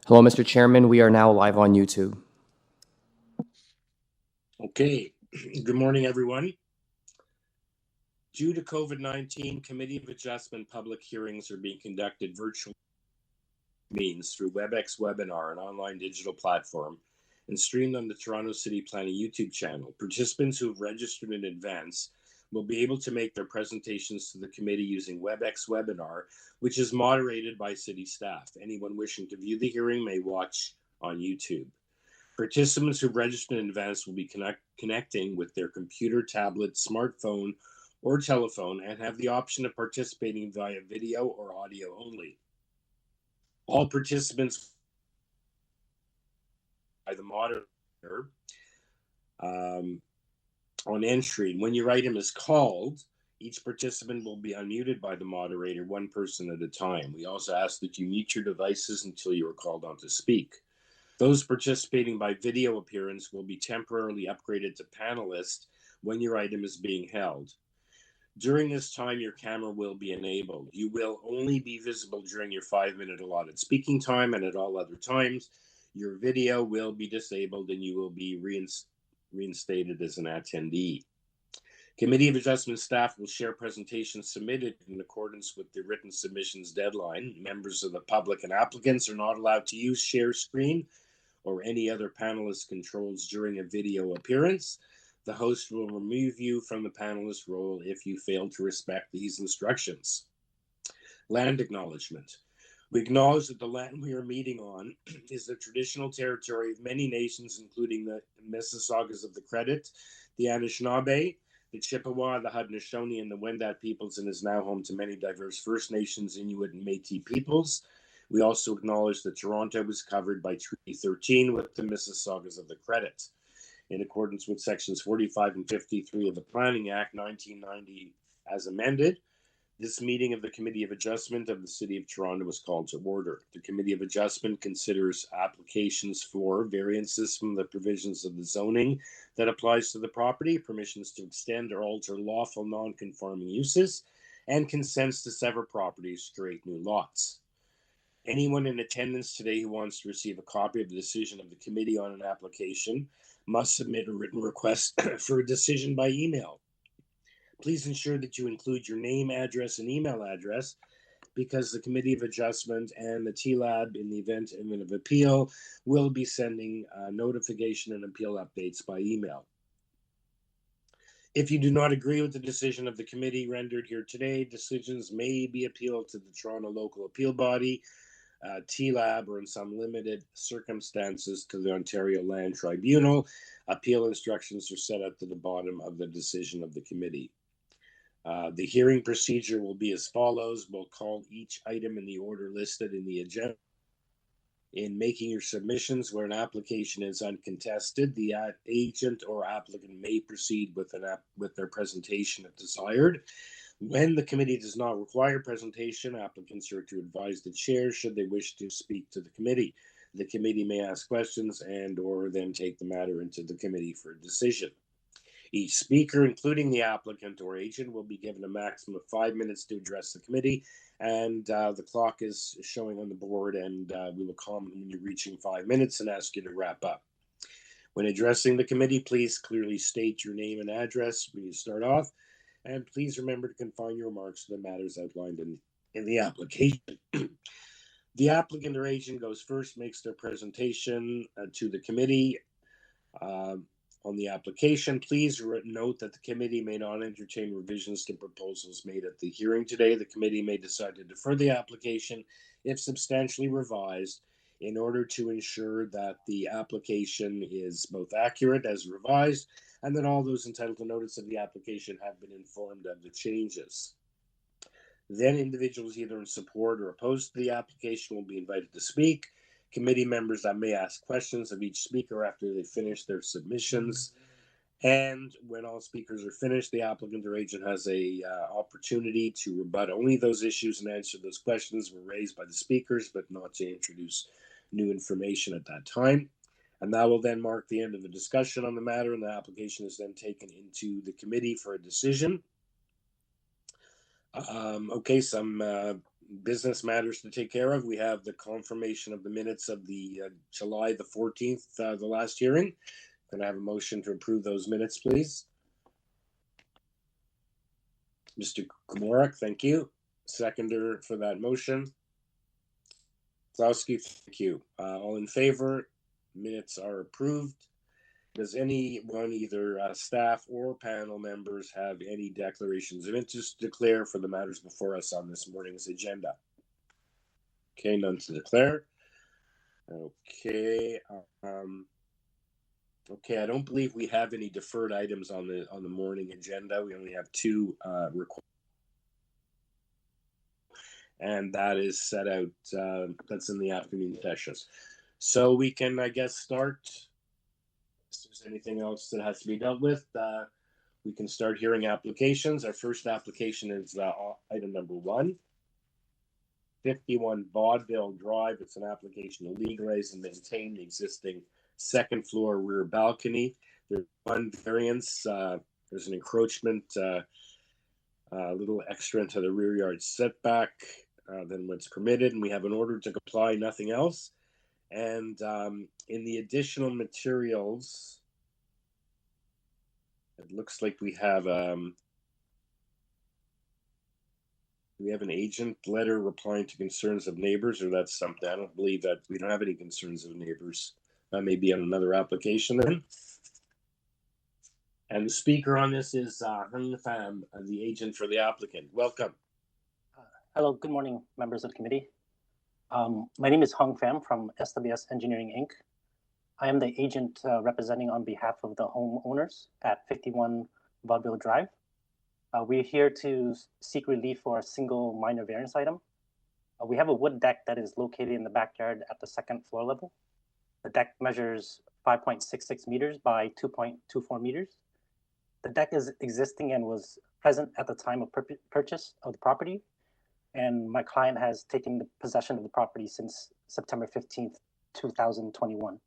Hello, Mr. Chairman. We are now live on YouTube. Okay. Good morning, everyone. Due to COVID-19, Committee of Adjustment public hearings are being conducted virtually means through WebEx Webinar, an online digital platform, and streamed on the Toronto City Planning YouTube channel. Participants who have registered in advance will be able to make their presentations to the committee using WebEx Webinar, which is moderated by city staff. Anyone wishing to view the hearing may watch on YouTube. Participants who registered in advance will be connecting with their computer, tablet, smartphone, or telephone and have the option of participating via video or audio only. All participants by the moderator on entry. When your item is called, each participant will be unmuted by the moderator, one person at a time. We also ask that you mute your devices until you are called on to speak. Those participating by video appearance will be temporarily upgraded to panelist when your item is being held. During this time, your camera will be enabled. You will only be visible during your 5-minute allotted speaking time, and at all other times, your video will be disabled and you will be reinstated as an attendee. Committee of Adjustment staff will share presentations submitted in accordance with the written submissions deadline. Members of the public and applicants are not allowed to use share screen or any other panelist controls during a video appearance. The host will remove you from the panelist role if you fail to respect these instructions. Land acknowledgement. We acknowledge that the land we are meeting on is the traditional territory of many nations, including the Mississaugas of the Credit, the Anishinaabe, the Chippewa, the Haudenosaunee, and the Wendat peoples, and is now home to many diverse First Nations, Inuit, and Métis peoples. We also acknowledge that Toronto was covered by Treaty 13 with the Mississaugas of the Credit. In accordance with sections 45 and 53 of the Planning Act 1990 as amended, this meeting of the Committee of Adjustment of the City of Toronto was called to order. The Committee of Adjustment considers applications for variances from the provisions of the zoning that applies to the property, permissions to extend or alter lawful non-conforming uses, and consents to sever properties to create new lots. Anyone in attendance today who wants to receive a copy of the decision of the committee on an application must submit a written request for a decision by email. Please ensure that you include your name, address, and email address because the Committee of Adjustment and the TLAB, in the event of appeal, will be sending notification and appeal updates by email. If you do not agree with the decision of the committee rendered here today, decisions may be appealed to the Toronto Local Appeal Body, TLAB, or in some limited circumstances to the Ontario Land Tribunal. Appeal instructions are set up to the bottom of the decision of the committee. The hearing procedure will be as follows. We'll call each item in the order listed in the agenda. In making your submissions where an application is uncontested, the agent or applicant may proceed with their presentation if desired. When the committee does not require presentation, applicants are to advise the chair should they wish to speak to the committee. The committee may ask questions and or then take the matter into the committee for a decision. Each speaker, including the applicant or agent, will be given a maximum of 5 minutes to address the committee, and the clock is showing on the board, and we will comment when you're reaching 5 minutes and ask you to wrap up. When addressing the committee, please clearly state your name and address when you start off. And please remember to confine your remarks to the matters outlined in the application. The applicant or agent goes first, makes their presentation to the committee on the application. Please note that the committee may not entertain revisions to proposals made at the hearing today. The committee may decide to defer the application if substantially revised in order to ensure that the application is both accurate as revised and that all those entitled to notice of the application have been informed of the changes. Then individuals either in support or opposed to the application will be invited to speak. Committee members that may ask questions of each speaker after they finish their submissions. And when all speakers are finished, the applicant or agent has a opportunity to rebut only those issues and answer those questions were raised by the speakers, but not to introduce new information at that time. And that will then mark the end of the discussion on the matter, and the application is then taken into the committee for a decision. Okay, some business matters to take care of. We have the confirmation of the minutes of the July the 14th, the last hearing. Can I have a motion to approve those minutes, please? Mr. Komorak, thank you. Seconder for that motion. Klowski, thank you. All in favor? Minutes are approved. Does anyone, either staff or panel members, have any declarations of interest to declare for the matters before us on this morning's agenda? Okay, none to declare. Okay. Okay, I don't believe we have any deferred items on the morning agenda. We only have two requests, and that is set out. That's in the afternoon session. So we can, I guess, start. If there's anything else that has to be dealt with, we can start hearing applications. Our first application is item number 1, 51 Vaudeville Drive. It's an application to legalize and maintain the existing second floor rear balcony. There's one variance. There's an encroachment, a little extra into the rear yard setback than what's permitted, and we have an order to comply, nothing else. And in the additional materials, it looks like we have an agent letter replying to concerns of neighbors, or that's something. I don't believe that we don't have any concerns of neighbors. That may be on another application then. And the speaker on this is Hung Pham, the agent for the applicant. Welcome. Hello, good morning, members of the committee. My name is Hung Pham from SWS Engineering, Inc. I am the agent representing on behalf of the homeowners at 51 Vaudeville Drive. We're here to seek relief for a single minor variance item. We have a wood deck that is located in the backyard at the second floor level. The deck measures 5.66 meters by 2.24 meters. The deck is existing and was present at the time of purchase of the property, and my client has taken possession of the property since September 15th, 2021.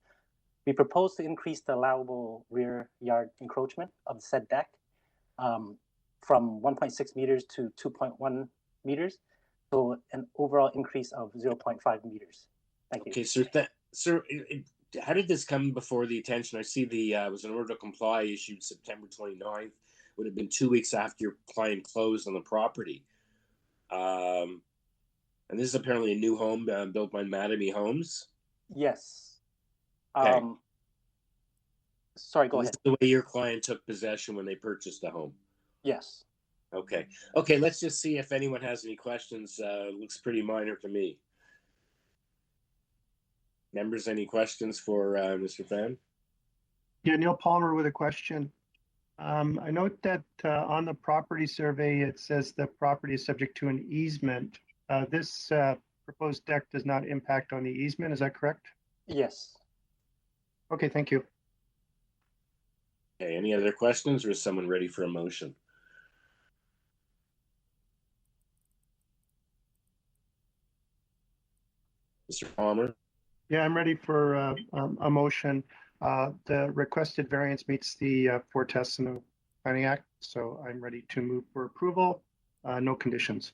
We propose to increase the allowable rear yard encroachment of the said deck from 1.6 meters to 2.1 meters, so an overall increase of 0.5 meters. Thank you. Okay, sir, how did this come before the attention? I see the was an order to comply issued September 29th. Would have been 2 weeks after your client closed on the property. And this is apparently a new home built by Mattamy Homes. Yes. Okay. Sorry, go ahead. This is the way your client took possession when they purchased the home. Yes. Okay. Okay, let's just see if anyone has any questions. Looks pretty minor to me. Members, any questions for Mr. Pham? Yeah, Neil Palmer with a question. I note that on the property survey, it says the property is subject to an easement. This proposed deck does not impact on the easement, is that correct? Yes. Okay, thank you. Okay, any other questions, or is someone ready for a motion? Mr. Palmer? Yeah, I'm ready for a motion. The requested variance meets the 4 tests in the Planning Act, so I'm ready to move for approval. No conditions.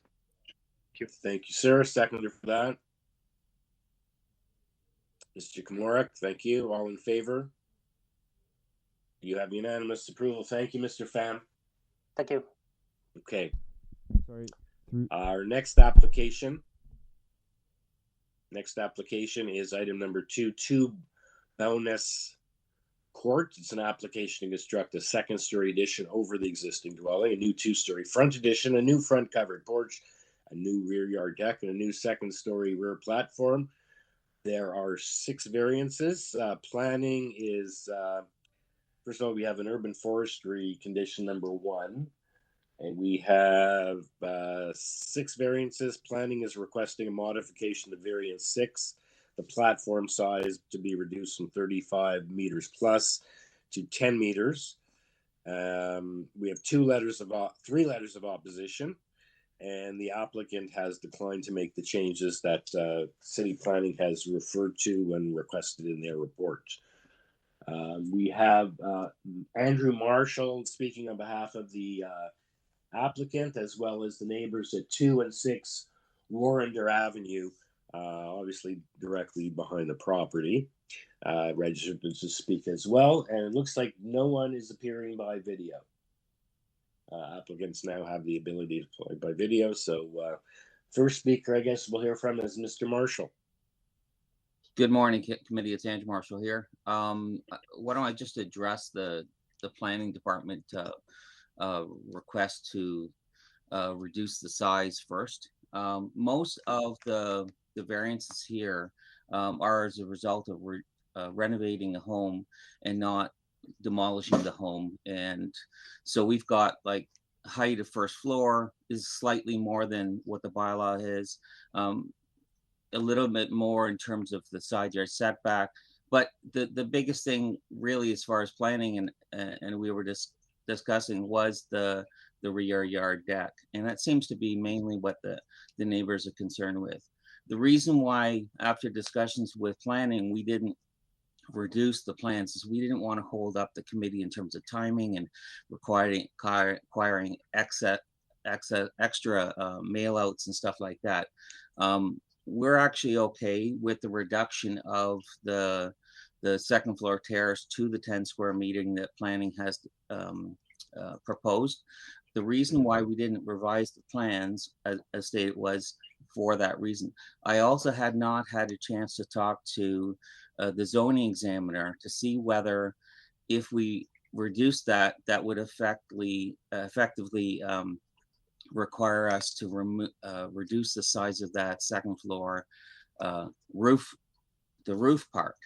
Thank you. Thank you, sir. Seconder for that. Mr. Komorak, thank you. All in favor? You have unanimous approval. Thank you, Mr. Pham. Thank you. Okay. Sorry. Our next application is item number 2, BOWNESS Court. It's an application to construct a second-story addition over the existing dwelling, a new 2-story front addition, a new front covered porch, a new rear yard deck, and a new second-story rear platform. There are 6 variances. Planning is, first of all, we have an urban forestry condition number 1. And we have 6 variances. Planning is requesting a modification to variance 6, the platform size to be reduced from 35 meters plus to 10 meters. We have 3 letters of opposition, and the applicant has declined to make the changes that city planning has referred to and requested in their report. We have Andrew Marshall speaking on behalf of the applicant, as well as the neighbors at 2 and 6 Warrender Avenue, obviously directly behind the property, registered to speak as well. And it looks like no one is appearing by video. Applicants now have the ability to play by video. So first speaker, I guess we'll hear from is Mr. Marshall. Good morning, committee. It's Andrew Marshall here. Why don't I just address the planning department request to reduce the size first. Most of the variances here are as a result of renovating a home and not demolishing the home. And so we've got like height of first floor is slightly more than what the bylaw is. A little bit more in terms of the side yard setback, but the biggest thing really as far as planning and we were just discussing was the rear yard deck, and that seems to be mainly what the neighbors are concerned with. The reason why after discussions with planning we didn't reduce the plans is we didn't want to hold up the committee in terms of timing and requiring extra mail outs and stuff like that. We're actually okay with the reduction of the second floor terrace to the 10 square meter that planning has proposed. The reason why we didn't revise the plans as stated was for that reason. I also had not had a chance to talk to the zoning examiner to see whether if we reduce that would effectively require us to reduce the size of that second floor roof, the roof part.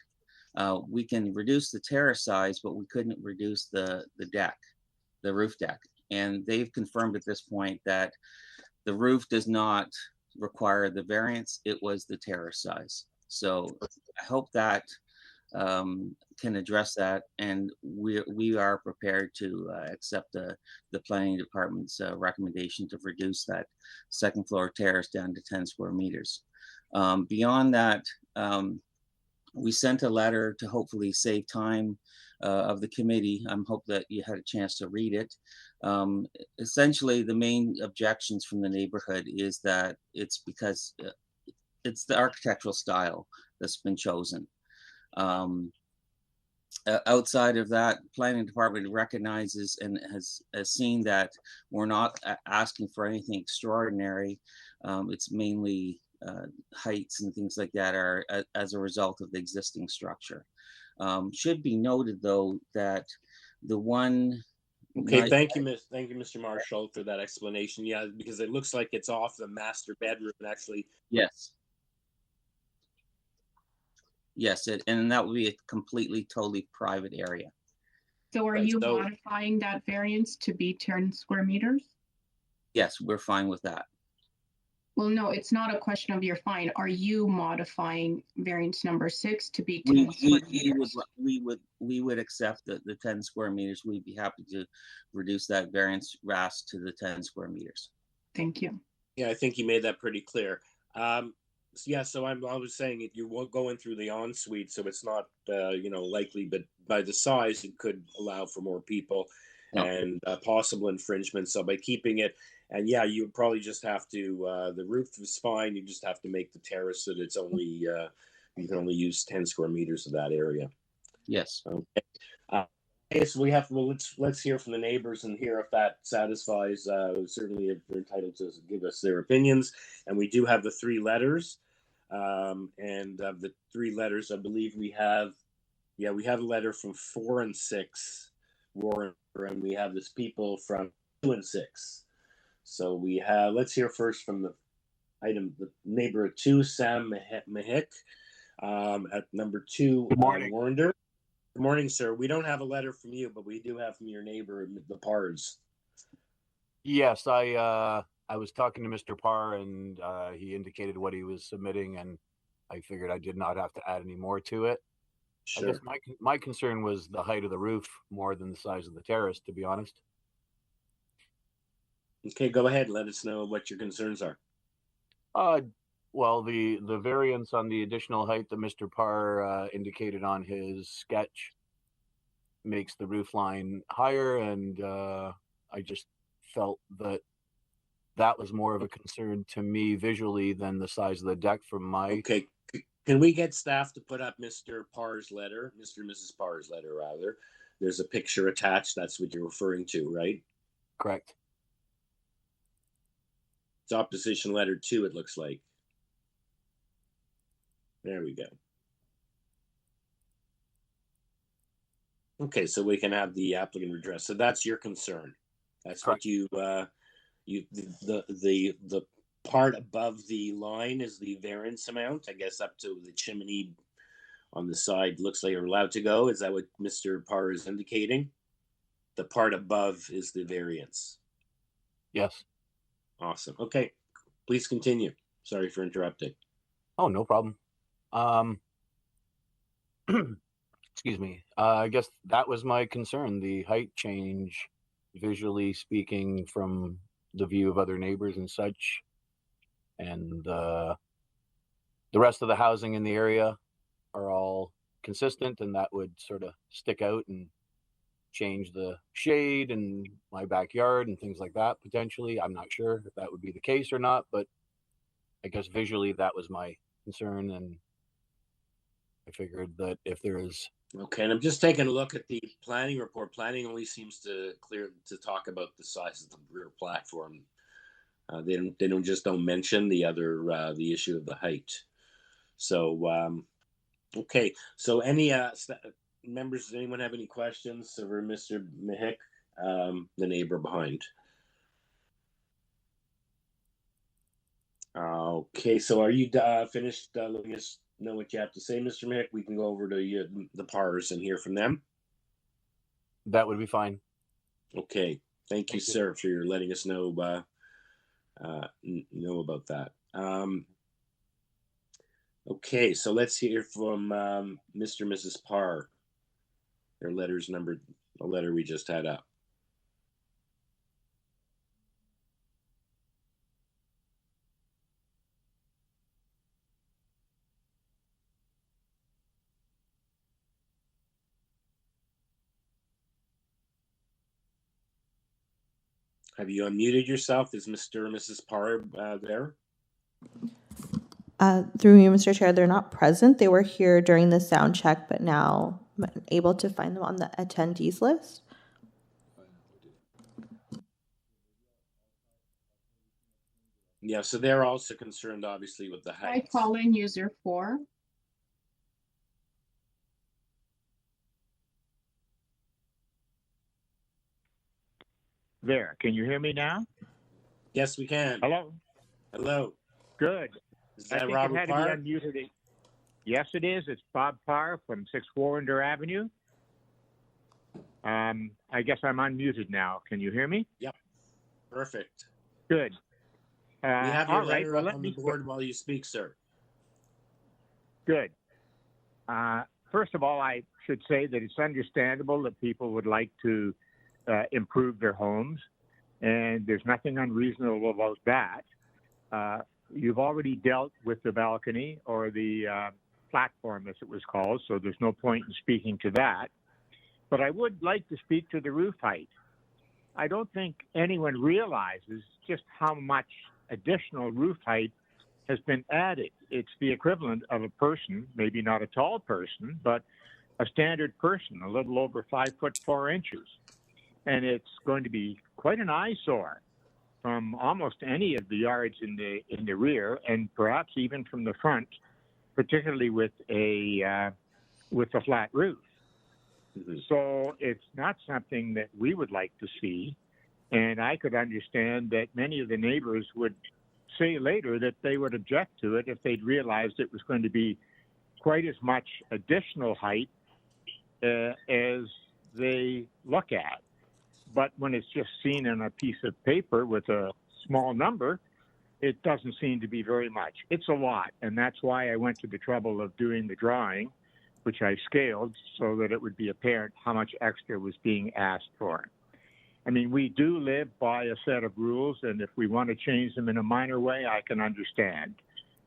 We can reduce the terrace size, but we couldn't reduce the deck, the roof deck. And they've confirmed at this point that the roof does not require the variance, it was the terrace size. So I hope that can address that, and we are prepared to accept the planning department's recommendation to reduce that second floor terrace down to 10 square meters. Beyond that, we sent a letter to hopefully save time of the committee. I hope that you had a chance to read it. Essentially, the main objections from the neighborhood is that it's because it's the architectural style that's been chosen. Outside of that, planning department recognizes and has seen that we're not asking for anything extraordinary. It's mainly heights and things like that are as a result of the existing structure. Should be noted though that the one. Okay, thank you, Mr. Marshall, for that explanation. Yeah, because it looks like it's off the master bedroom actually. Yes. Yes, and that would be a completely, totally private area. So are you modifying that variance to be 10 square meters? Yes, we're fine with that. Well, no, it's not a question of you're fine. Are you modifying variance number 6 to be 10 square meters? We would accept the 10 square meters. We'd be happy to reduce that variance RAS to the 10 square meters. Thank you. Yeah, I think you made that pretty clear. Yeah, so I was saying if you're going through the ensuite, so it's not likely, but by the size it could allow for more people and possible infringement. So by keeping it, and yeah, you would probably just have to the roof is fine. You just have to make the terrace so that it's only you can only use 10 square meters of that area. Yes. Okay. So we have let's hear from the neighbors and hear if that satisfies. Certainly, if they're entitled to give us their opinions, and we do have the 3 letters. And of the 3 letters, I believe we have a letter from 4 and 6 Warren, and we have this people from 2 and 6. So we have. Let's hear first from the neighbor at 2, Sam Mahik, at number 2, Warrender. Good morning, sir. We don't have a letter from you, but we do have from your neighbor, the Pars. Yes, I was talking to Mr. Parr, and he indicated what he was submitting, and I figured I did not have to add any more to it. Sure. I guess my concern was the height of the roof more than the size of the terrace, to be honest. Okay, go ahead. Let us know what your concerns are. Well, the variance on the additional height that Mr. Parr indicated on his sketch makes the roof line higher, and I just felt that that was more of a concern to me visually than the size of the deck from my. Okay. Can we get staff to put up Mr. Parr's letter, Mr. and Mrs. Parr's letter, rather? There's a picture attached. That's what you're referring to, right? Correct. It's opposition letter 2, it looks like. There we go. Okay, so we can have the applicant redress. So that's your concern. That's Correct. what the part above the line is the variance amount, I guess, up to the chimney on the side looks like you're allowed to go. Is that what Mr. Parr is indicating? The part above is the variance. Yes. Awesome. Okay, please continue. Sorry for interrupting. Oh, no problem. Excuse me. I guess that was my concern, the height change, visually speaking, from the view of other neighbors and such. And the rest of the housing in the area are all consistent, and that would sort of stick out and change the shade in my backyard and things like that, potentially. I'm not sure if that would be the case or not, but I guess visually that was my concern, and I figured that if there is. Okay, and I'm just taking a look at the planning report. Planning only seems to talk about the size of the rear platform. They don't mention the other the issue of the height. So okay, so any members, does anyone have any questions for Mr. Mihick, the neighbor behind? Okay, so are you finished letting us know what you have to say, Mr. Mihick? We can go over to the Parrs and hear from them. That would be fine. Okay, thank you, sir, for your letting us know about that. Okay, so let's hear from Mr. and Mrs. Parr. Their letter's numbered, the letter we just had up. Have you unmuted yourself? Is Mr. and Mrs. Parr there? Through you, Mr. Chair, they're not present. They were here during the sound check, but now I'm able to find them on the attendees list. Yeah, so they're also concerned, obviously, with the height. I call in user 4. There, can you hear me now? Yes, we can. Hello. Hello. Good. Is that I think Robert it had Parr? to be unmuted. Yes, it is. It's Bob Parr from 6 Warrender Avenue. I guess I'm unmuted now. Can you hear me? Yep. Perfect. Good. We have your letter well, up on the board while you speak, sir. Good. First of all, I should say that it's understandable that people would like to improve their homes, and there's nothing unreasonable about that. You've already dealt with the balcony or the platform, as it was called, so there's no point in speaking to that. But I would like to speak to the roof height. I don't think anyone realizes just how much additional roof height has been added. It's the equivalent of a person, maybe not a tall person, but a standard person, a little over 5 foot 4 inches. And it's going to be quite an eyesore from almost any of the yards in the rear, and perhaps even from the front, particularly with a flat roof. Mm-hmm. So it's not something that we would like to see. And I could understand that many of the neighbors would say later that they would object to it if they'd realized it was going to be quite as much additional height as they look at. But when it's just seen on a piece of paper with a small number, it doesn't seem to be very much. It's a lot, and that's why I went to the trouble of doing the drawing, which I scaled so that it would be apparent how much extra was being asked for. I mean, we do live by a set of rules, and if we want to change them in a minor way, I can understand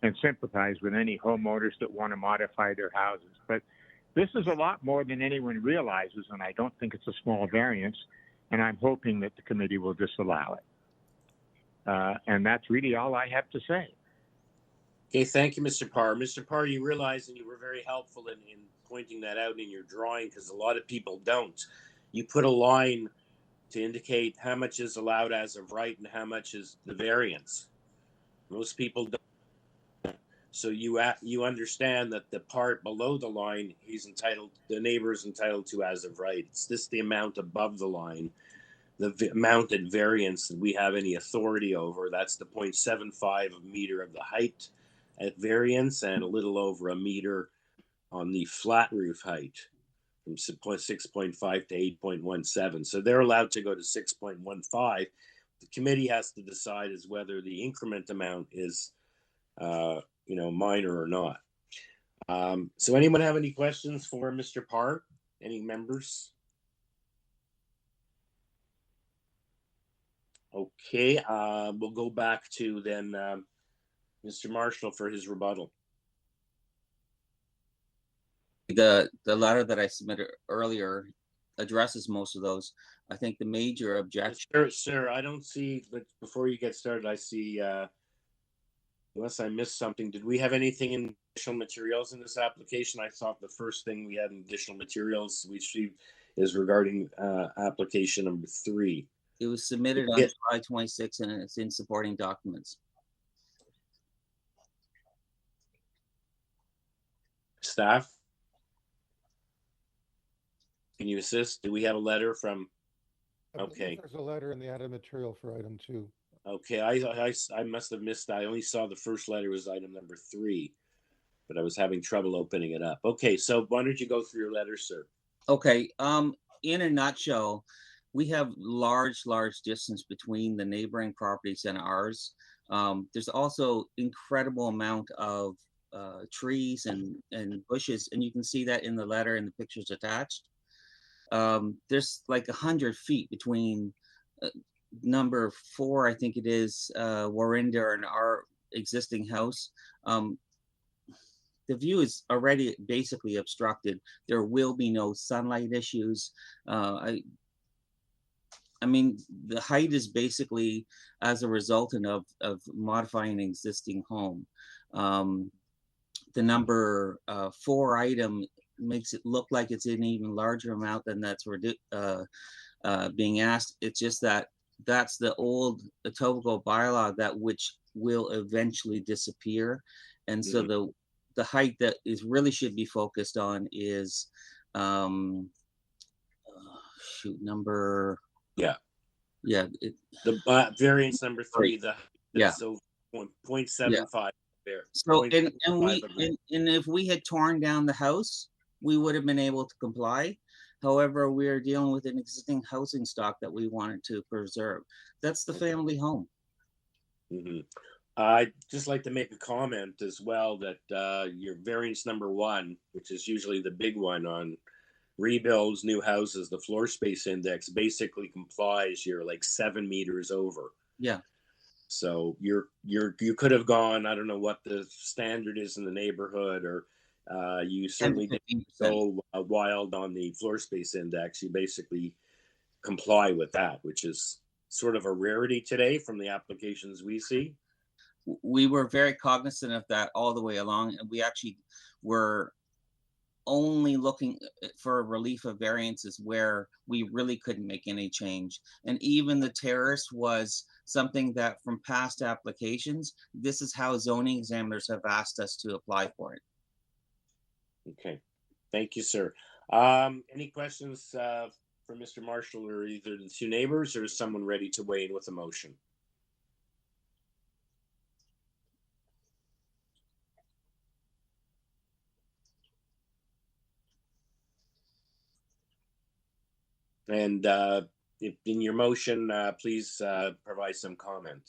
and sympathize with any homeowners that want to modify their houses. But this is a lot more than anyone realizes, and I don't think it's a small variance, and I'm hoping that the committee will disallow it. And that's really all I have to say. Okay, thank you, Mr. Parr. Mr. Parr, you realize, and you were very helpful in pointing that out in your drawing, because a lot of people don't. You put a line to indicate how much is allowed as of right and how much is the variance. Most people don't. So you understand that the part below the line, the neighbor is entitled to as of right. It's just the amount above the line, the amount at variance that we have any authority over. That's the 0.75 meter of the height at variance, and a little over a meter on the flat roof height, from 6.5 to 8.17. So they're allowed to go to 6.15. The committee has to decide is whether the increment amount is, minor or not. So anyone have any questions for Mr. Parr? Any members? Okay, we'll go back to then Mr. Marshall for his rebuttal. The letter that I submitted earlier addresses most of those. I think the major objection. Sir, I don't see, but before you get started, I see, unless I missed something, did we have anything in additional materials in this application? I thought the first thing we had in additional materials we received is regarding application number 3. It was submitted on July 26th, and it's in supporting documents. Staff, can you assist? Do we have a letter from? Okay. There's a letter in the added material for item 2. Okay, I must have missed that. I only saw the first letter was item number 3, but I was having trouble opening it up. Okay, so why don't you go through your letter, sir? Okay. In a nutshell, we have large distance between the neighboring properties and ours. There's also incredible amount of trees and bushes, and you can see that in the letter and the pictures attached. There's like 100 feet between number 4, I think it is, Warrinder, and our existing house. The view is already basically obstructed. There will be no sunlight issues. I mean, the height is basically as a resultant of modifying an existing home. The number 4 item makes it look like it's an even larger amount than that's being asked. It's just that that's the old Etobicoke bylaw which will eventually disappear. And so the height that really should be focused on is number. Yeah. The variance number 3. So 0.75 there. So and if we had torn down the house, we would have been able to comply. However, we are dealing with an existing housing stock that we wanted to preserve. That's the family home. I'd just like to make a comment as well that your variance number 1, which is usually the big one on rebuilds, new houses, the floor space index basically complies. You're like 7 meters over. Yeah. So you could have gone, I don't know what the standard is in the neighborhood, or you certainly didn't go wild on the floor space index. You basically comply with that, which is sort of a rarity today from the applications we see. We were very cognizant of that all the way along, and we actually were only looking for relief of variances where we really couldn't make any change. And even the terrace was something that from past applications, this is how zoning examiners have asked us to apply for it. Okay, thank you, sir. Any questions for Mr. Marshall or either the 2 neighbors, or is someone ready to weigh in with a motion? And in your motion, please provide some comment.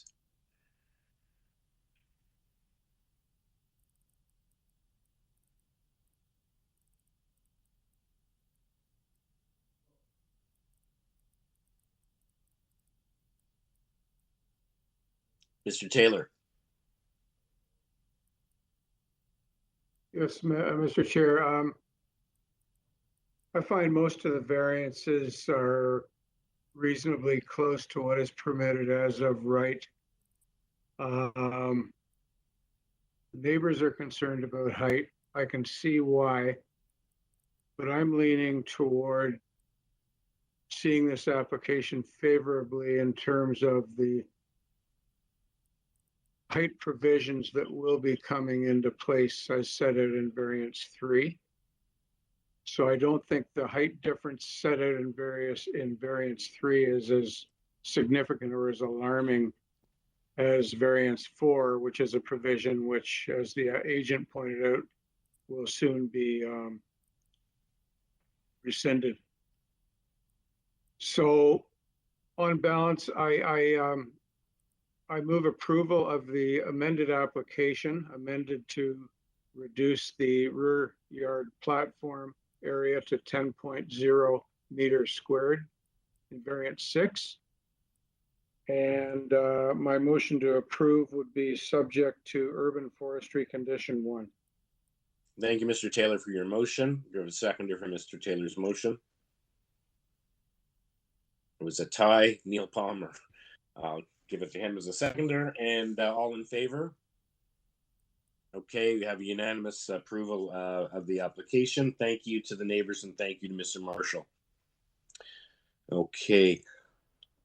Mr. Taylor. Yes, Mr. Chair. I find most of the variances are reasonably close to what is permitted as of right. Neighbors are concerned about height. I can see why, but I'm leaning toward seeing this application favorably in terms of the height provisions that will be coming into place as set out in variance 3. So I don't think the height difference set out in variance 3 is as significant or as alarming as variance 4, which is a provision which, as the agent pointed out, will soon be rescinded. So on balance, I move approval of the amended application, amended to reduce the rear yard platform area to 10.0 meters squared in variance 6. And my motion to approve would be subject to urban forestry condition 1. Thank you, Mr. Taylor, for your motion. Do you have a seconder for Mr. Taylor's motion? It was a tie, Neil Palmer. I'll give it to him as a seconder, and all in favor? Okay, we have unanimous approval of the application. Thank you to the neighbors, and thank you to Mr. Marshall. Okay,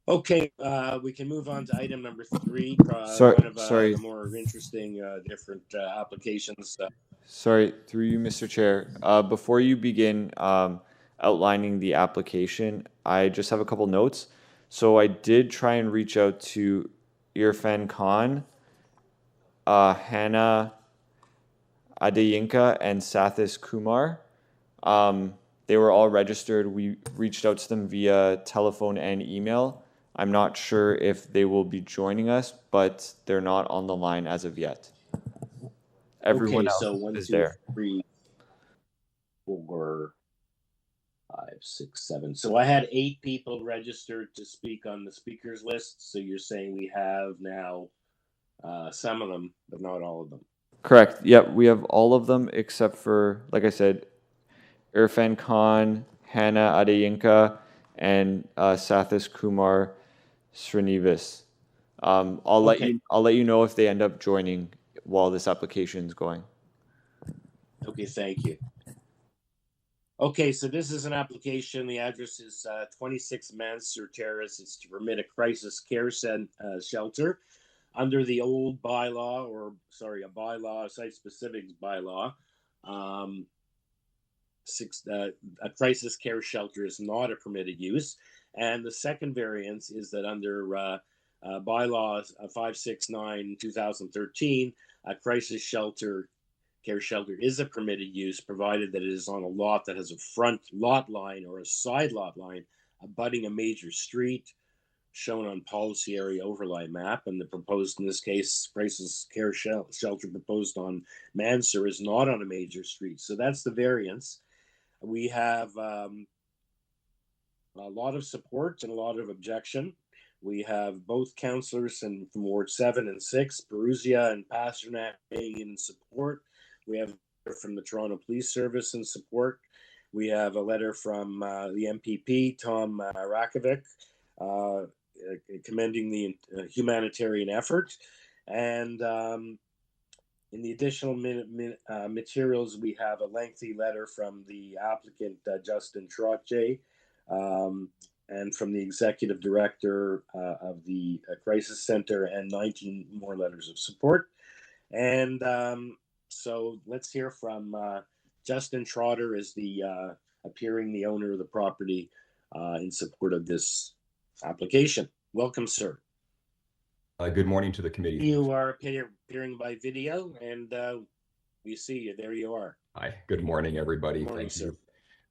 we can move on to item number 3. One of the more interesting, different applications. Sorry, through you, Mr. Chair. Before you begin outlining the application, I just have a couple notes. So I did try and reach out to Irfan Khan, Hannah Adeyinka, and Sathis Kumar. They were all registered. We reached out to them via telephone and email. I'm not sure if they will be joining us, but they're not on the line as of yet. Everyone else is there. 3, 4, 5, 6, 7. So I had 8 people registered to speak on the speakers list. So you're saying we have now some of them, but not all of them. Correct. Yep, we have all of them except for, like I said, Irfan Khan, Hannah Adeyinka, and Sathis Kumar Srinivasan. I'll let you know if they end up joining while this application is going. Okay, thank you. Okay, so this is an application. The address is 26 MANSUR Terrace. It's to permit a crisis care shelter under the old bylaw, a bylaw, site-specific bylaw. A crisis care shelter is not a permitted use. And the second variance is that under bylaws 569/2013, a crisis care shelter is a permitted use, provided that it is on a lot that has a front lot line or a side lot line abutting a major street, shown on policy area overlay map. And the proposed, in this case, crisis care shelter proposed on MANSUR is not on a major street. So that's the variance. We have a lot of support and a lot of objection. We have both councillors from Ward 7 and 6, Peruzia and Pasternak, being in support. We have from the Toronto Police Service in support. We have a letter from the MPP, Tom Rakovic, commending the humanitarian effort. And in the additional materials, we have a lengthy letter from the applicant, Justin Trottier, and from the executive director of the Crisis Center, and 19 more letters of support. And so let's hear from Justin Trotter, is the appearing the owner of the property in support of this application. Welcome, sir. Good morning to the committee. You are appearing by video, and we see you. There you are. Hi, good morning, everybody. Good morning, Thank you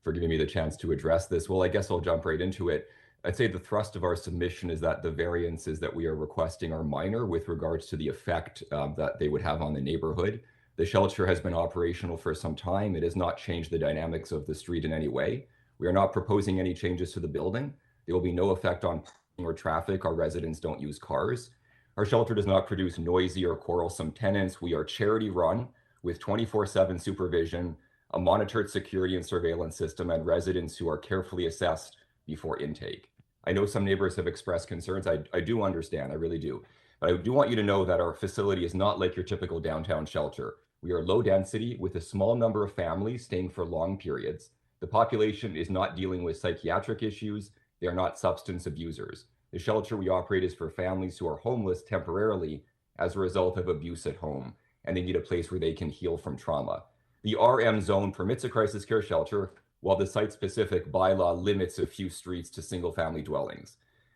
for giving me the chance to address this. Well, I guess I'll jump right into it. I'd say the thrust of our submission is that the variances that we are requesting are minor with regards to the effect that they would have on the neighborhood. The shelter has been operational for some time. It has not changed the dynamics of the street in any way. We are not proposing any changes to the building. There will be no effect on parking or traffic. Our residents don't use cars. Our shelter does not produce noisy or quarrelsome tenants. We are charity run with 24/7 supervision, a monitored security and surveillance system, and residents who are carefully assessed before intake. I know some neighbors have expressed concerns. I do understand, I really do. But I do want you to know that our facility is not like your typical downtown shelter. We are low density with a small number of families staying for long periods. The population is not dealing with psychiatric issues. They are not substance abusers. The shelter we operate is for families who are homeless temporarily as a result of abuse at home, and they need a place where they can heal from trauma. The RM zone permits a crisis care shelter, while the site-specific bylaw limits a few streets to single-family dwellings.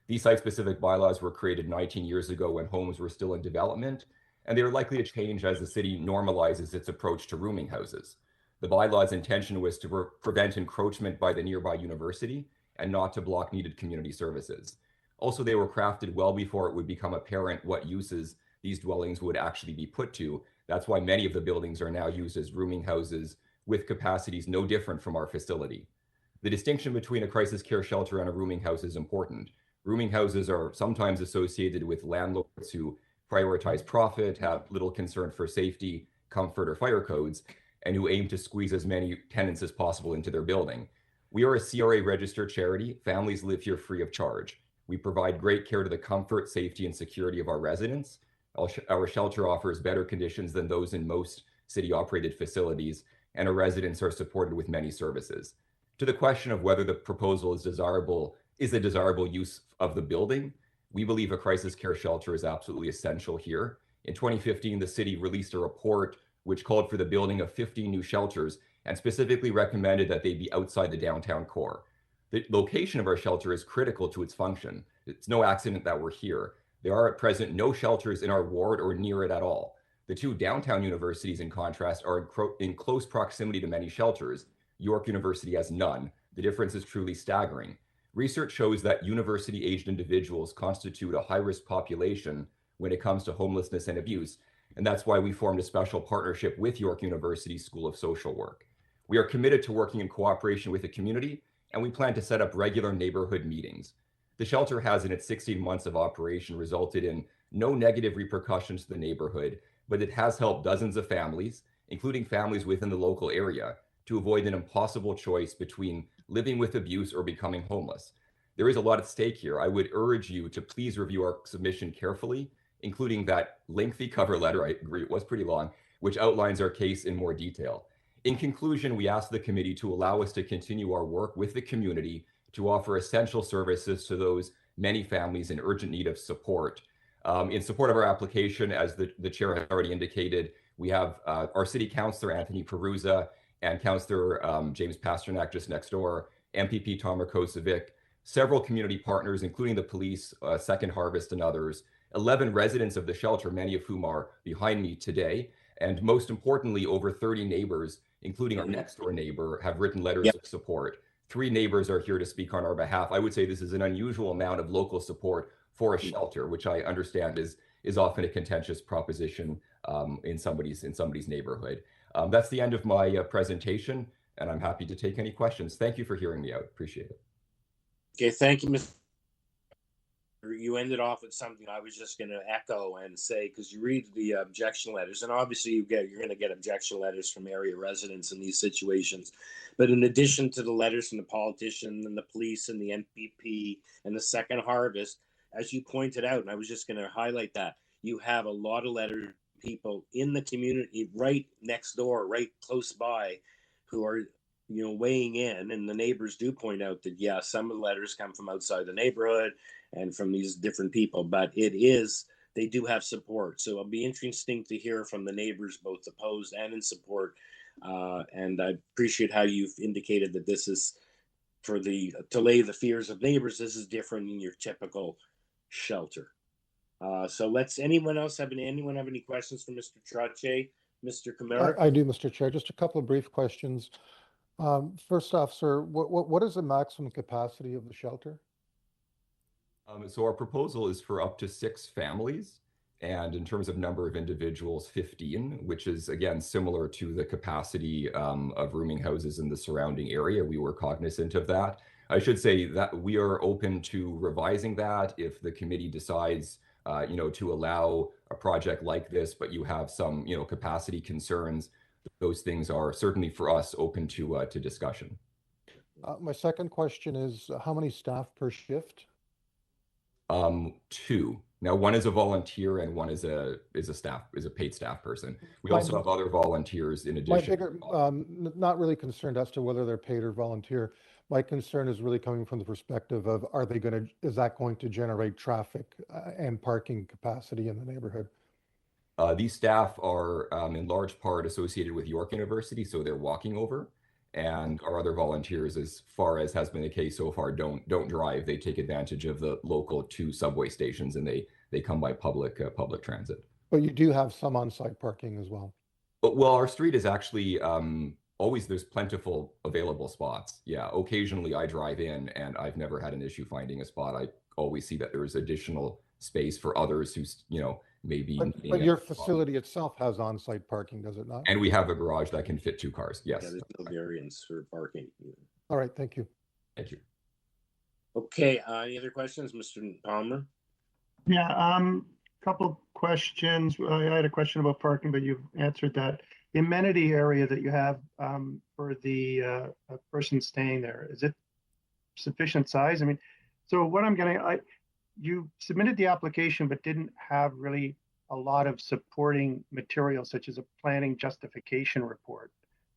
These site-specific bylaws were created 19 years ago when homes were still in development, and they are likely to change as the city normalizes its approach to rooming houses. The bylaw's intention was to prevent encroachment by the nearby university and not to block needed community services. Also, they were crafted well before it would become apparent what uses these dwellings would actually be put to. That's why many of the buildings are now used as rooming houses with capacities no different from our facility. The distinction between a crisis care shelter and a rooming house is important. Rooming houses are sometimes associated with landlords who prioritize profit, have little concern for safety, comfort, or fire codes, and who aim to squeeze as many tenants as possible into their building. We are a CRA registered charity. Families live here free of charge. We provide great care to the comfort, safety, and security of our residents. Our shelter offers better conditions than those in most city-operated facilities, and our residents are supported with many services. To the question of whether the proposal is a desirable use of the building, we believe a crisis care shelter is absolutely essential here. In 2015, the city released a report which called for the building of 50 new shelters and specifically recommended that they be outside the downtown core. The location of our shelter is critical to its function. It's no accident that we're here. There are at present no shelters in our ward or near it at all. The two downtown universities, in contrast, are in close proximity to many shelters. York University has none. The difference is truly staggering. Research shows that university-aged individuals constitute a high-risk population when it comes to homelessness and abuse, and that's why we formed a special partnership with York University School of Social Work. We are committed to working in cooperation with the community, and we plan to set up regular neighborhood meetings. The shelter has, in its 16 months of operation, resulted in no negative repercussions to the neighborhood, but it has helped dozens of families, including families within the local area, to avoid an impossible choice between living with abuse or becoming homeless. There is a lot at stake here. I would urge you to please review our submission carefully, including that lengthy cover letter, I agree it was pretty long, which outlines our case in more detail. In conclusion, we ask the committee to allow us to continue our work with the community to offer essential services to those many families in urgent need of support. In support of our application, as the chair has already indicated, we have our city councillor, Anthony Peruza, and Councillor James Pasternak just next door, MPP Tom Rakocevic, several community partners, including the police, Second Harvest, and others, 11 residents of the shelter, many of whom are behind me today, and most importantly, over 30 neighbors, including our next door neighbor, have written letters of support. 3 neighbors are here to speak on our behalf. I would say this is an unusual amount of local support for a shelter, which I understand is often a contentious proposition in somebody's neighborhood. That's the end of my presentation, and I'm happy to take any questions. Thank you for hearing me out. Appreciate it. Okay, thank you, Mr. You ended off with something I was just going to echo and say, because you read the objection letters, and obviously you're going to get objection letters from area residents in these situations. But in addition to the letters from the politician and the police and the NPP and the Second Harvest, as you pointed out, and I was just going to highlight that, you have a lot of letters, people in the community right next door, right close by, who are weighing in, and the neighbors do point out that some of the letters come from outside the neighborhood and from these different people, but they do have support. So it'll be interesting to hear from the neighbors, both opposed and in support. And I appreciate how you've indicated that this is to allay the fears of neighbors. This is different than your typical shelter. So anyone have any questions for Mr. Trache, Mr. Kamara? I do, Mr. Chair. Just a couple of brief questions. First off, sir, what is the maximum capacity of the shelter? So our proposal is for up to 6 families, and in terms of number of individuals, 15, which is, again, similar to the capacity of rooming houses in the surrounding area. We were cognizant of that. I should say that we are open to revising that if the committee decides to allow a project like this, but you have some, capacity concerns. Those things are certainly for us open to discussion. My second question is, how many staff per shift? 2. Now, one is a volunteer and one is a paid staff person. We also have other volunteers in addition. Not really concerned as to whether they're paid or volunteer. My concern is really coming from the perspective of, is that going to generate traffic and parking capacity in the neighborhood? These staff are in large part associated with York University, so they're walking over. And our other volunteers, as far as has been the case so far, don't drive. They take advantage of the local 2 subway stations, and they come by public transit. But you do have some on-site parking as well. Well, our street is actually there's plentiful available spots. Yeah, occasionally I drive in, and I've never had an issue finding a spot. I always see that there's additional space for others who maybe. But your facility itself has on-site parking, does it not? And we have a garage that can fit 2 cars. Yes. Yeah, there's no variance for parking. All right, thank you. Thank you. Okay, any other questions, Mr. Palmer? Yeah, couple questions. I had a question about parking, but you've answered that. The amenity area that you have for the person staying there, is it sufficient size? I mean, so what I'm getting, you submitted the application, but didn't have really a lot of supporting material, such as a planning justification report,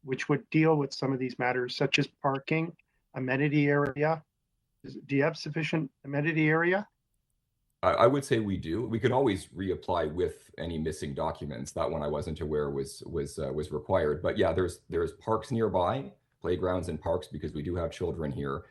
which would deal with some of these matters, such as parking, amenity area. Do you have sufficient amenity area? I would say we do. We can always reapply with any missing documents. That one I wasn't aware was required. But yeah, there's parks nearby, playgrounds and parks, because we do have children here.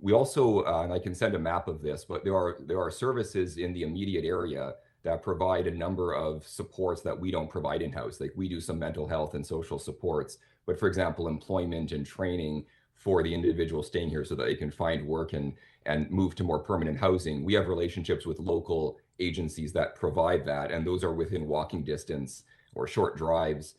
We also, and I can send a map of this, but there are services in the immediate area that provide a number of supports that we don't provide in-house. Like we do some mental health and social supports, but for example, employment and training for the individual staying here so that they can find work and move to more permanent housing. We have relationships with local agencies that provide that, and those are within walking distance or short drives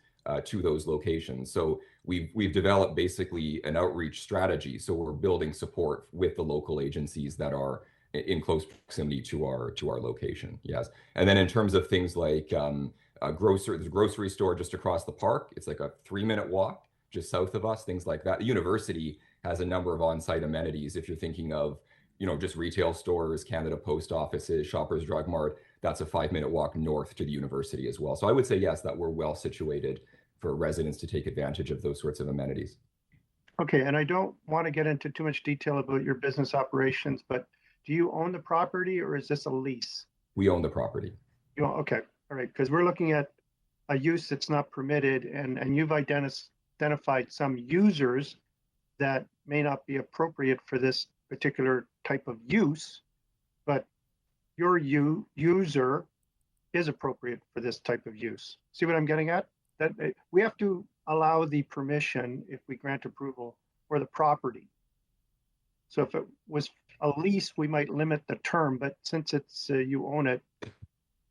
to those locations. So we've developed basically an outreach strategy. So we're building support with the local agencies that are in close proximity to our location. Yes, and then in terms of things like there's a grocery store just across the park. It's like a 3-minute walk just south of us. Things like that. The university has a number of on-site amenities. If you're thinking of just retail stores, Canada Post offices, Shoppers Drug Mart, that's a 5-minute walk north to the university as well. So I would say, yes, that we're well situated for residents to take advantage of those sorts of amenities. Okay, and I don't want to get into too much detail about your business operations, but do you own the property or is this a lease? We own the property. Okay, all right, because we're looking at a use that's not permitted, and you've identified some users that may not be appropriate for this particular type of use, but your user is appropriate for this type of use. See what I'm getting at? That we have to allow the permission, if we grant approval, for the property. So if it was a lease, we might limit the term, but since it's you own it,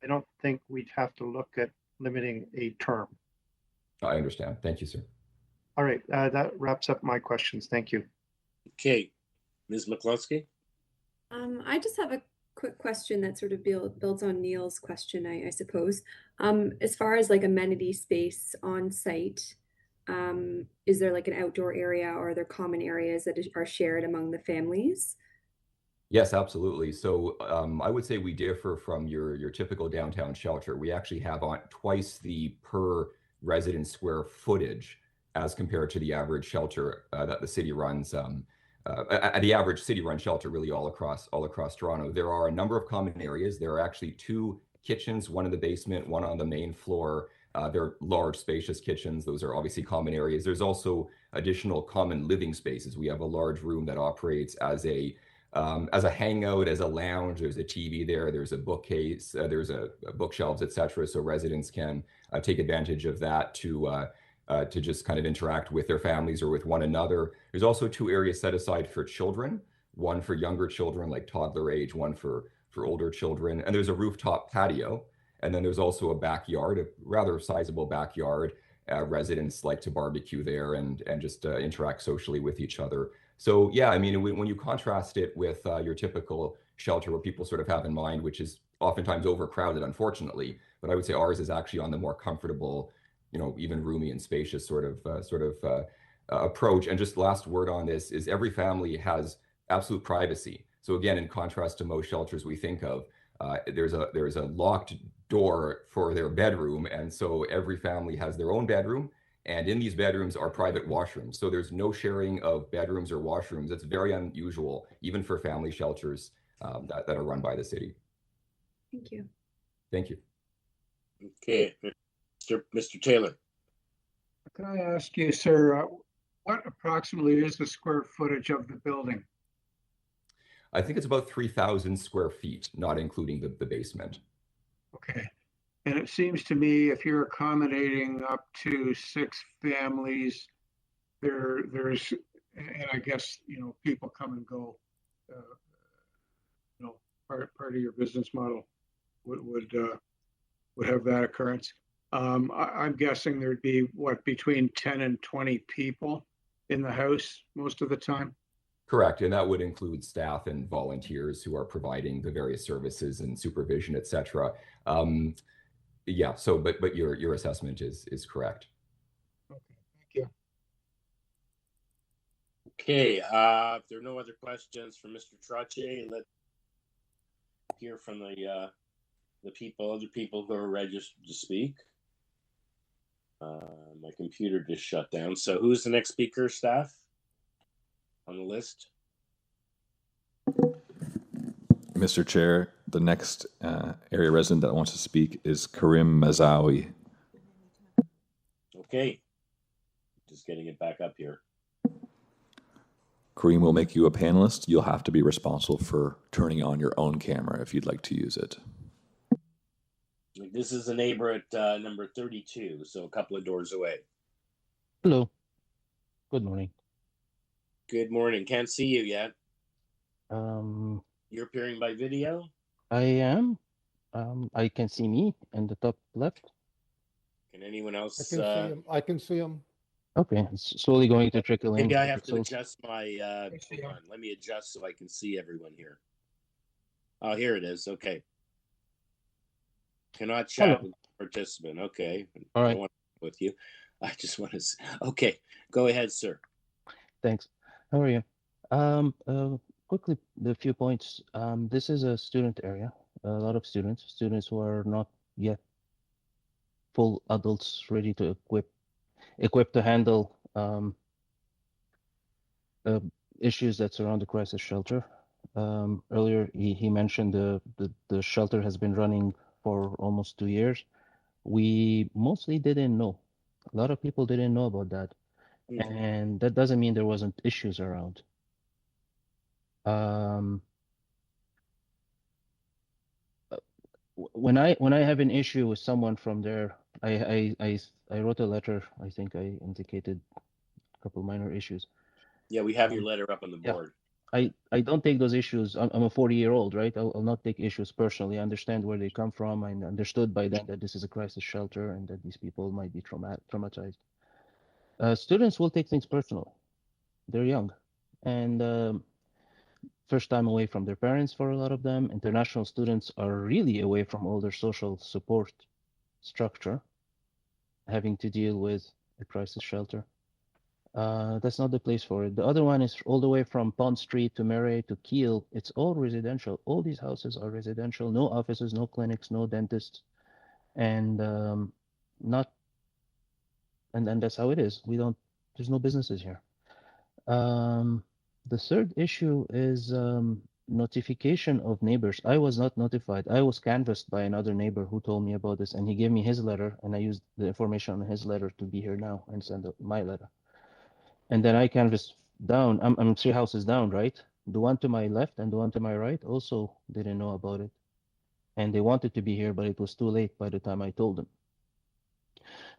I don't think we'd have to look at limiting a term. I understand. Thank you, sir. All right, that wraps up my questions. Thank you. Okay, Ms. McCluskey? I just have a quick question that sort of builds on Neil's question, I suppose. As far as like amenity space on site, is there like an outdoor area, or are there common areas that are shared among the families? Yes, absolutely. So I would say we differ from your typical downtown shelter. We actually have on twice the per resident square footage as compared to the average shelter that the city runs. The average city-run shelter, really all across Toronto. There are a number of common areas. There are actually 2 kitchens, one in the basement, one on the main floor. They're large, spacious kitchens. Those are obviously common areas. There's also additional common living spaces. We have a large room that operates as a hangout, as a lounge. There's a TV there. There's a bookcase. There's a bookshelves, etc. So residents can take advantage of that to just kind of interact with their families or with one another. There's also 2 areas set aside for children, one for younger children like toddler age, one for older children. And there's a rooftop patio. And then there's also a backyard, a rather sizable backyard. Residents like to barbecue there and just interact socially with each other. So yeah, I mean, when you contrast it with your typical shelter, what people sort of have in mind, which is oftentimes overcrowded, unfortunately, but I would say ours is actually on the more comfortable, even roomy and spacious sort of approach. And just last word on this is every family has absolute privacy. So again, in contrast to most shelters we think of, there's a locked door for their bedroom, and so every family has their own bedroom. And in these bedrooms are private washrooms. So there's no sharing of bedrooms or washrooms. It's very unusual, even for family shelters that are run by the city. Thank you. Thank you. Okay, Mr. Taylor. Can I ask you, sir, what approximately is the square footage of the building? I think it's about 3,000 square feet, not including the basement. Okay. And it seems to me if you're accommodating up to 6 families, there's, and I guess, people come and go, part of your business model would have that occurrence. I'm guessing there'd be between 10 and 20 people in the house most of the time. Correct, and that would include staff and volunteers who are providing the various services and supervision, et cetera. Yeah, so but your assessment is correct. Okay, thank you. Okay, if there are no other questions for Mr. Trottier, let's hear from the other people who are registered to speak. My computer just shut down. So who's the next speaker, staff, on the list? Mr. Chair, the next area resident that wants to speak is Karim Mazawi. Okay, just getting it back up here. Karim will make you a panelist. You'll have to be responsible for turning on your own camera if you'd like to use it. This is a neighbor at number 32, so a couple of doors away. Hello. Good morning. Good morning. Can't see you yet. You're appearing by video? I am. I can see me in the top left. Can anyone else? I can see him. I can see him. Okay, it's slowly going to trickle in. Maybe I have to pixels. adjust my. Hold on. Let me adjust so I can see everyone here. Oh, here it is. Okay. Cannot chat with participant. Okay. All right. I don't want to with you. I just want to. Okay. Go ahead, sir. Thanks. How are you? Quickly, the few points. This is a student area. A lot of students who are not yet full adults, ready to equipped to handle issues that surround the crisis shelter. Earlier, he mentioned the shelter has been running for almost 2 years. We mostly didn't know. A lot of people didn't know about that. And that doesn't mean there wasn't issues around. When I have an issue with someone from there, I wrote a letter. I think I indicated a couple minor issues. Yeah, we have your letter up on the board. I don't take those issues. I'm a 40-year-old, right? I'll not take issues personally. I understand where they come from. I understood by then that this is a crisis shelter and that these people might be traumatized. Students will take things personal. They're young, and first time away from their parents for a lot of them. International students are really away from all their social support structure, having to deal with a crisis shelter. That's not the place for it. The other one is all the way from Pond Street to Murray to Kiel. It's all residential. All these houses are residential. No offices, no clinics, no dentists, and and that's how it is. There's no businesses here. The third issue is notification of neighbors. I was not notified. I was canvassed by another neighbor who told me about this, and he gave me his letter, and I used the information on his letter to be here now and send my letter. And then I canvassed down. I'm 3 houses down, right? The one to my left and the one to my right also didn't know about it. And they wanted to be here, but it was too late by the time I told them.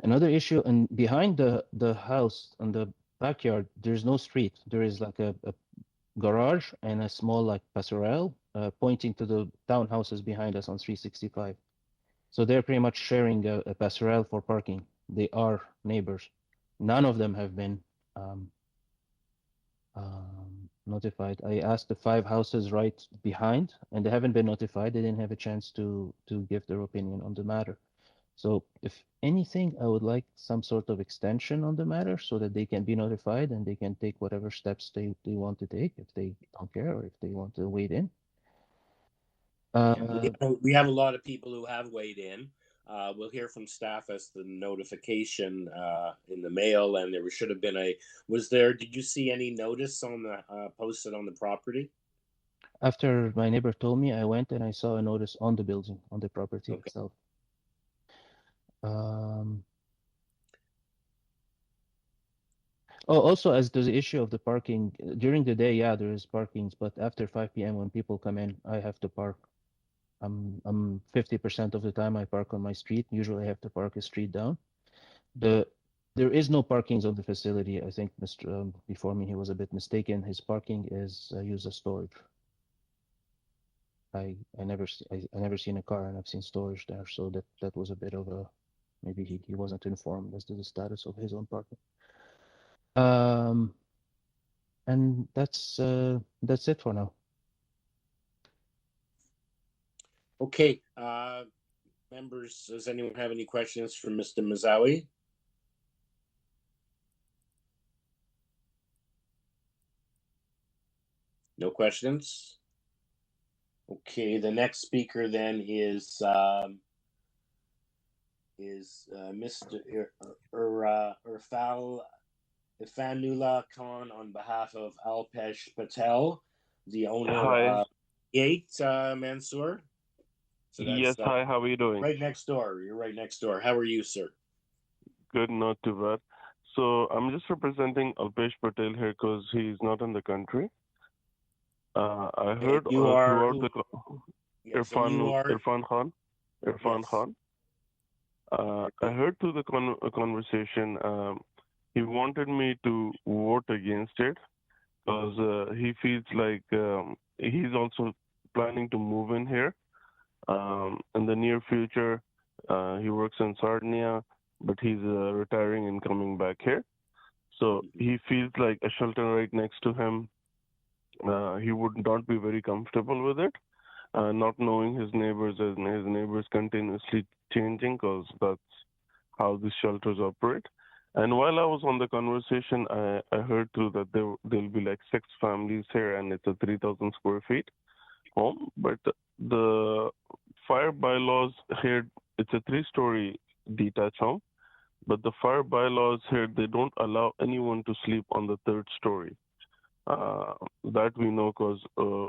Another issue, and behind the house on the backyard, there's no street. There is like a garage and a small like passerelle pointing to the townhouses behind us on 365. So they're pretty much sharing a passerelle for parking. They are neighbors. None of them have been notified. I asked the 5 houses right behind, and they haven't been notified. They didn't have a chance to give their opinion on the matter. So if anything, I would like some sort of extension on the matter so that they can be notified and they can take whatever steps they want to take if they don't care or if they want to wait in. We have a lot of people who have weighed in. We'll hear from staff as the notification in the mail, and there should have been did you see any notice on the posted on the property? After my neighbor told me, I went and I saw a notice on the building, on the property itself. Oh, also, as to the issue of the parking, during the day, yeah, there is parkings, but after 5 p.m. when people come in, I have to park. I'm 50% of the time I park on my street. Usually I have to park a street down. There is no parkings on the facility. I think Mr. Before me, he was a bit mistaken. His parking is used as storage. I never seen a car, and I've seen storage there, so that was a bit of a, maybe he wasn't informed as to the status of his own parking. And that's it for now. Okay, members, does anyone have any questions for Mr. Mazawi? No questions? Okay, the next speaker then is Mr. Ifanullah Khan on behalf of Alpesh Patel, the owner of Gate, Mansour. So yes, hi, how are you doing? Right next door. You're right next door. How are you, sir? Good, not too bad. So I'm just representing Alpesh Patel here because he's not in the country. I heard throughout the Irfan Khan. I heard through the conversation he wanted me to vote against it because he feels like he's also planning to move in here in the near future. He works in Sardinia, but he's retiring and coming back here. So he feels like a shelter right next to him. He would not be very comfortable with it, not knowing his neighbors, and his neighbors continuously changing because that's how these shelters operate. And while I was on the conversation, I heard too that there'll be like 6 families here, and it's a 3,000 square feet home. But the fire bylaws here, it's a 3-story detached home. But the fire bylaws here, they don't allow anyone to sleep on the 3rd story. That we know because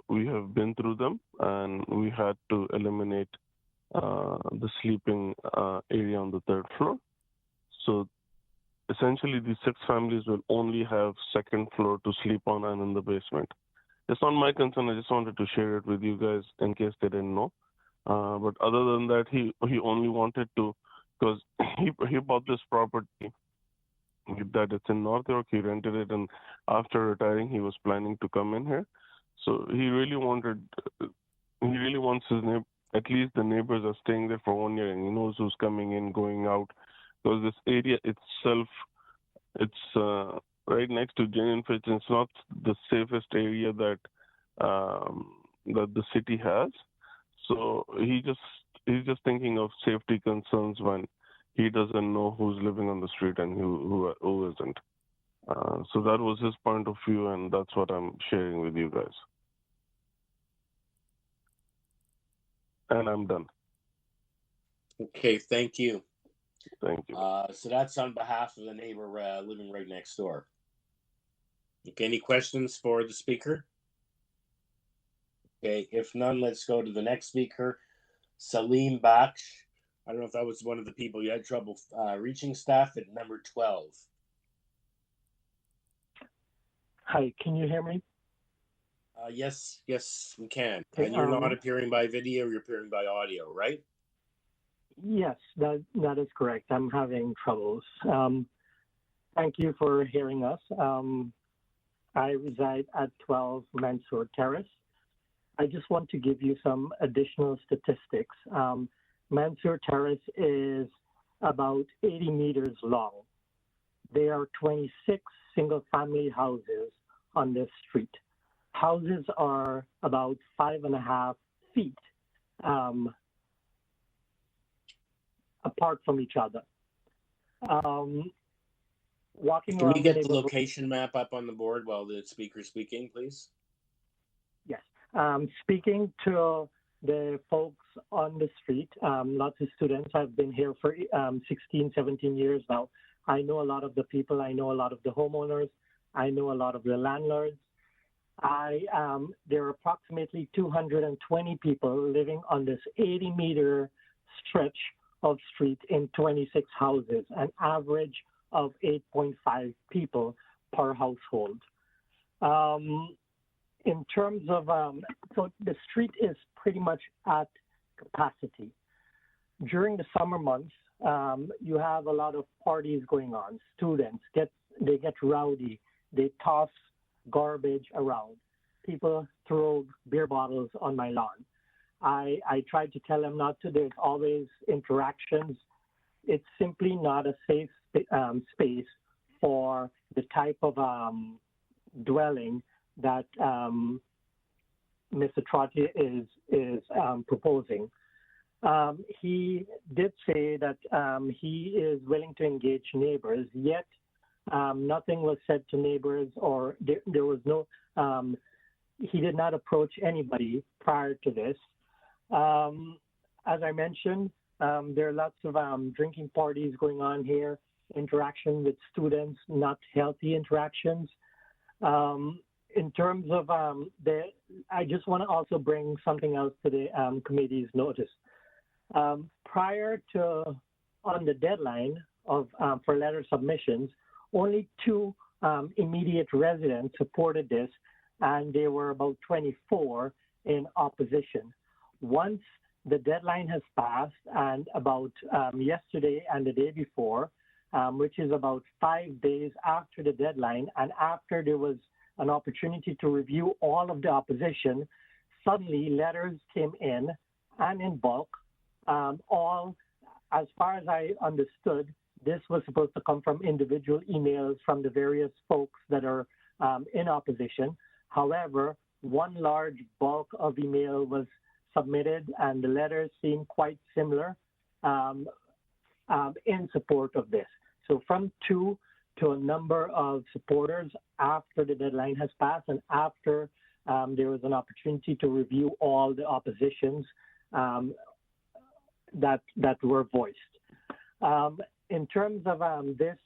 we have been through them, and we had to eliminate the sleeping area on the 3rd floor. So essentially, these 6 families will only have 2nd floor to sleep on and in the basement. It's not my concern. I just wanted to share it with you guys in case they didn't know. But other than that, he only wanted to, because he bought this property that it's in North York. He rented it, and after retiring, he was planning to come in here. So he really wants his neighbor, at least the neighbors are staying there for 1 year, and he knows who's coming in, going out. Because this area itself, it's right next to Jenninfitch. It's not the safest area that the city has. So he's just thinking of safety concerns when he doesn't know who's living on the street and who isn't. So that was his point of view, and that's what I'm sharing with you guys. And I'm done. Okay, thank you. Thank you. So that's on behalf of the neighbor living right next door. Okay, any questions for the speaker? Okay, if none, let's go to the next speaker, Salim Baksh. I don't know if that was one of the people you had trouble reaching, staff at number 12. Hi, can you hear me? Yes, we can. Okay, And you're not appearing by video, you're appearing by audio, right? Yes, that is correct. I'm having troubles. Thank you for hearing us. I reside at 12 Mansur Terrace. I just want to give you some additional statistics. Mansur Terrace is about 80 meters long. There are 26 single-family houses on this street. Houses are about 5.5 feet apart from each other. Walking Can around we get the neighborhood- location map up on the board while the speaker's speaking, please? Yes. Speaking to the folks on the street, lots of students. I've been here for 16, 17 years now. I know a lot of the people. I know a lot of the homeowners. I know a lot of the landlords. There are approximately 220 people living on this 80-meter stretch of street in 26 houses, an average of 8.5 people per household. In terms of, so the street is pretty much at capacity. During the summer months, you have a lot of parties going on. Students get rowdy. They toss garbage around. People throw beer bottles on my lawn. I tried to tell them not to. There's always interactions. It's simply not a safe space for the type of dwelling that Mr. Trottier is proposing. He did say that he is willing to engage neighbors, yet nothing was said to neighbors, or there was no, he did not approach anybody prior to this. As I mentioned, there are lots of drinking parties going on here, interaction with students, not healthy interactions. In terms of I just want to also bring something else to the committee's notice. Prior to, on the deadline of for letter submissions, only 2 immediate residents supported this, and there were about 24 in opposition. Once the deadline has passed, and about yesterday and the day before, which is about 5 days after the deadline, and after there was an opportunity to review all of the opposition, suddenly letters came in, and in bulk. All, as far as I understood, this was supposed to come from individual emails from the various folks that are in opposition. However, one large bulk of email was submitted, and the letters seem quite similar in support of this. So from 2 to a number of supporters after the deadline has passed, and after there was an opportunity to review all the oppositions that were voiced. In terms of this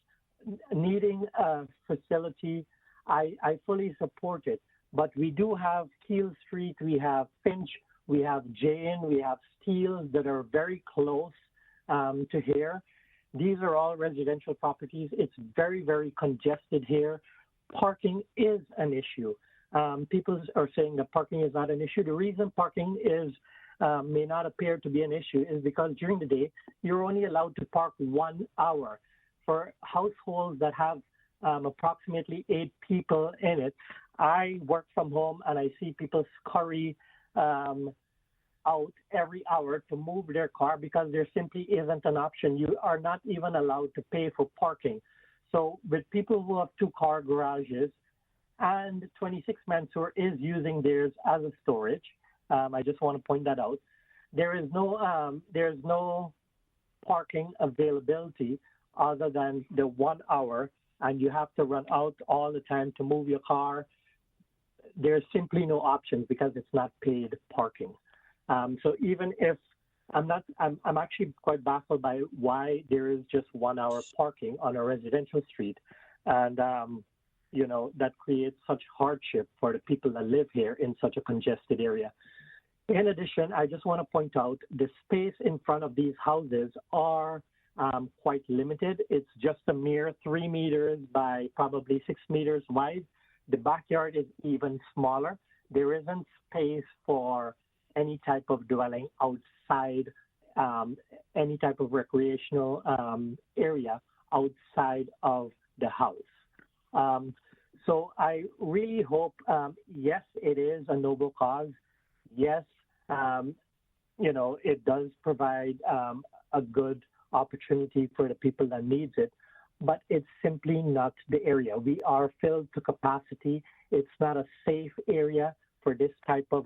needing a facility, I fully support it. But we do have Keel Street, we have Finch, we have Jane, we have Steeles that are very close to here. These are all residential properties. It's very, very congested here. Parking is an issue. People are saying that parking is not an issue. The reason parking is may not appear to be an issue is because during the day, you're only allowed to park 1 hour. For households that have approximately 8 people in it, I work from home and I see people scurry out every hour to move their car because there simply isn't an option. You are not even allowed to pay for parking. So with people who have 2-car garages, and 26 Mansour is using theirs as a storage, I just want to point that out. There's no parking availability other than the 1 hour, and you have to run out all the time to move your car. There's simply no options because it's not paid parking. So even if I'm actually quite baffled by why there is just 1 hour parking on a residential street, and you know, that creates such hardship for the people that live here in such a congested area. In addition, I just want to point out the space in front of these houses are quite limited. It's just a mere 3 meters by probably 6 meters wide. The backyard is even smaller. There isn't space for any type of dwelling outside, any type of recreational area outside of the house. So I really hope, yes, it is a noble cause. Yes, you know, it does provide a good opportunity for the people that needs it, but it's simply not the area. We are filled to capacity. It's not a safe area for this type of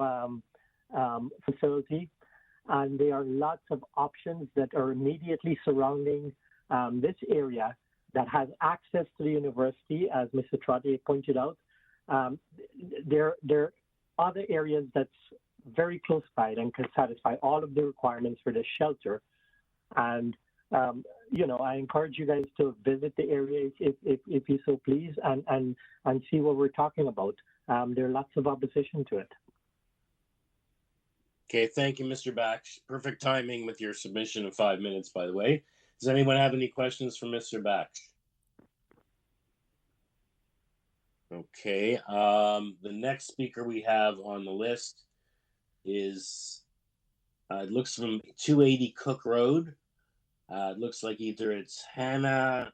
facility. And there are lots of options that are immediately surrounding this area that has access to the university, as Mr. Trottier pointed out. There are other areas that's very close by and can satisfy all of the requirements for this shelter. And you know, I encourage you guys to visit the area if you so please, and see what we're talking about. There are lots of opposition to it. Okay, thank you, Mr. Baksh. Perfect timing with your submission of 5 minutes, by the way. Does anyone have any questions for Mr. Baksh? Okay, the next speaker we have on the list is, it looks from 280 Cook Road. It looks like either it's Hannah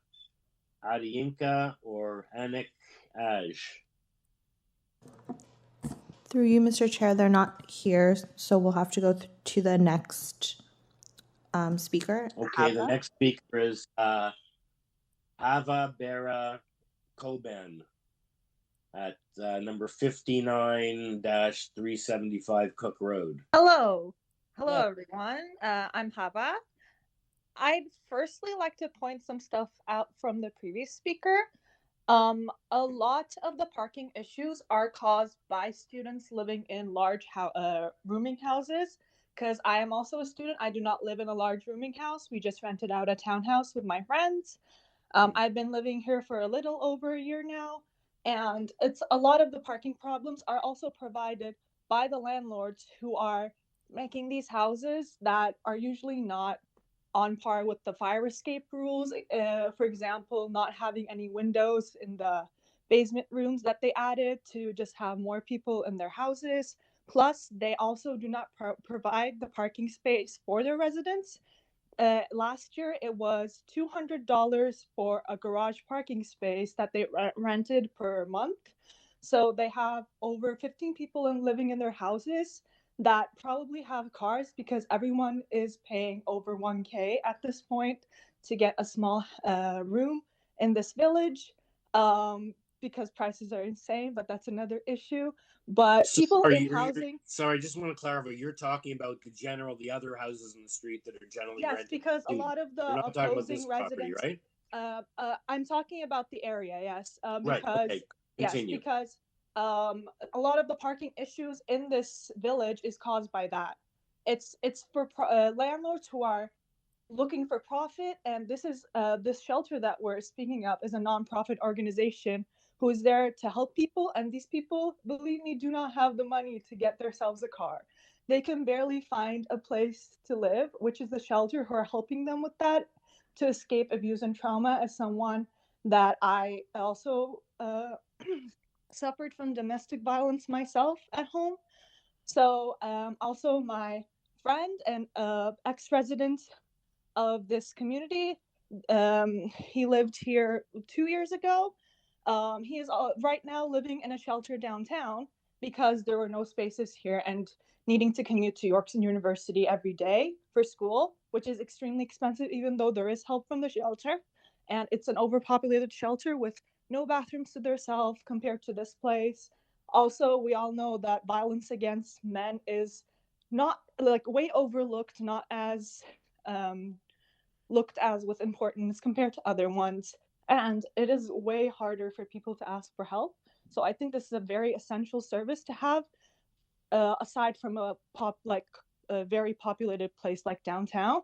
Adiyinka or Anik Aj. Through you, Mr. Chair, they're not here, so we'll have to go to the next speaker. Okay, the next speaker is Ava Bera Koban at number 59-375 Cook Road. Hello. Hello, everyone. I'm Hava. I'd firstly like to point some stuff out from the previous speaker. A lot of the parking issues are caused by students living in large rooming houses, because I am also a student. I do not live in a large rooming house. We just rented out a townhouse with my friends. I've been living here for a little over a year now, and it's a lot of the parking problems are also provided by the landlords who are making these houses that are usually not on par with the fire escape rules. For example, not having any windows in the basement rooms that they added to just have more people in their houses. Plus, they also do not provide the parking space for their residents. Last year, it was $200 for a garage parking space that they rented per month. So they have over 15 people living in their houses that probably have cars, because everyone is paying over $1,000 at this point to get a small room in this village, because prices are insane, but that's another issue. But people in housing... Sorry, I just want to clarify. You're talking about the other houses in the street that are generally rented. Yes, because a lot of the opposing residents... Property, right? I'm talking about the area, yes. Right, okay. Continue. Yes, because a lot of the parking issues in this village is caused by that. It's for landlords who are looking for profit, and this shelter that we're speaking of is a nonprofit organization who is there to help people, and these people, believe me, do not have the money to get themselves a car. They can barely find a place to live, which is the shelter who are helping them with that, to escape abuse and trauma. As someone that I also suffered from domestic violence myself at home. So also my friend and ex-resident of this community, he lived here 2 years ago. He is right now living in a shelter downtown because there were no spaces here, and needing to commute to Yorkson University every day for school, which is extremely expensive, even though there is help from the shelter. And it's an overpopulated shelter with no bathrooms to themselves compared to this place. Also, we all know that violence against men is not way overlooked, not as looked as with importance compared to other ones. And it is way harder for people to ask for help. So I think this is a very essential service to have, aside from a very populated place like downtown.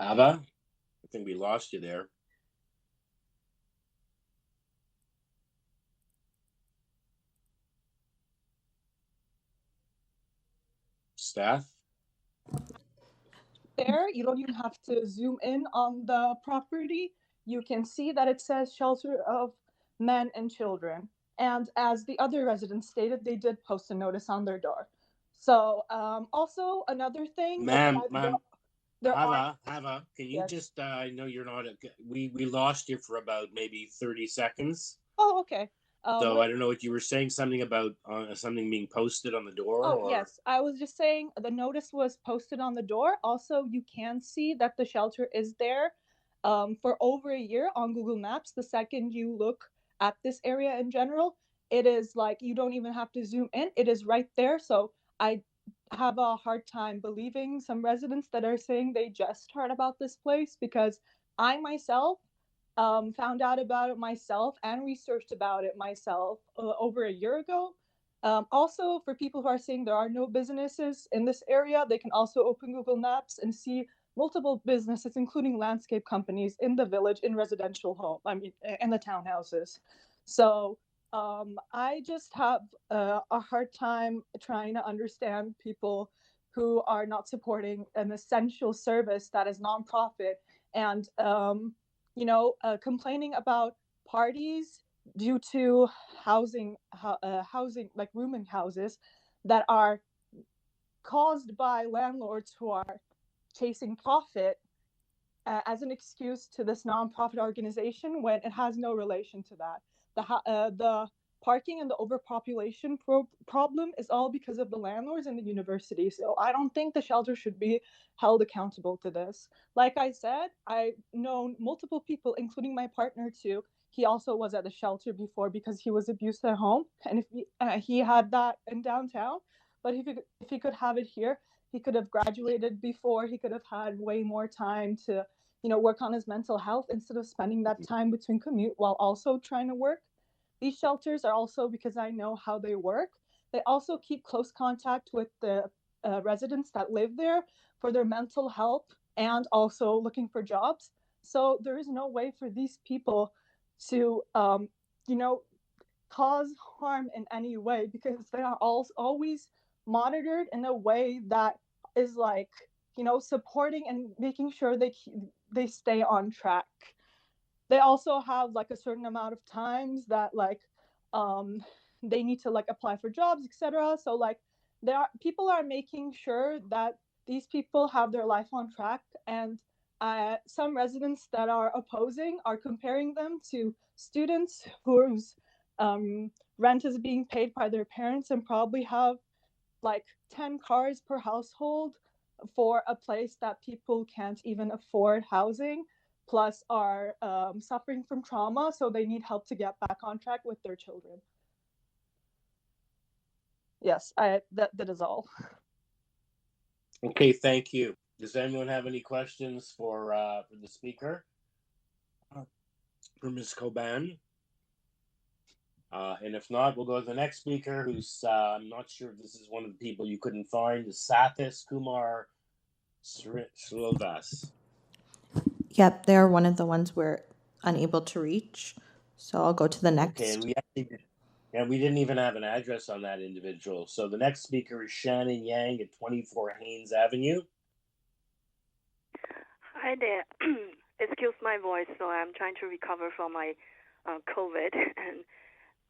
Ava, I think we lost you there. Staff? There, you don't even have to zoom in on the property. You can see that it says shelter of men and children. And as the other residents stated, they did post a notice on their door. So also another thing, Ma'am, Hava, can you just, I know you're not, we lost you for about maybe 30 seconds. Oh, okay. So I don't know what you were saying, something about something being posted on the door? Oh, yes. I was just saying the notice was posted on the door. Also, you can see that the shelter is there for over a year on Google Maps. The second you look at this area in general, it is like you don't even have to zoom in. It is right there. So I have a hard time believing some residents that are saying they just heard about this place, because I myself found out about it myself and researched about it myself over a year ago. Also, for people who are saying there are no businesses in this area, they can also open Google Maps and see multiple businesses, including landscape companies in the village, in residential in the townhouses. So I just have a hard time trying to understand people who are not supporting an essential service that is nonprofit and complaining about parties due to housing like rooming houses that are caused by landlords who are chasing profit as an excuse to this nonprofit organization when it has no relation to that. The parking and the overpopulation problem is all because of the landlords and the university. So I don't think the shelter should be held accountable to this. Like I said, I've known multiple people, including my partner too. He also was at the shelter before because he was abused at home, and if he had that in downtown, but if he could have it here, he could have graduated before. He could have had way more time to, work on his mental health instead of spending that time between commute while also trying to work. These shelters are also, because I know how they work, they also keep close contact with the residents that live there for their mental health and also looking for jobs. So there is no way for these people to, cause harm in any way because they are always monitored in a way that is like, supporting and making sure they stay on track. They also have like a certain amount of times that they need to apply for jobs, etc. So people are making sure that these people have their life on track, and some residents that are opposing are comparing them to students whose rent is being paid by their parents and probably have 10 cars per household for a place that people can't even afford housing, plus are suffering from trauma, so they need help to get back on track with their children. Yes, that is all. Okay, thank you. Does anyone have any questions for the speaker? For Ms. Coban? And if not, we'll go to the next speaker, who's, I'm not sure if this is one of the people you couldn't find, is Sathis Kumar Slovas. Yep, they're one of the ones we're unable to reach. So I'll go to the next. Okay, we didn't even have an address on that individual. So the next speaker is Shannon Yang at 24 Haynes Avenue. Hi there. Excuse my voice, so I'm trying to recover from my COVID. And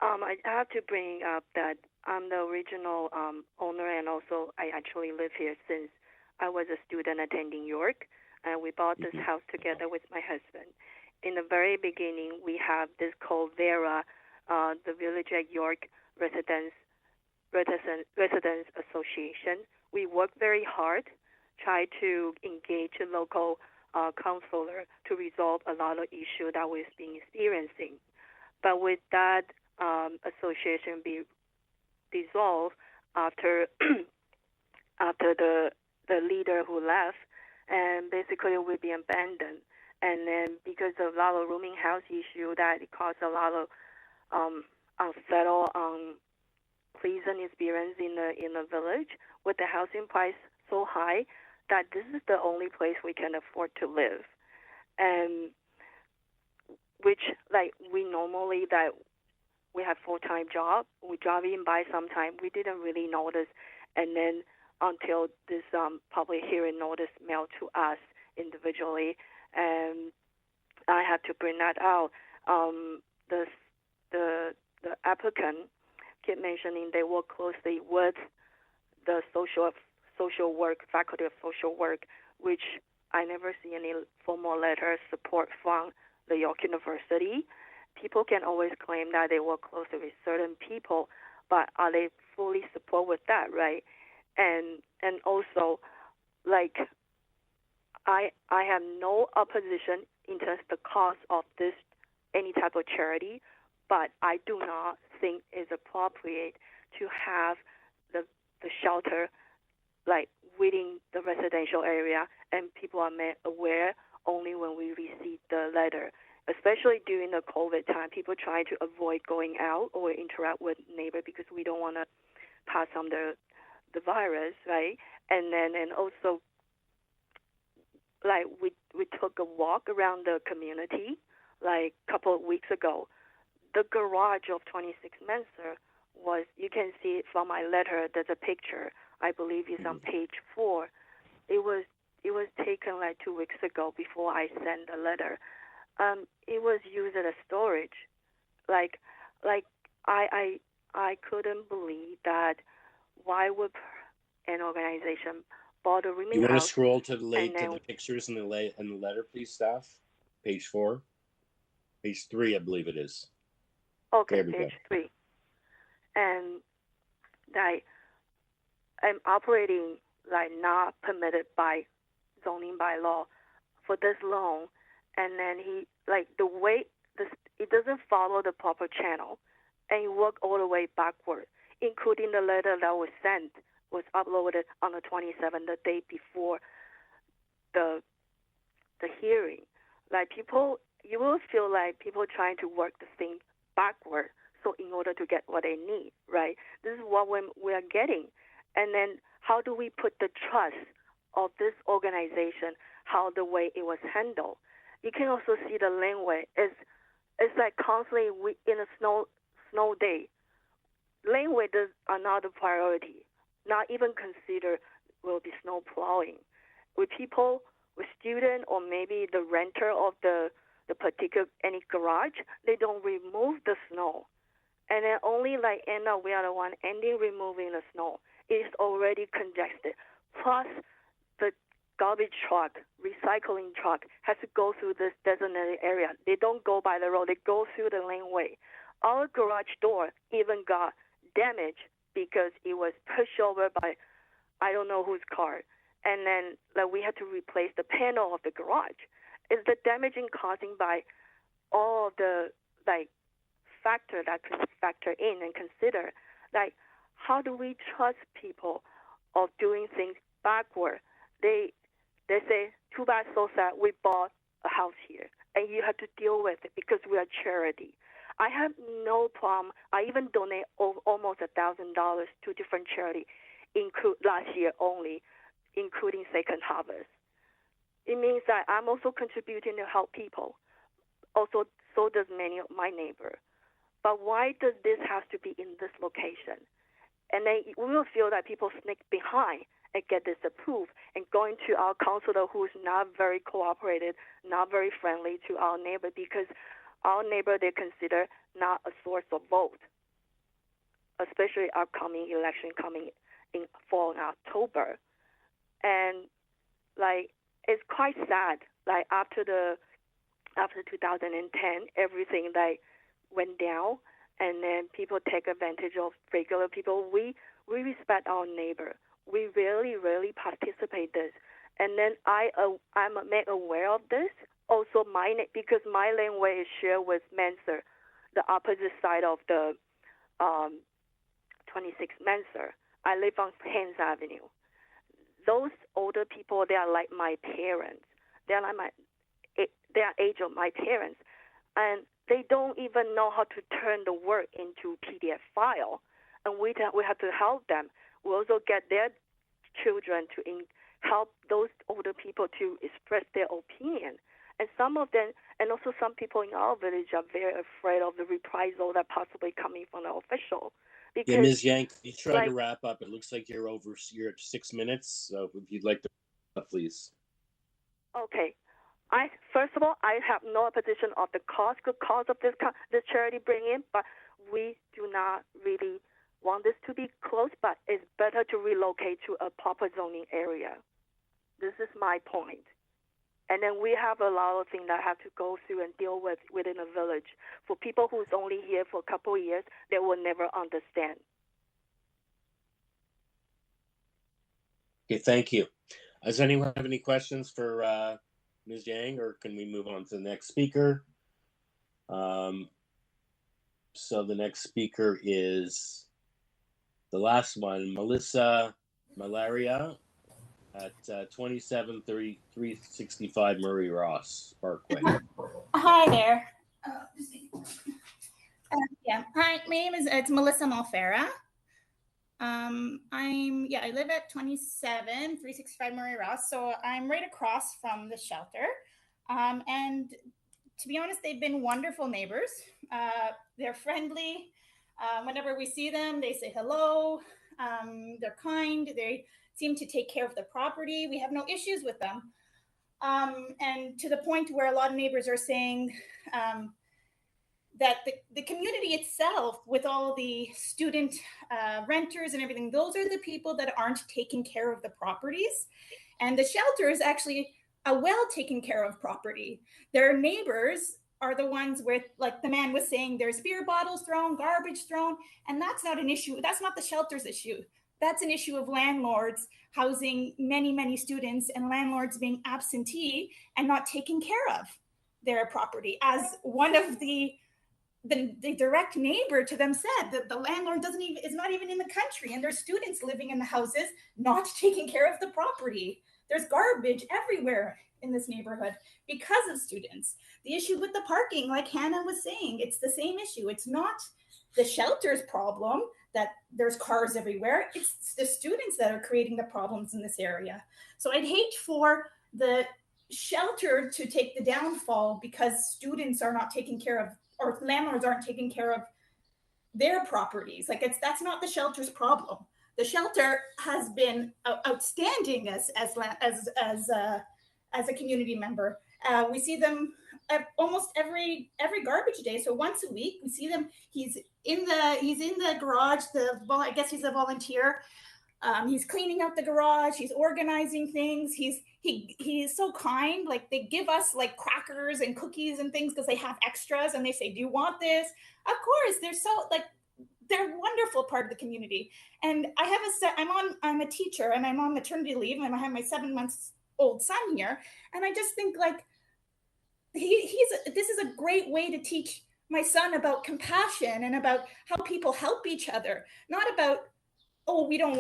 I have to bring up that I'm the original owner, and also I actually live here since I was a student attending York, and we bought this house together with my husband. In the very beginning, we have this called VERA, the Village at York Residents Association. We worked very hard, try to engage a local counselor to resolve a lot of issues that we've been experiencing. But with that association be dissolved after the leader who left, and basically we've been abandoned. And then because of a lot of rooming house issue, that it caused a lot of unsettled, pleasant experience in the village, with the housing price so high that this is the only place we can afford to live. And which we normally that we have full-time job, we drive in by sometime, we didn't really notice, and then until this public hearing notice mailed to us individually, and I had to bring that out. The applicant kept mentioning they work closely with the social work faculty of social work, which I never see any formal letter support from the York University. People can always claim that they work closely with certain people, but are they fully support with that, right? And also, I have no opposition in terms of the cost of this, any type of charity, but I do not think it's appropriate to have the shelter within the residential area, and people are made aware only when we receive the letter. especially during the COVID time, people try to avoid going out or interact with neighbor because we don't want to pass on the virus, right? And also, like we took a walk around the community like a couple of weeks ago. The garage of 26 Mansur was, you can see it from my letter, there's a picture, I believe it's on page 4. It was taken like 2 weeks ago before I sent the letter. It was used as a storage. Like I couldn't believe that why would an organization bother rooming You want to out scroll to the and then, pictures in the letter, please, staff? Page 4. Page 3, I believe it is. okay, There we page go. 3. And I'm operating like not permitted by zoning by law for this long, and then he, like, the way it doesn't follow the proper channel, and you work all the way backward, including the letter that was sent was uploaded on the 27th, the day before the hearing. Like, people, you will feel like people trying to work the thing backward, so in order to get what they need, right? This is what we are getting. And then how do we put the trust of this organization, how the way it was handled? You can also see the laneway. It's like constantly in a snow day. Laneway are not a priority, not even consider will be snow plowing. With people, with students, or maybe the renter of the particular any garage, they don't remove the snow. And then only like end up we are the one ending removing the snow. It is already congested. Plus the garbage truck, recycling truck has to go through this designated area. They don't go by the road, they go through the laneway. Our garage door even got damaged because it was pushed over by I don't know whose car. And then like we had to replace the panel of the garage. Is the damaging causing by all of the like factor that could factor in and consider, like how do we trust people of doing things backward? They say, too bad, so sad, we bought a house here and you have to deal with it because we are charity. I have no problem. I even donate almost $1,000 to different charity, last year only, including Second Harvest. It means that I'm also contributing to help people. Also, so does many of my neighbors. But why does this have to be in this location? And then we will feel that people sneak behind and get this approved and going to our counselor who's not very cooperative, not very friendly to our neighbor because our neighbor they consider not a source of vote, especially upcoming election coming in fall and October. And like it's quite sad. Like after 2010, everything like went down, and then people take advantage of regular people. We respect our neighbor. We really participate this, and then I'm made aware of this. Also, because my laneway is shared with Mansur, the opposite side of the 26 Mansur. I live on Haynes Avenue. Those older people, they are like my parents. They are age of my parents, and they don't even know how to turn the work into PDF file, and we have to help them. We also get their children to help those older people to express their opinion. And some of them, and also some people in our village are very afraid of the reprisal that possibly coming from the official. Because, yeah, Ms. Yang, you try to like, wrap up. It looks like you're at 6 minutes. So if you'd like to, please. Okay. First of all, I have no opposition of the cost of this charity bringing, but we do not really want this to be close, but it's better to relocate to a proper zoning area. This is my point. And then we have a lot of things that have to go through and deal with within a village. For people who's only here for a couple of years, they will never understand. Okay, thank you. Does anyone have any questions for Ms. Yang, or can we move on to the next speaker? So the next speaker is the last one, Melissa Malaria. at 273365 Murray Ross Parkway. Hi there. Yeah, hi. My name is it's Melissa Malfera. I live at 27365 Murray Ross, so I'm right across from the shelter. And to be honest, they've been wonderful neighbors. They're friendly. Whenever we see them, they say hello. They're kind. They seem to take care of the property. We have no issues with them. And to the point where a lot of neighbors are saying that the community itself, with all the student renters and everything, those are the people that aren't taking care of the properties. And the shelter is actually a well taken care of property. Their neighbors are the ones with, like the man was saying, there's beer bottles thrown, garbage thrown, and that's not an issue. That's not the shelter's issue. That's an issue of landlords housing many, many students and landlords being absentee and not taking care of their property. As one of the direct neighbor to them said, that the landlord is not even in the country, and there's students living in the houses not taking care of the property. There's garbage everywhere in this neighborhood because of students. The issue with the parking, like Hannah was saying, it's the same issue. It's not the shelter's problem that there's cars everywhere. It's the students that are creating the problems in this area. So I'd hate for the shelter to take the downfall because students are not taking care of, or landlords aren't taking care of their properties. Like that's not the shelter's problem. The shelter has been outstanding as a community member. We see them almost every garbage day. So once a week, we see them. He's in the garage. I guess he's a volunteer. He's cleaning out the garage. He's organizing things. He is so kind. Like they give us like crackers and cookies and things because they have extras, and they say, "Do you want this?" Of course, they're a wonderful part of the community. And I'm a teacher and I'm on maternity leave, and I have my 7-month-old son here. And I just think like this is a great way to teach my son about compassion and about how people help each other, not about, oh, we don't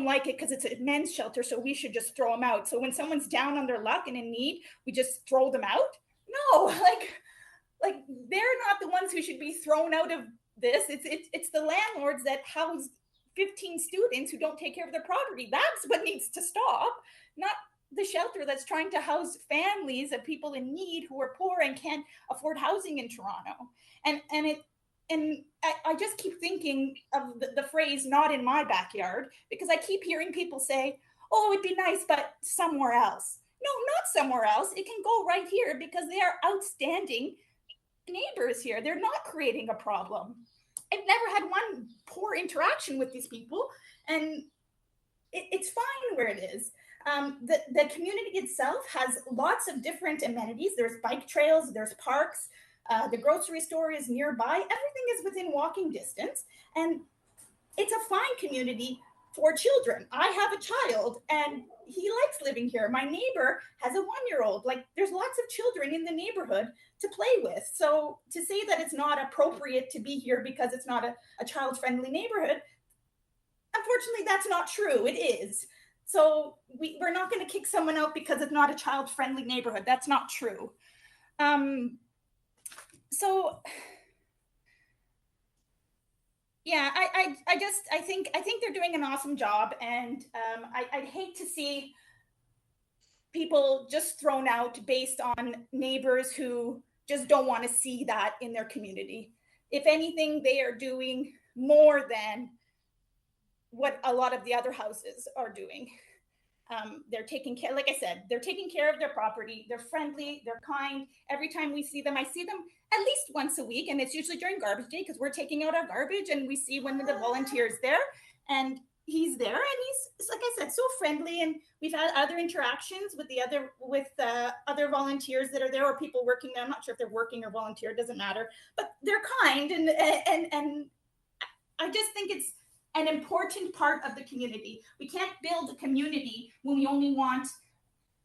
like it because it's a men's shelter, so we should just throw them out. So when someone's down on their luck and in need, we just throw them out. No, like they're not the ones who should be thrown out of this. It's the landlords that house 15 students who don't take care of their property. That's what needs to stop, not the shelter that's trying to house families of people in need who are poor and can't afford housing in Toronto. And I just keep thinking of the phrase "not in my backyard" because I keep hearing people say, "Oh, it'd be nice, but somewhere else." No, not somewhere else. It can go right here because they are outstanding neighbors here. They're not creating a problem. I've never had one poor interaction with these people, and it's fine where it is. The community itself has lots of different amenities. There's bike trails, there's parks, the grocery store is nearby. Everything is within walking distance, and it's a fine community for children. I have a child, and he likes living here. My neighbor has a 1-year-old. Like, there's lots of children in the neighborhood to play with. So to say that it's not appropriate to be here because it's not a child-friendly neighborhood, unfortunately, that's not true. It is. So we're not going to kick someone out because it's not a child-friendly neighborhood. That's not true. So yeah, I think they're doing an awesome job, and I'd hate to see people just thrown out based on neighbors who just don't want to see that in their community. If anything, they are doing more than what a lot of the other houses are doing. They're taking care, like I said, they're taking care of their property. They're friendly, they're kind. Every time we see them, I see them at least once a week, and it's usually during garbage day because we're taking out our garbage, and we see one of the volunteers there, and he's there, and he's, like I said, so friendly. And we've had other interactions with other volunteers that are there, or people working there. I'm not sure if they're working or volunteer, it doesn't matter, but they're kind, and I just think it's an important part of the community. We can't build a community when we only want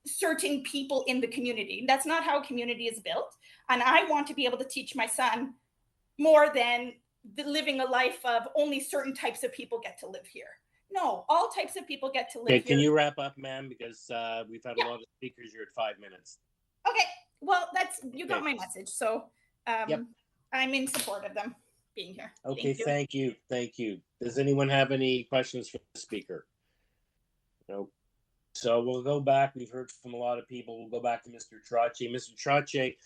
certain people in the community. That's not how a community is built. And I want to be able to teach my son more than living a life of only certain types of people get to live here. No, all types of people get to live Okay, here. can you wrap up, ma'am? Because we've had a lot of speakers. You're at 5 minutes. Okay, well, you got my message. So I'm in support of them being here. Okay, thank you. Thank you. Does anyone have any questions for the speaker? No. So we'll go back. We've heard from a lot of people. We'll go back to Mr. Trache. Mr. Trache,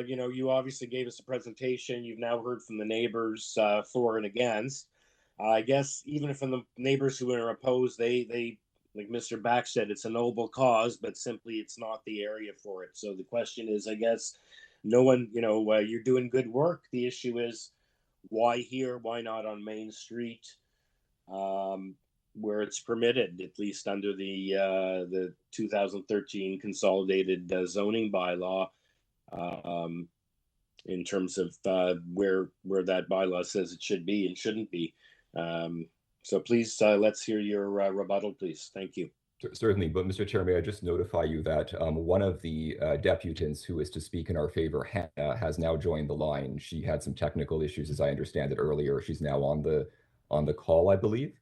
you obviously gave us a presentation. You've now heard from the neighbors for and against. I guess even from the neighbors who are opposed, they like Mr. Back said, it's a noble cause, but simply it's not the area for it. So the question is, I guess, no one, you're doing good work. The issue is, why here? Why not on Main Street, where it's permitted, at least under the 2013 consolidated zoning bylaw, in terms of where that bylaw says it should be and shouldn't be. So please, let's hear your rebuttal, please. Thank you. Certainly, but Mr. Chair, may I just notify you that one of the deputants who is to speak in our favor, Hannah, has now joined the line. She had some technical issues, as I understand it earlier. She's now on the call, I believe.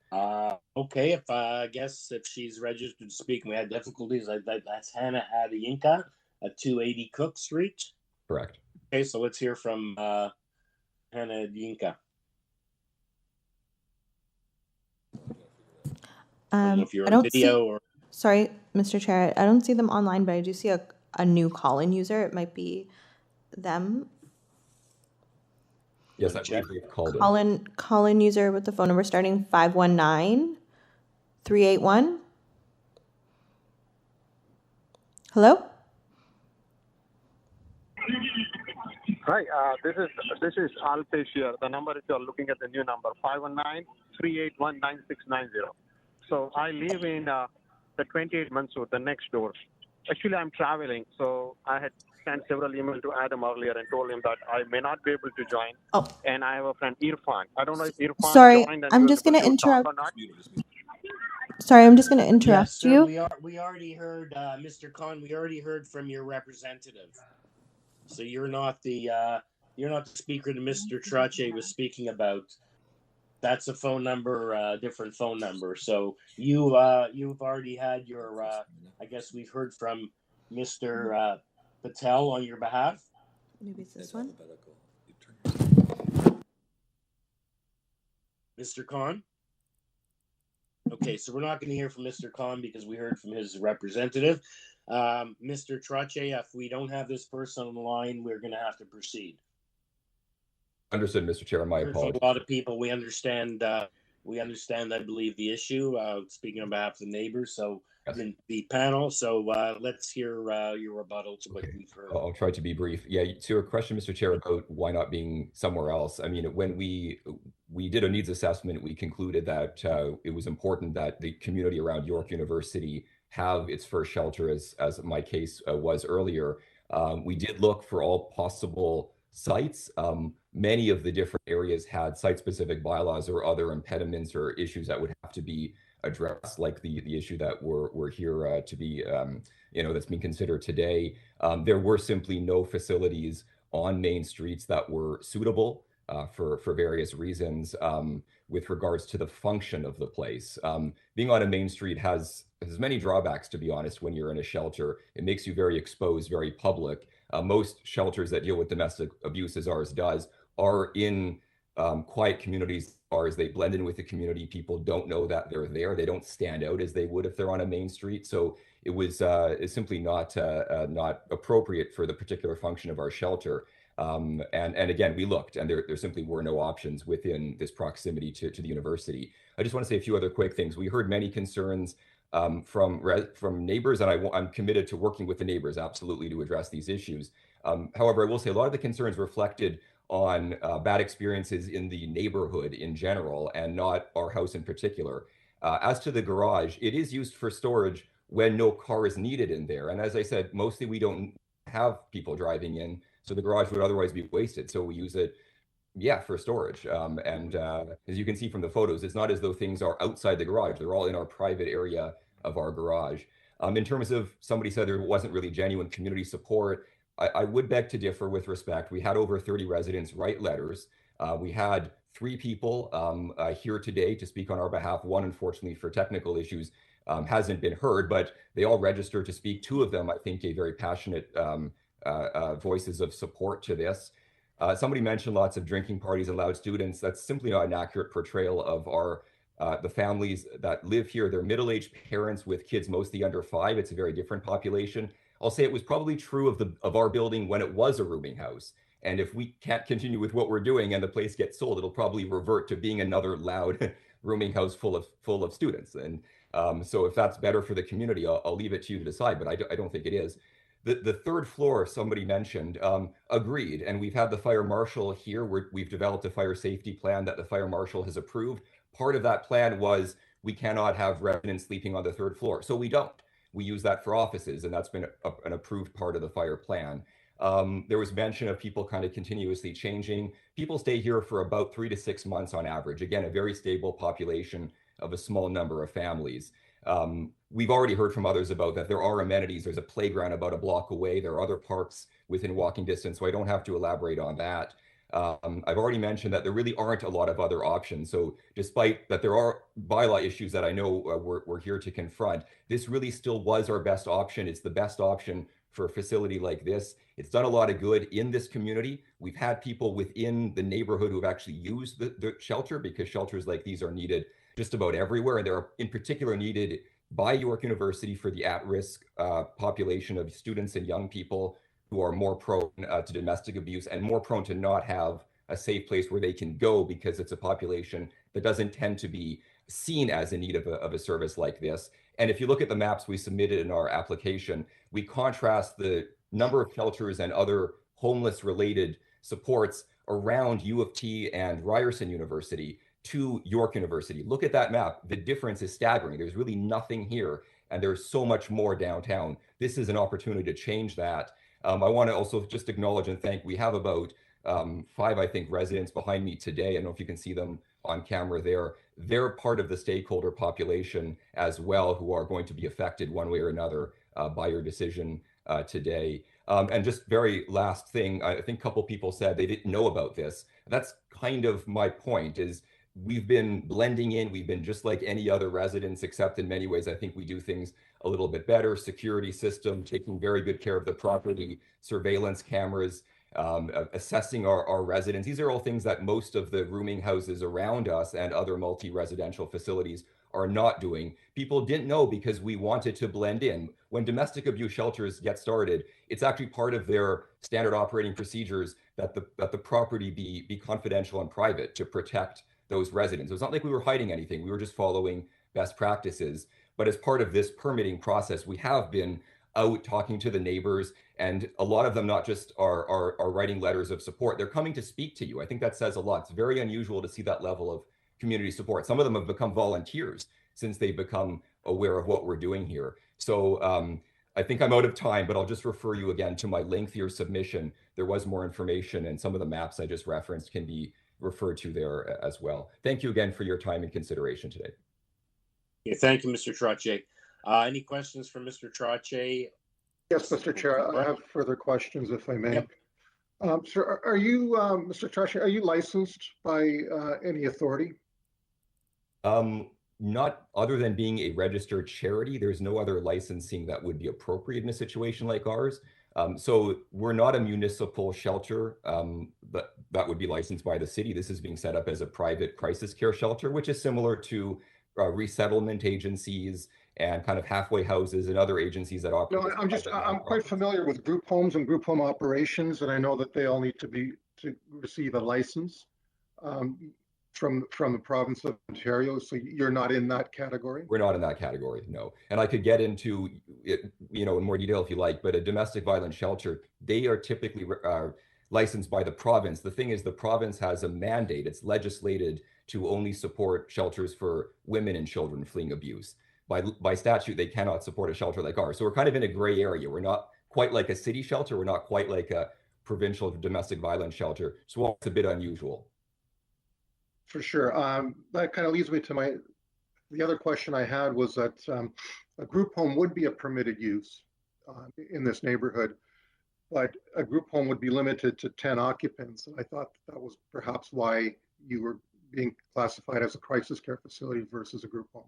Okay, I guess if she's registered to speak and we had difficulties, that's Hannah Adeyinka at 280 Cook Street. Correct. Okay, so let's hear from Hannah Adeyinka. If you're on video or... Sorry, Mr. Chair, I don't see them online, but I do see a new call-in user. It might be them. Yes, I believe they've called in. Call-in user with the phone number starting 519-381. Hello? Hi, this is Alpesh here. The number, if you're looking at the new number, 519-381-9690. So I live in the 28 Mansur, the next door. Actually, I'm traveling, so I had sent several emails to Adam earlier and told him that I may not be able to join. Oh. And I have a friend, Irfan. I don't know if Irfan Sorry, joined and I'm he was just going to able talk interrupt. or not. Sorry, I'm just going to interrupt Yes, sir, you. We already heard, Mr. Khan, we already heard from your representative. So you're not the speaker that Mr. Trache was speaking about. That's a phone number, different phone number. So you've already had your, I guess we've heard from Mr. Patel on your behalf. Maybe it's this one. Mr. Khan? Okay, so we're not going to hear from Mr. Khan because we heard from his representative. Mr. Trache, if we don't have this person on the line, we're going to have to proceed. Understood, Mr. Chair. My apologies. A lot of people, we understand, I believe, the issue, speaking on behalf of the neighbors, so in the panel. So let's hear your rebuttal to what we've heard. I'll try to be brief. Yeah, to your question, Mr. Chair, about why not being somewhere else. I mean, when we did a needs assessment, we concluded that it was important that the community around York University have its first shelter, as my case was earlier. We did look for all possible sites. Many of the different areas had site-specific bylaws or other impediments or issues that would have to be addressed, like the issue that we're here to be, that's being considered today. There were simply no facilities on main streets that were suitable for various reasons with regards to the function of the place. Being on a main street has many drawbacks, to be honest, when you're in a shelter. It makes you very exposed, very public. Most shelters that deal with domestic abuse, as ours does, are in quiet communities. Ours, they blend in with the community. People don't know that they're there. They don't stand out as they would if they're on a main street. So it was it's simply not appropriate for the particular function of our shelter. And again, we looked, and there simply were no options within this proximity to the university. I just want to say a few other quick things. We heard many concerns from neighbors, and I'm committed to working with the neighbors absolutely to address these issues. However, I will say a lot of the concerns reflected on bad experiences in the neighborhood in general, and not our house in particular. As to the garage, it is used for storage when no car is needed in there. And as I said, mostly we don't have people driving in, so the garage would otherwise be wasted. So we use it, for storage. And as you can see from the photos, it's not as though things are outside the garage. They're all in our private area of our garage. In terms of, somebody said there wasn't really genuine community support. I would beg to differ with respect. We had over 30 residents write letters. We had 3 people here today to speak on our behalf. One, unfortunately, for technical issues, hasn't been heard, but they all registered to speak. 2 of them, I think, gave very passionate voices of support to this. Somebody mentioned lots of drinking parties allowed students. That's simply not an accurate portrayal of the families that live here. They're middle-aged parents with kids mostly under 5. It's a very different population. I'll say it was probably true of our building when it was a rooming house. And if we can't continue with what we're doing and the place gets sold, it'll probably revert to being another loud rooming house full of students. And so if that's better for the community, I'll leave it to you to decide, but I don't think it is. The 3rd floor, somebody mentioned, agreed. And we've had the fire marshal here. We've developed a fire safety plan that the fire marshal has approved. Part of that plan was we cannot have residents sleeping on the 3rd floor. So we don't. We use that for offices, and that's been an approved part of the fire plan. There was mention of people kind of continuously changing. People stay here for about 3 to 6 months on average. Again, a very stable population of a small number of families. We've already heard from others about that. There are amenities. There's a playground about a block away. There are other parks within walking distance, so I don't have to elaborate on that. I've already mentioned that there really aren't a lot of other options. So despite that there are bylaw issues that I know we're here to confront, this really still was our best option. It's the best option for a facility like this. It's done a lot of good in this community. We've had people within the neighborhood who've actually used the shelter, because shelters like these are needed just about everywhere. And they're in particular needed by York University for the at-risk population of students and young people who are more prone to domestic abuse and more prone to not have a safe place where they can go, because it's a population that doesn't tend to be seen as in need of a service like this. And if you look at the maps we submitted in our application, we contrast the number of shelters and other homeless related supports around U of T and Ryerson University to York University. Look at that map. The difference is staggering. There's really nothing here, and there's so much more downtown. This is an opportunity to change that. I want to also just acknowledge and thank, we have about 5, I think, residents behind me today. I don't know if you can see them on camera there. They're part of the stakeholder population as well, who are going to be affected one way or another by your decision today. And just very last thing, I think a couple people said they didn't know about this. That's kind of my point, is we've been blending in. We've been just like any other residents, except in many ways, I think we do things a little bit better. Security system, taking very good care of the property, surveillance cameras, assessing our residents. These are all things that most of the rooming houses around us and other multi-residential facilities are not doing. People didn't know because we wanted to blend in. When domestic abuse shelters get started, it's actually part of their standard operating procedures that the property be confidential and private to protect those residents. It's not like we were hiding anything. We were just following best practices. But as part of this permitting process, we have been out talking to the neighbors, and a lot of them not just are writing letters of support, they're coming to speak to you. I think that says a lot. It's very unusual to see that level of community support. Some of them have become volunteers since they've become aware of what we're doing here. So I think I'm out of time, but I'll just refer you again to my lengthier submission. There was more information, and some of the maps I just referenced can be referred to there as well. Thank you again for your time and consideration today. Yeah, thank you, Mr. Trottier. Any questions for Mr. Trottier? Yes, Mr. Chair, I have further questions, if I may. Yep. Sir, are you, Mr. Trottier, are you licensed by any authority? Not other than being a registered charity. There's no other licensing that would be appropriate in a situation like ours. So we're not a municipal shelter that would be licensed by the city. This is being set up as a private crisis care shelter, which is similar to resettlement agencies and kind of halfway houses and other agencies that operate. No, I'm quite familiar with group homes and group home operations, and I know that they all need to receive a license from the province of Ontario. So you're not in that category? We're not in that category, no. And I could get into it, in more detail if you like, but a domestic violence shelter, they are typically licensed by the province. The thing is, the province has a mandate. It's legislated to only support shelters for women and children fleeing abuse. By statute, they cannot support a shelter like ours. So we're kind of in a gray area. We're not quite like a city shelter. We're not quite like a provincial domestic violence shelter. So it's a bit unusual. For sure. That kind of leads me to the other question I had was that a group home would be a permitted use in this neighborhood, but a group home would be limited to 10 occupants. And I thought that was perhaps why you were being classified as a crisis care facility versus a group home.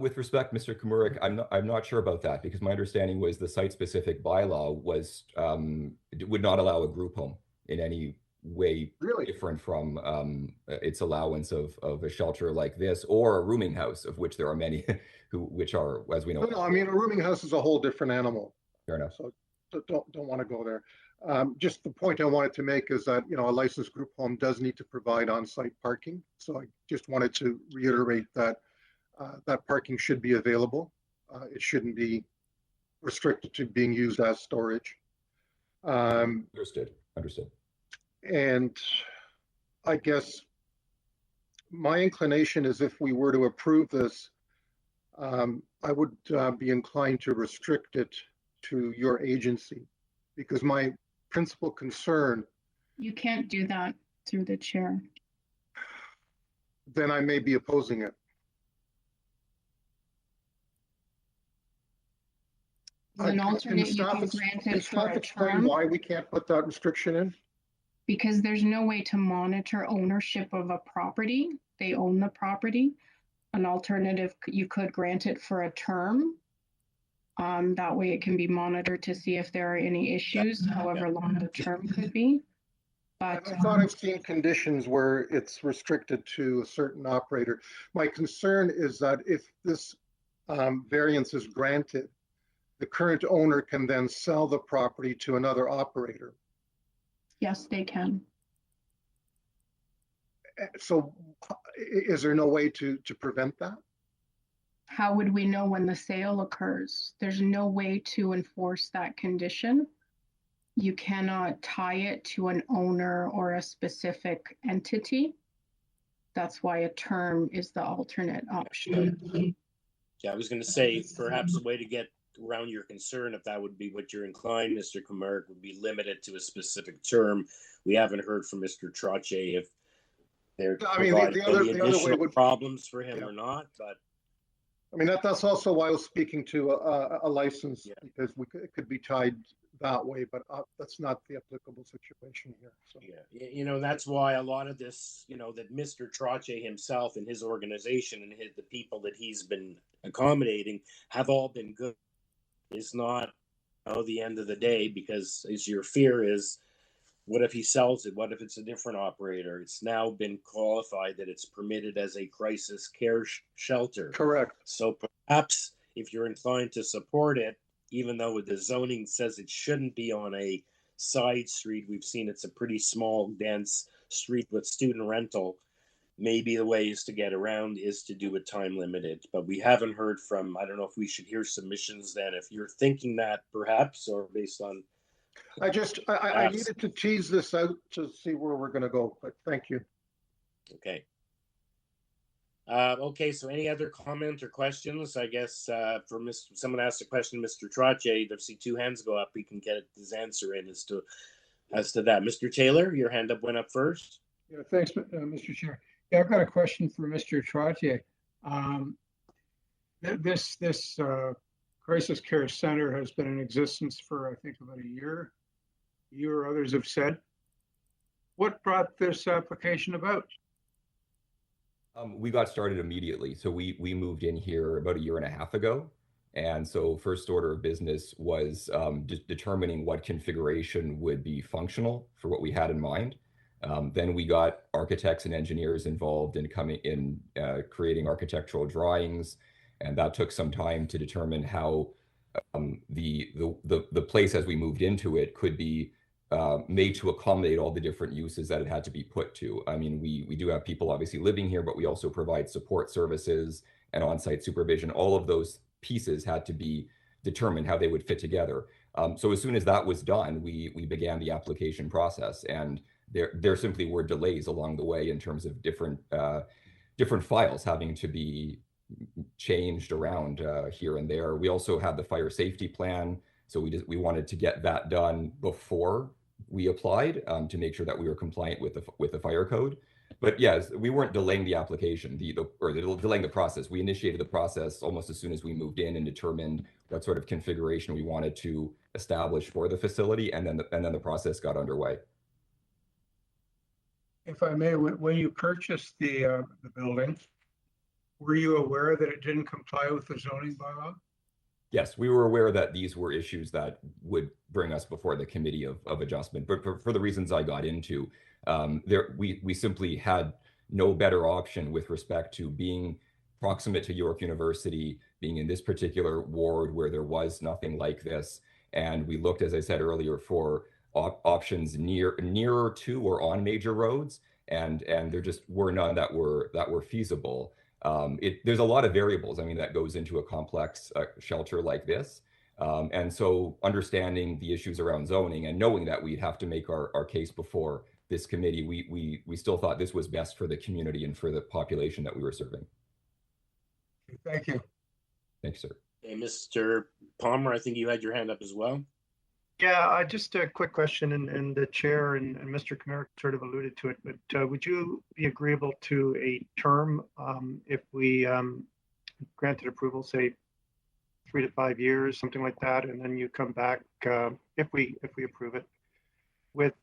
With respect, Mr. Kamurik, I'm not sure about that, because my understanding was the site-specific bylaw was would not allow a group home in any way different from its allowance of a shelter like this, or a rooming house, of which there are many which are, as we know. No, I mean, a rooming house is a whole different animal. Fair enough. So don't want to go there. Just the point I wanted to make is that, a licensed group home does need to provide on-site parking. So I just wanted to reiterate that that parking should be available. It shouldn't be restricted to being used as storage. Understood. And I guess my inclination is, if we were to approve this, I would be inclined to restrict it to your agency, because my principal concern. You can't do that through the chair. Then I may be opposing it. An alternate you can grant it for a term. Why we can't put that restriction in? Because there's no way to monitor ownership of a property. They own the property. An alternative, you could grant it for a term. That way it can be monitored to see if there are any issues, however long the term could be. But I thought I've seen conditions where it's restricted to a certain operator. My concern is that if this variance is granted, the current owner can then sell the property to another operator. Yes, they can. So is there no way to prevent that? How would we know when the sale occurs? There's no way to enforce that condition. You cannot tie it to an owner or a specific entity. That's why a term is the alternate option. Yeah, I was going to say, perhaps a way to get around your concern, if that would be what you're inclined, Mr. Kamurik, would be limited to a specific term. We haven't heard from Mr. Trottier if they're providing any additional problems for him or not, but I mean, that's also why I was speaking to a license, because it could be tied that way, but that's not the applicable situation here. So. Yeah, that's why a lot of this, that Mr. Trottier himself and his organization and the people that he's been accommodating have all been good. It's not the end of the day, because as your fear is, what if he sells it? What if it's a different operator? It's now been qualified that it's permitted as a crisis care shelter. Correct. So perhaps if you're inclined to support it, even though the zoning says it shouldn't be on a side street, we've seen it's a pretty small, dense street with student rental. Maybe the ways to get around is to do it time limited, but we haven't heard from, I don't know if we should hear submissions then, if you're thinking that perhaps, or based on. I needed to tease this out to see where we're going to go, but thank you. Okay. Okay, so any other comment or questions? I guess for someone asked a question, Mr. Trottier, I see two hands go up. We can get his answer in as to that. Mr. Taylor, your hand went up first. Yeah, thanks, Mr. Chair. Yeah, I've got a question for Mr. Trottier. This crisis care center has been in existence for, I think, about a year. You or others have said. What brought this application about? We got started immediately. So we moved in here about a year and a half ago. And so first order of business was determining what configuration would be functional for what we had in mind. Then we got architects and engineers involved in creating architectural drawings. And that took some time to determine how the place as we moved into it could be made to accommodate all the different uses that it had to be put to. I mean, we do have people obviously living here, but we also provide support services and on-site supervision. All of those pieces had to be determined how they would fit together. So as soon as that was done, we began the application process, and there simply were delays along the way in terms of different files having to be changed around here and there. We also had the fire safety plan, so we wanted to get that done before we applied to make sure that we were compliant with the fire code. But yes, we weren't delaying the application or delaying the process. We initiated the process almost as soon as we moved in and determined what sort of configuration we wanted to establish for the facility, and then the process got underway. If I may, when you purchased the building, were you aware that it didn't comply with the zoning bylaw? Yes, we were aware that these were issues that would bring us before the committee of adjustment, but for the reasons I got into, we simply had no better option with respect to being proximate to York University, being in this particular ward where there was nothing like this. And we looked, as I said earlier, for options nearer to or on major roads, and there just were none that were feasible. There's a lot of variables, I mean, that goes into a complex shelter like this. And so understanding the issues around zoning and knowing that we'd have to make our case before this committee, we still thought this was best for the community and for the population that we were serving. Thank you. Thanks, sir. Hey, Mr. Palmer, I think you had your hand up as well. Yeah, just a quick question, and the chair and Mr. Kamara sort of alluded to it, but would you be agreeable to a term if we granted approval, say 3 to 5 years, something like that, and then you come back if we approve it with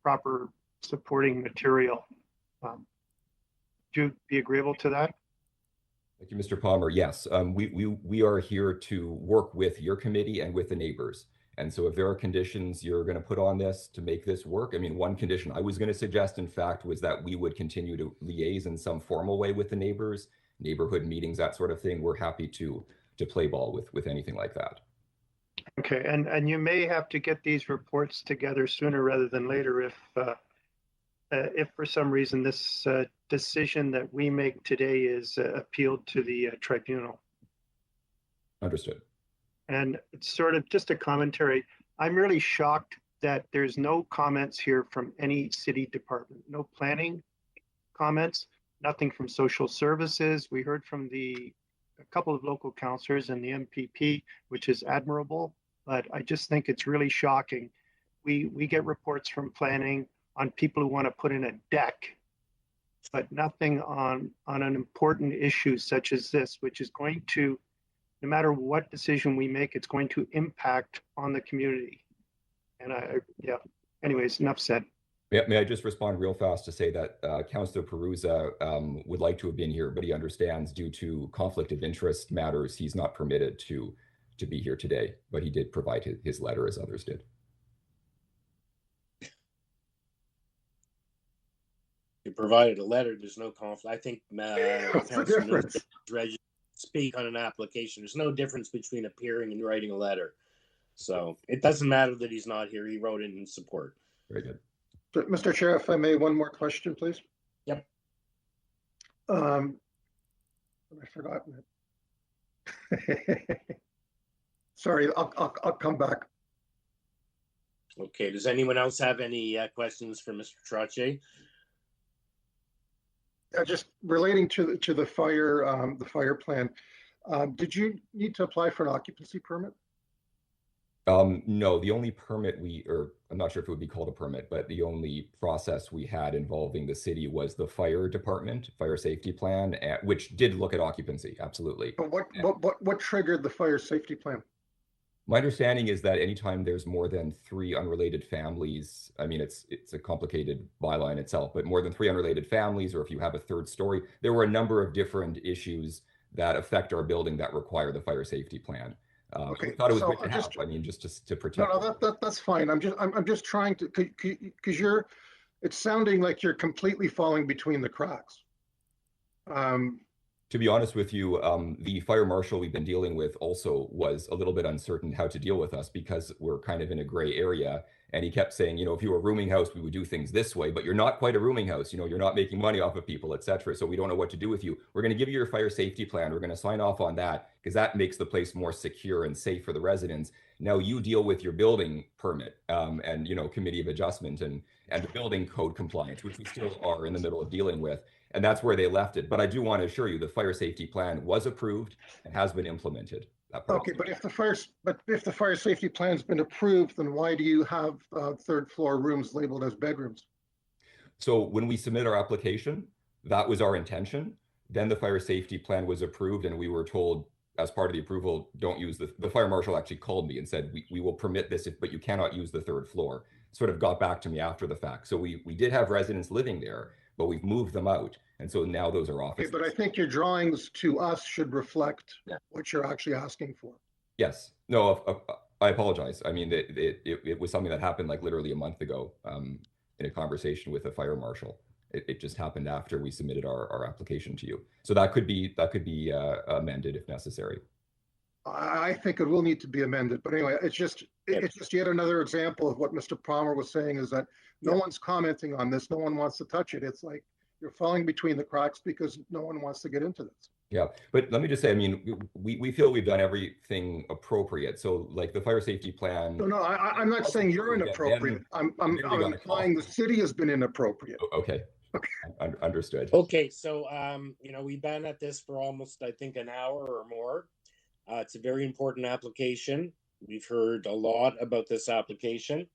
proper supporting material? Would you be agreeable to that? Thank you, Mr. Palmer. Yes, we are here to work with your committee and with the neighbors. And so if there are conditions you're going to put on this to make this work, I mean, one condition I was going to suggest, in fact, was that we would continue to liaise in some formal way with the neighbors, neighborhood meetings, that sort of thing. We're happy to play ball with anything like that. Okay, and you may have to get these reports together sooner rather than later if for some reason this decision that we make today is appealed to the tribunal. Understood. And it's sort of just a commentary. I'm really shocked that there's no comments here from any city department, no planning comments, nothing from social services. We heard from a couple of local councillors and the MPP, which is admirable, but I just think it's really shocking. We get reports from planning on people who want to put in a deck, but nothing on an important issue such as this, which is going to, no matter what decision we make, it's going to impact on the community. And yeah, anyways, enough said. May I just respond real fast to say that Councillor Perusa would like to have been here, but he understands due to conflict of interest matters, he's not permitted to be here today, but he did provide his letter as others did. You provided a letter, there's no conflict. I think Councillor Reggie speak on an application. There's no difference between appearing and writing a letter. So it doesn't matter that he's not here. He wrote it in support. Very good. Mr. Chair, if I may, one more question, please. Yep. I've forgotten it. Sorry, I'll come back. Okay. Does anyone else have any questions for Mr. Trottier? Just relating to the fire plan, did you need to apply for an occupancy permit? No, the only permit I'm not sure if it would be called a permit, but the only process we had involving the city was the fire department, fire safety plan, which did look at occupancy, absolutely. But what triggered the fire safety plan? My understanding is that anytime there's more than 3 unrelated families, I mean, it's a complicated bylaw in itself, but more than 3 unrelated families, or if you have a 3rd story, there were a number of different issues that affect our building that require the fire safety plan. Okay, so I thought it was good to have. I mean, just to protect. No, that's fine. I'm just trying to, because it's sounding like you're completely falling between the cracks. To be honest with you, the fire marshal we've been dealing with also was a little bit uncertain how to deal with us because we're kind of in a gray area. And he kept saying, if you were a rooming house, we would do things this way, but you're not quite a rooming house. You're not making money off of people, etc. So we don't know what to do with you. We're going to give you your fire safety plan. We're going to sign off on that because that makes the place more secure and safe for the residents. Now you deal with your building permit and, committee of adjustment and the building code compliance, which we still are in the middle of dealing with. And that's where they left it. But I do want to assure you the fire safety plan was approved and has been implemented. Okay, but if the fire safety plan's been approved, then why do you have 3rd floor rooms labeled as bedrooms? So when we submit our application, that was our intention. Then the fire safety plan was approved and we were told as part of the approval, don't use the fire marshal actually called me and said, we will permit this, but you cannot use the 3rd floor. sort of got back to me after the fact. So we did have residents living there, but we've moved them out. And so now those are offices. Okay, but I think your drawings to us should reflect what you're actually asking for. Yes. No, I apologize. I mean, it was something that happened like literally a month ago in a conversation with a fire marshal. It just happened after we submitted our application to you. So that could be amended if necessary. I think it will need to be amended, but anyway, it's just yet another example of what Mr. Palmer was saying, is that no one's commenting on this. No one wants to touch it. It's like you're falling between the cracks because no one wants to get into this. Yeah, but let me just say, I mean, we feel we've done everything appropriate. So like the fire safety plan. No, I'm not saying you're inappropriate. I'm implying the city has been inappropriate. Okay. Understood. Okay, so you know, we've been at this for almost, I think, an hour or more. It's a very important application. We've heard a lot about this application.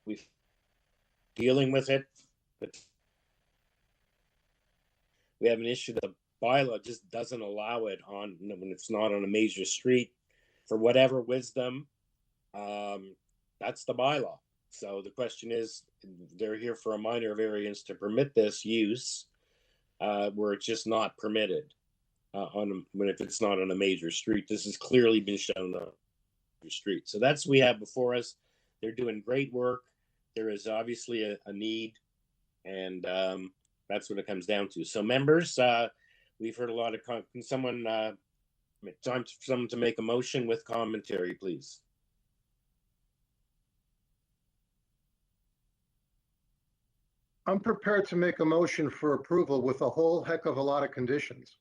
We've dealing with it, but we have an issue that the bylaw just doesn't allow it on when it's not on a major street for whatever wisdom. That's the bylaw. So the question is, they're here for a minor variance to permit this use where it's just not permitted if it's not on a major street. This has clearly been shown on a street. So that's what we have before us. They're doing great work. There is obviously a need, and that's what it comes down to. So members, we've heard a lot of time for someone to make a motion with commentary, please. I'm prepared to make a motion for approval with a whole heck of a lot of conditions.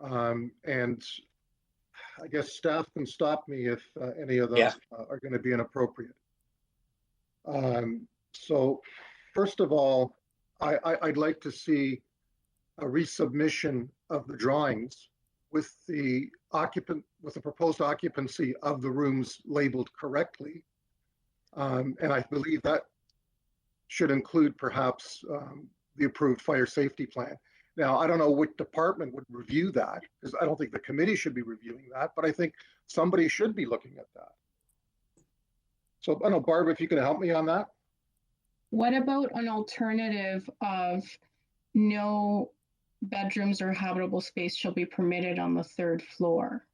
And I guess staff can stop me if any of those are going to be inappropriate. So first of all, I'd like to see a resubmission of the drawings with the proposed occupancy of the rooms labeled correctly. And I believe that should include perhaps the approved fire safety plan. Now, I don't know which department would review that, because I don't think the committee should be reviewing that, but I think somebody should be looking at that. So I don't know, Barb, if you can help me on that. What about an alternative of no bedrooms or habitable space shall be permitted on the 3rd floor?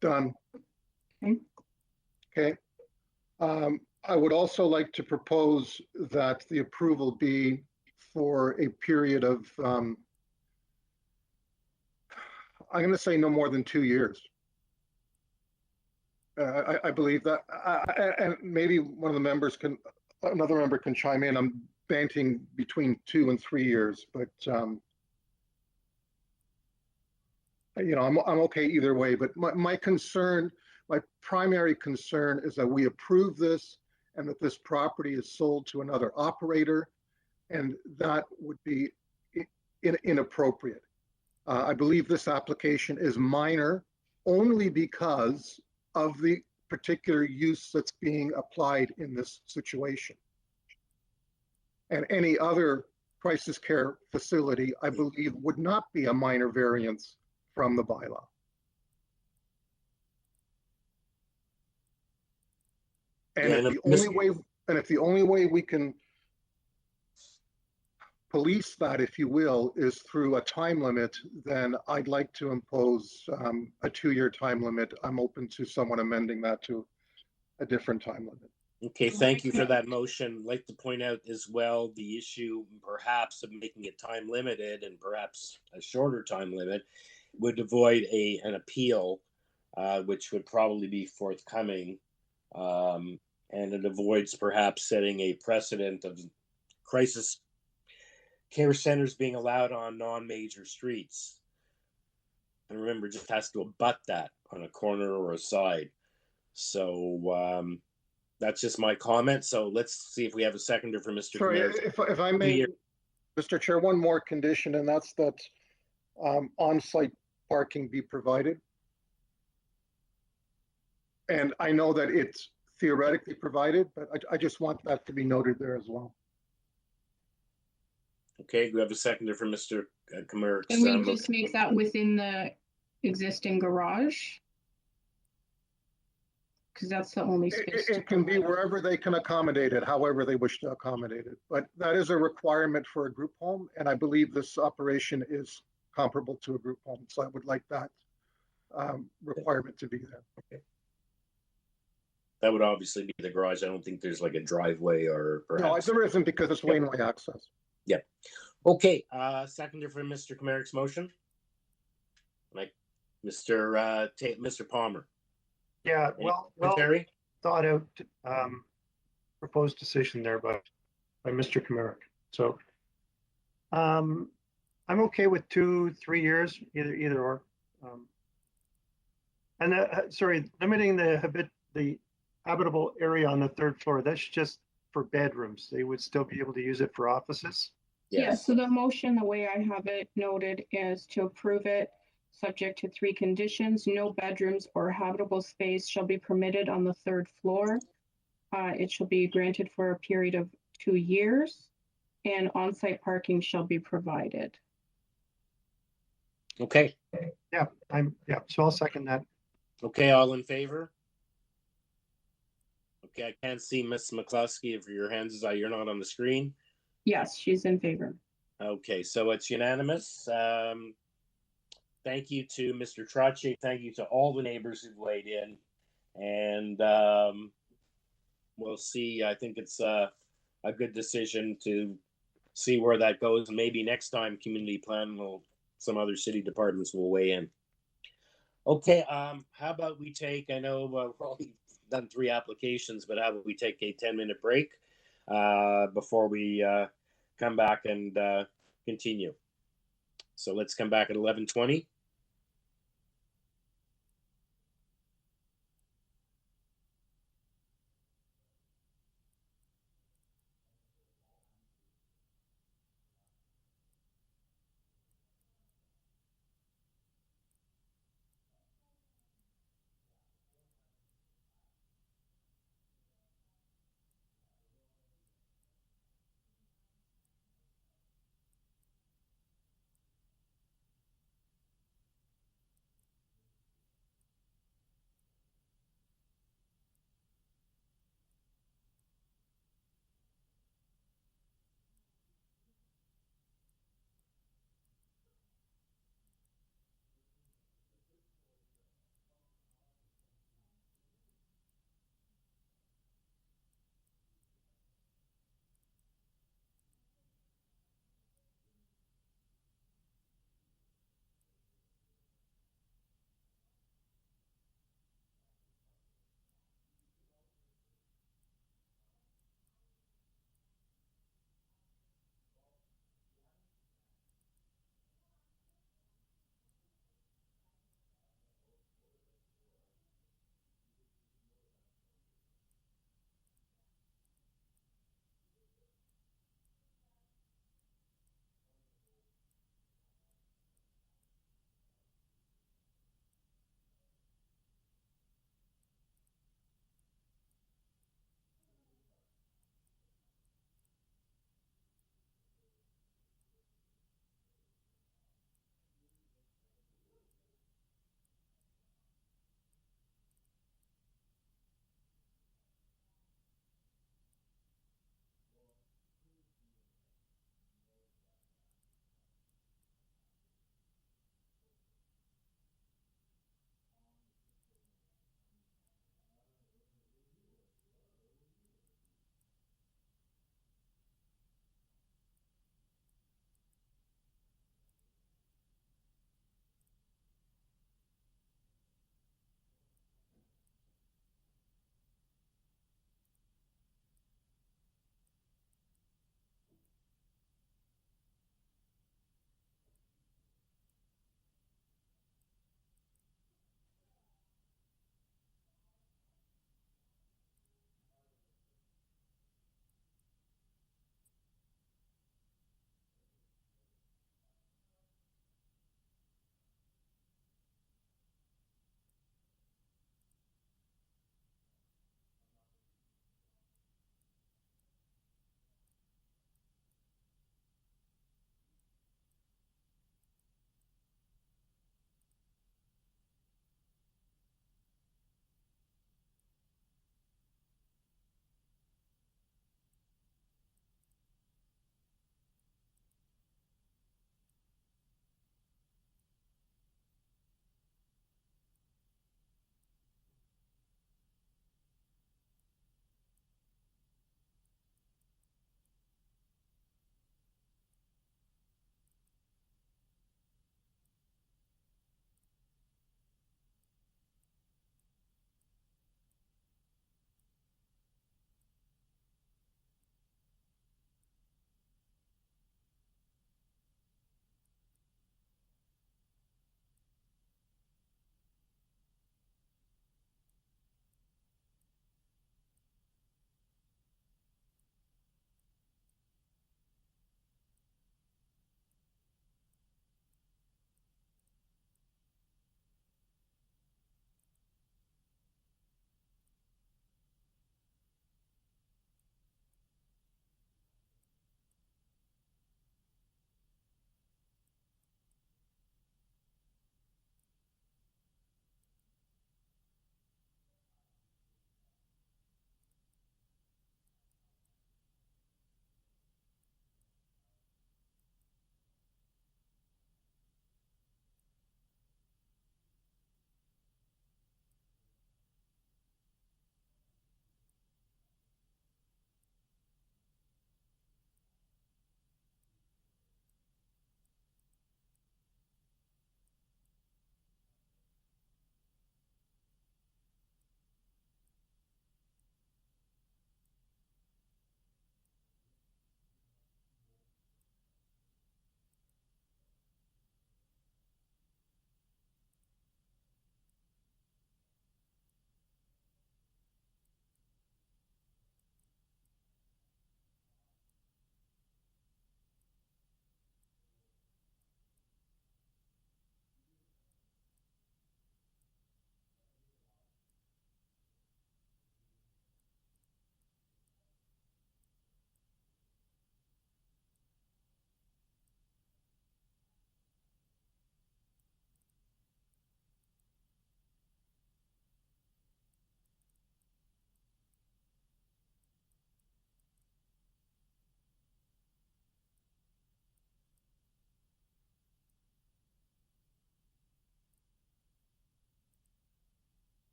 Done. Okay. Okay. I would also like to propose that the approval be for a period of, I'm going to say no more than 2 years. I believe that, and maybe another member can chime in. I'm banting between 2 and 3 years, but you know, I'm okay either way. But my primary concern is that we approve this and that this property is sold to another operator, and that would be inappropriate. I believe this application is minor only because of the particular use that's being applied in this situation. And any other crisis care facility, I believe, would not be a minor variance from the bylaw. And if the only way we can police that, if you will, is through a time limit, then I'd like to impose a 2-year time limit. I'm open to someone amending that to a different time limit. Okay, thank you for that motion. I'd like to point out as well the issue perhaps of making it time limited, and perhaps a shorter time limit would avoid an appeal, which would probably be forthcoming. And it avoids perhaps setting a precedent of crisis care centers being allowed on non-major streets. And remember, just has to abut that on a corner or a side. So that's just my comment. So let's see if we have a seconder for Mr. Sorry, if I may, Mr. Chair, one more condition, and that's that on-site parking be provided. And I know that it's theoretically provided, but I just want that to be noted there as well. Okay, we have a seconder for Mr. Kamar. Can we just make that within the existing garage? because that's the only space. It can be wherever they can accommodate it, however they wish to accommodate it. But that is a requirement for a group home, and I believe this operation is comparable to a group home. So I would like that requirement to be there. Okay. That would obviously be the garage. I don't think there's like a driveway or perhaps. No, there isn't because it's laneway access. Yeah. Okay. Seconder for Mr. Comerick's motion. Like Mr. Palmer. Yeah, well thought out proposed decision there by Mr. Comerick. So I'm okay with 2-3 years, either or. And sorry, limiting the habitable area on the 3rd floor. That's just for bedrooms. They would still be able to use it for offices. Yeah, so the motion, the way I have it noted, is to approve it subject to 3 conditions. No bedrooms or habitable space shall be permitted on the 3rd floor. It shall be granted for a period of 2 years, and on-site parking shall be provided. Okay. Yeah, so I'll second that. Okay, all in favor? Okay, I can't see Miss McCluskey if your hands are, you're not on the screen. Yes, she's in favor. Okay, so it's unanimous. Thank you to Mr. Trottier. Thank you to all the neighbors who've weighed in. And we'll see. I think it's a good decision to see where that goes. And maybe next time community plan some other city departments will weigh in. Okay, how about we take, I know we've only done 3 applications, but how about we take a 10-minute break before we come back and continue. So let's come back at 11:20.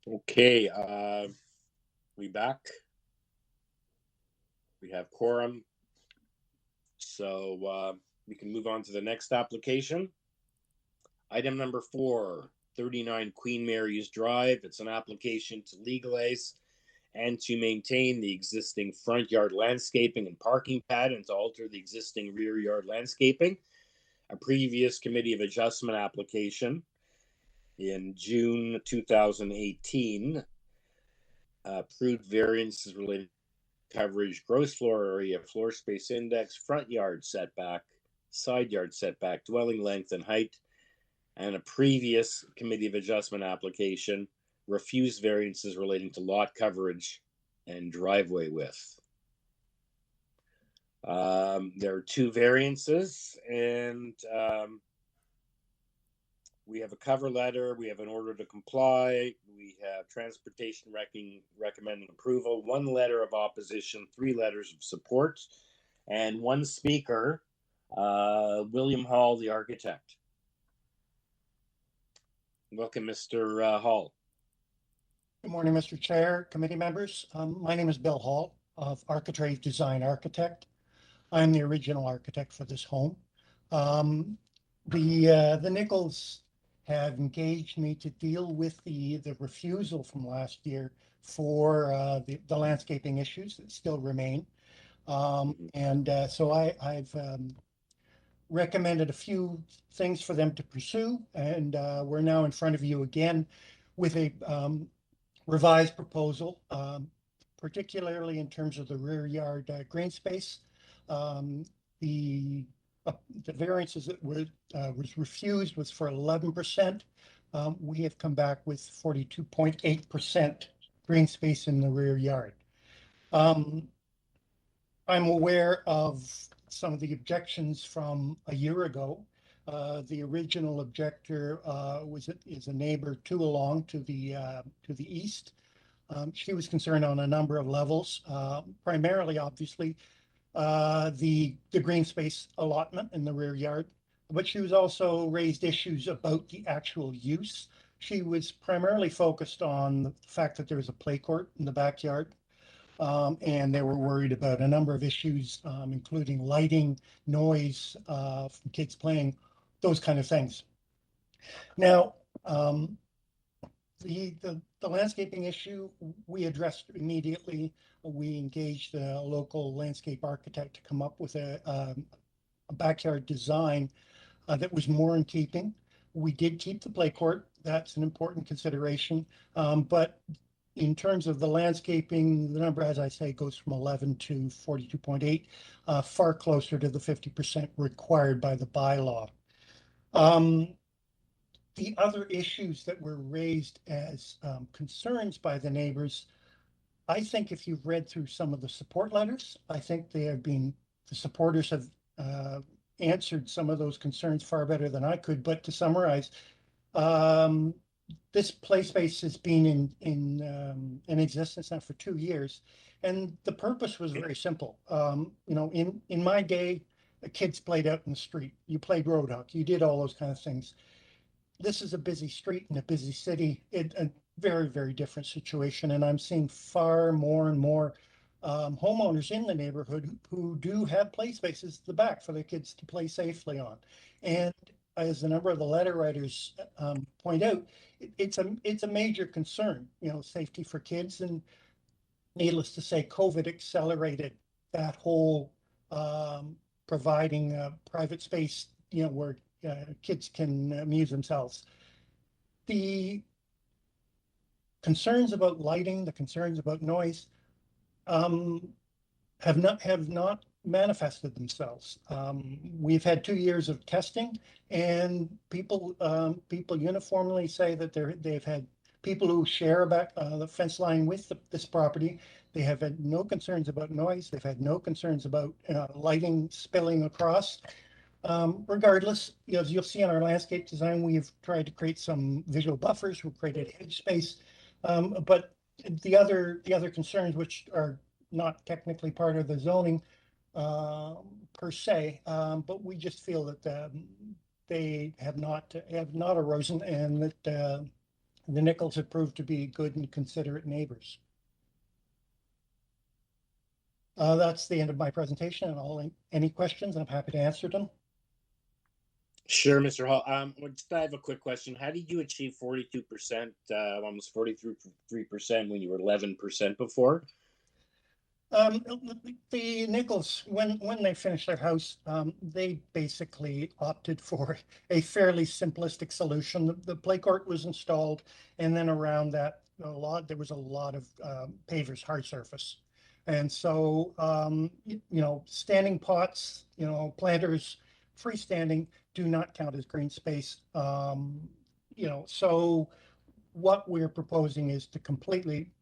Okay, we back. We have quorum. So we can move on to the next application. Item number 4, 39 Queen Mary's Drive. It's an application to legalize and to maintain the existing front yard landscaping and parking pad and to alter the existing rear yard landscaping. A previous Committee of Adjustment application in June 2018 approved variances related to coverage, gross floor area, floor space index, front yard setback, side yard setback, dwelling length and height, and a previous Committee of Adjustment application refused variances relating to lot coverage and driveway width. There are 2 variances, and we have a cover letter, we have an order to comply, we have transportation recommending approval, 1 letter of opposition, 3 letters of support, and 1 speaker, William Hall, the architect. Welcome, Mr. Hall. Good morning, Mr. Chair, committee members. My name is Bill Hall of Architrave Design Architect. I'm the original architect for this home. The Nichols have engaged me to deal with the refusal from last year for the landscaping issues that still remain. So I've recommended a few things for them to pursue, and we're now in front of you again with a revised proposal, particularly in terms of the rear yard green space. The variances that was refused was for 11%. We have come back with 42.8% green space in the rear yard. I'm aware of some of the objections from a year ago. The original objector is a neighbor along to the east. She was concerned on a number of levels, primarily, obviously, the green space allotment in the rear yard, but she was also raised issues about the actual use. She was primarily focused on the fact that there was a play court in the backyard. And they were worried about a number of issues, including lighting, noise from kids playing, those kind of things. Now, the landscaping issue we addressed immediately. We engaged a local landscape architect to come up with a backyard design that was more in keeping. We did keep the play court. That's an important consideration, but in terms of the landscaping, the number, as I say, goes from 11 to 42.8, far closer to the 50% required by the bylaw. The other issues that were raised as concerns by the neighbors, I think if you've read through some of the support letters, I think the supporters have answered some of those concerns far better than I could. But to summarize, this play space has been in existence now for 2 years, and the purpose was very simple. In my day, kids played out in the street. You played road hockey. You did all those kind of things. This is a busy street in a busy city. A very, very different situation, and I'm seeing far more and more homeowners in the neighborhood who do have play spaces at the back for their kids to play safely on. And as a number of the letter writers point out, it's a major concern, safety for kids. And needless to say, COVID accelerated that whole providing private space, where kids can amuse themselves. The concerns about lighting, the concerns about noise, have not manifested themselves. We've had 2 years of testing, and people uniformly say that they've had people who share about the fence line with this property. They have had no concerns about noise. They've had no concerns about lighting spilling across. Regardless, as you'll see in our landscape design, we've tried to create some visual buffers. We've created hedge space, but the other concerns, which are not technically part of the zoning per se, but we just feel that they have not arisen, and that The Nichols have proved to be good and considerate neighbors. That's the end of my presentation, and any questions, I'm happy to answer them. Sure, Mr. Hall. I have a quick question. How did you achieve 42%, almost 43% when you were 11% before? The Nichols, when they finished their house, they basically opted for a fairly simplistic solution. The play court was installed, and then around that, there was a lot of pavers, hard surface. And so, you know, standing pots, you know, planters, freestanding do not count as green space. You know, so what we're proposing is to completely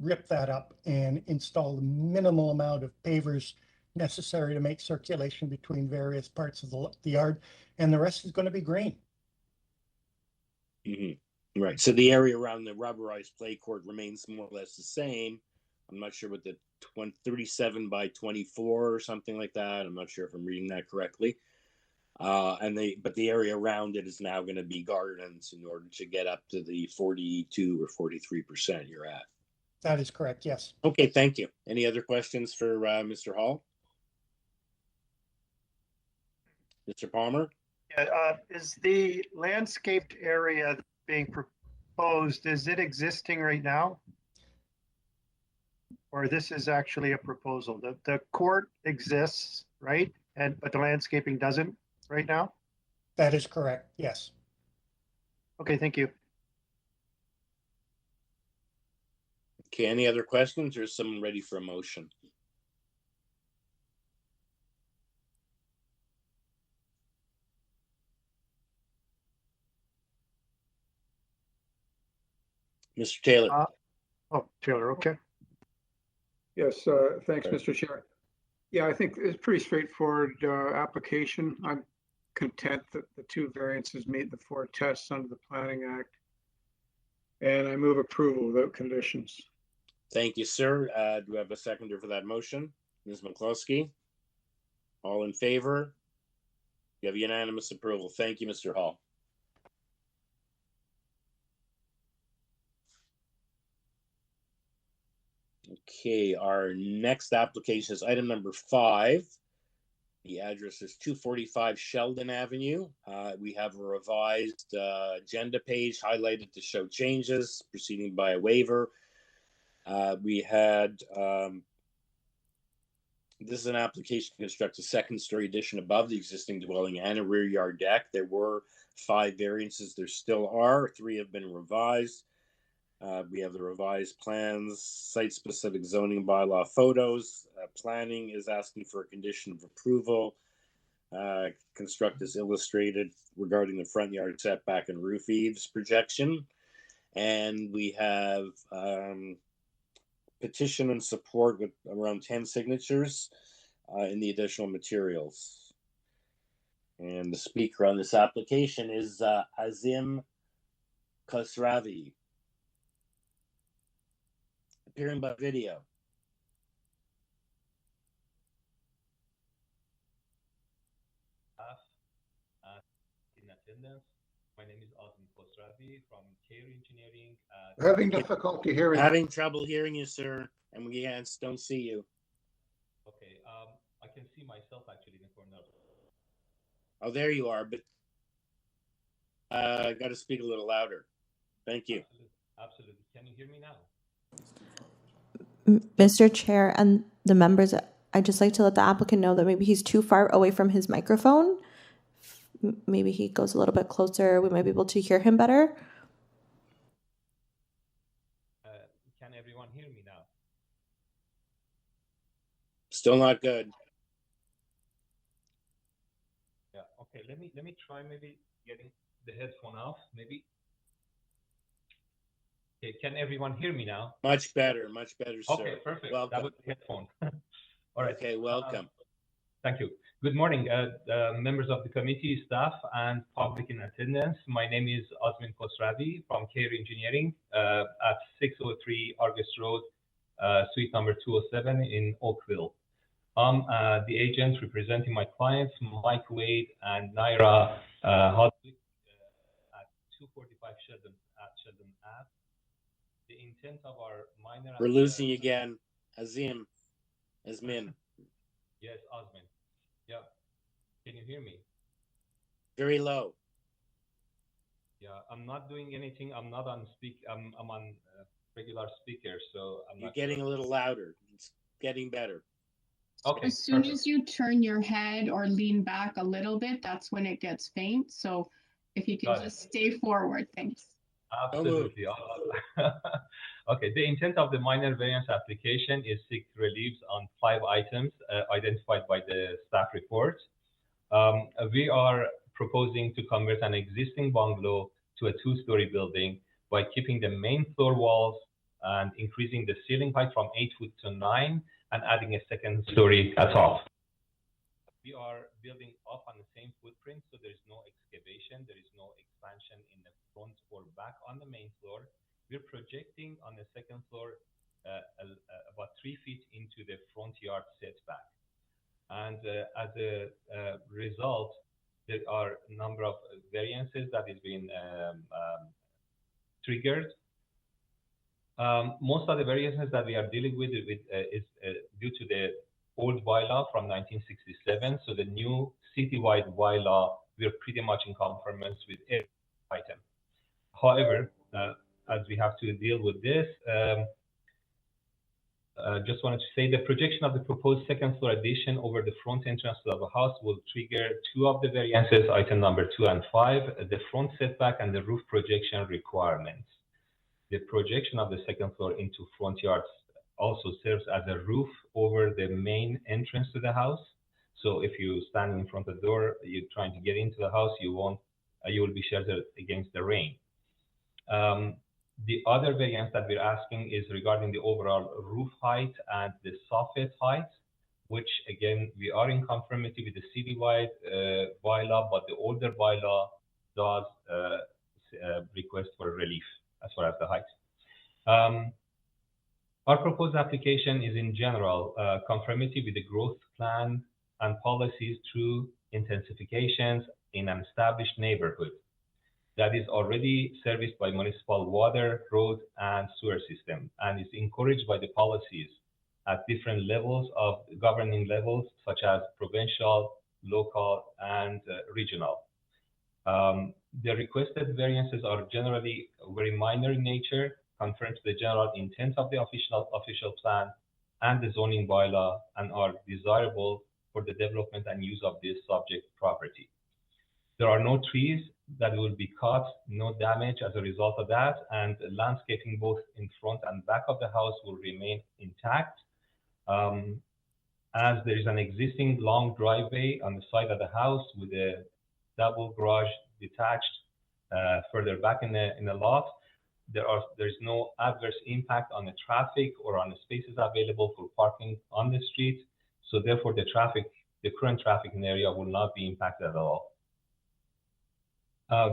rip that up and install the minimal amount of pavers necessary to make circulation between various parts of the yard, and the rest is going to be green. Mm-hmm. Right. So the area around the rubberized play court remains more or less the same. I'm not sure what the 37 by 24 or something like that. I'm not sure if I'm reading that correctly. But the area around it is now going to be gardens in order to get up to the 42 or 43% you're at. That is correct, yes. Okay, thank you. Any other questions for Mr. Hall? Mr. Palmer? Yeah, is the landscaped area being proposed, is it existing right now? Or this is actually a proposal? The court exists, right? But the landscaping doesn't right now? That is correct, yes. Okay, thank you. Okay, any other questions, or is someone ready for a motion? Mr. Taylor. Taylor, okay. Yes, thanks, Mr. Chair. Yeah, I think it's pretty straightforward application. I'm content that the two variances meet the 4 tests under the Planning Act. And I move approval without conditions. Thank you, sir. Do we have a seconder for that motion? Ms. McCluskey? All in favor? You have unanimous approval. Thank you, Mr. Hall. Okay, our next application is item number 5. The address is 245 Sheldon Avenue. We have a revised agenda page highlighted to show changes, proceeding by a waiver. We had, this is an application to construct a second-story addition above the existing dwelling and a rear yard deck. There were 5 variances. There still are. 3 have been revised. We have the revised plans, site-specific zoning bylaw photos. Planning is asking for a condition of approval. Construct as illustrated regarding the front yard setback and roof eaves projection. And we have petition and support with around 10 signatures in the additional materials. And the speaker on this application is Azim Khosravi. Appearing by video. In attendance, my name is Azim Khosravi from Care Engineering. Having difficulty hearing. Having trouble hearing you, sir, and we don't see you. Okay, I can see myself actually in the corner. Oh, there you are, but I got to speak a little louder. Thank you. Absolutely. Can you hear me now? Mr. Chair and the members, I'd just like to let the applicant know that maybe he's too far away from his microphone. Maybe he goes a little bit closer. We might be able to hear him better. Can everyone hear me now? Still not good. Yeah. Okay. Let me try maybe getting the headphone off. Maybe. Okay, can everyone hear me now? Much better, sir. Okay, perfect. Welcome. That was the headphone. All right. Okay, welcome. Thank you. Good morning, members of the committee, staff, and public in attendance. My name is Azim Khosravi from Care Engineering at 603 August Road, suite number 207 in Oakville. I'm the agent representing my clients, Mike Wade and Naira Hodwick at 245 Sheldon at Sheldon Ave. The intent of our minor. We're losing you again. Azmin. Yes, Osman. Yeah. Can you hear me? Very low. Yeah, I'm not doing anything. I'm not on speak. I'm on regular speaker, so I'm You're not getting sure. a little louder. It's getting better. Okay. As soon as you turn your head or lean back a little bit, that's when it gets faint. So if you can Got just stay forward, thanks. Absolutely. Okay. The intent of the minor variance application is seek reliefs on 5 items identified by the staff report. We are proposing to convert an existing bungalow to a 2-story building by keeping the main floor walls and increasing the ceiling height from 8 feet to 9 and adding a second story atop. We are building up on the same footprint, so there is no excavation, there is no expansion in the front or back on the main floor. We're projecting on the second floor about 3 feet into the front yard setback. And as a result, there are a number of variances that is being triggered. Most of the variances that we are dealing with is due to the old bylaw from 1967. So the new citywide bylaw, we're pretty much in conformance with every item. However, as we have to deal with this, just wanted to say the projection of the proposed second floor addition over the front entrance of the house will trigger 2 of the variances, item number 2 and 5, the front setback and the roof projection requirements. The projection of the second floor into front yards also serves as a roof over the main entrance to the house. So if you stand in front of the door, you're trying to get into the house, you will be sheltered against the rain. The other variance that we're asking is regarding the overall roof height and the soffit height, which again, we are in conformity with the citywide bylaw, but the older bylaw does request for relief as far as the height. Our proposed application is in general conformity with the growth plan and policies through intensifications in an established neighborhood that is already serviced by municipal water, road, and sewer system, and is encouraged by the policies at different levels of governing levels, such as provincial, local, and regional. The requested variances are generally very minor in nature, conform to the general intent of the official plan and the zoning bylaw, and are desirable for the development and use of this subject property. There are no trees that will be cut, no damage as a result of that, and landscaping both in front and back of the house will remain intact. As there is an existing long driveway on the side of the house with a double garage detached further back in the lot, there is no adverse impact on the traffic or on the spaces available for parking on the street. So therefore, the current traffic in the area will not be impacted at all.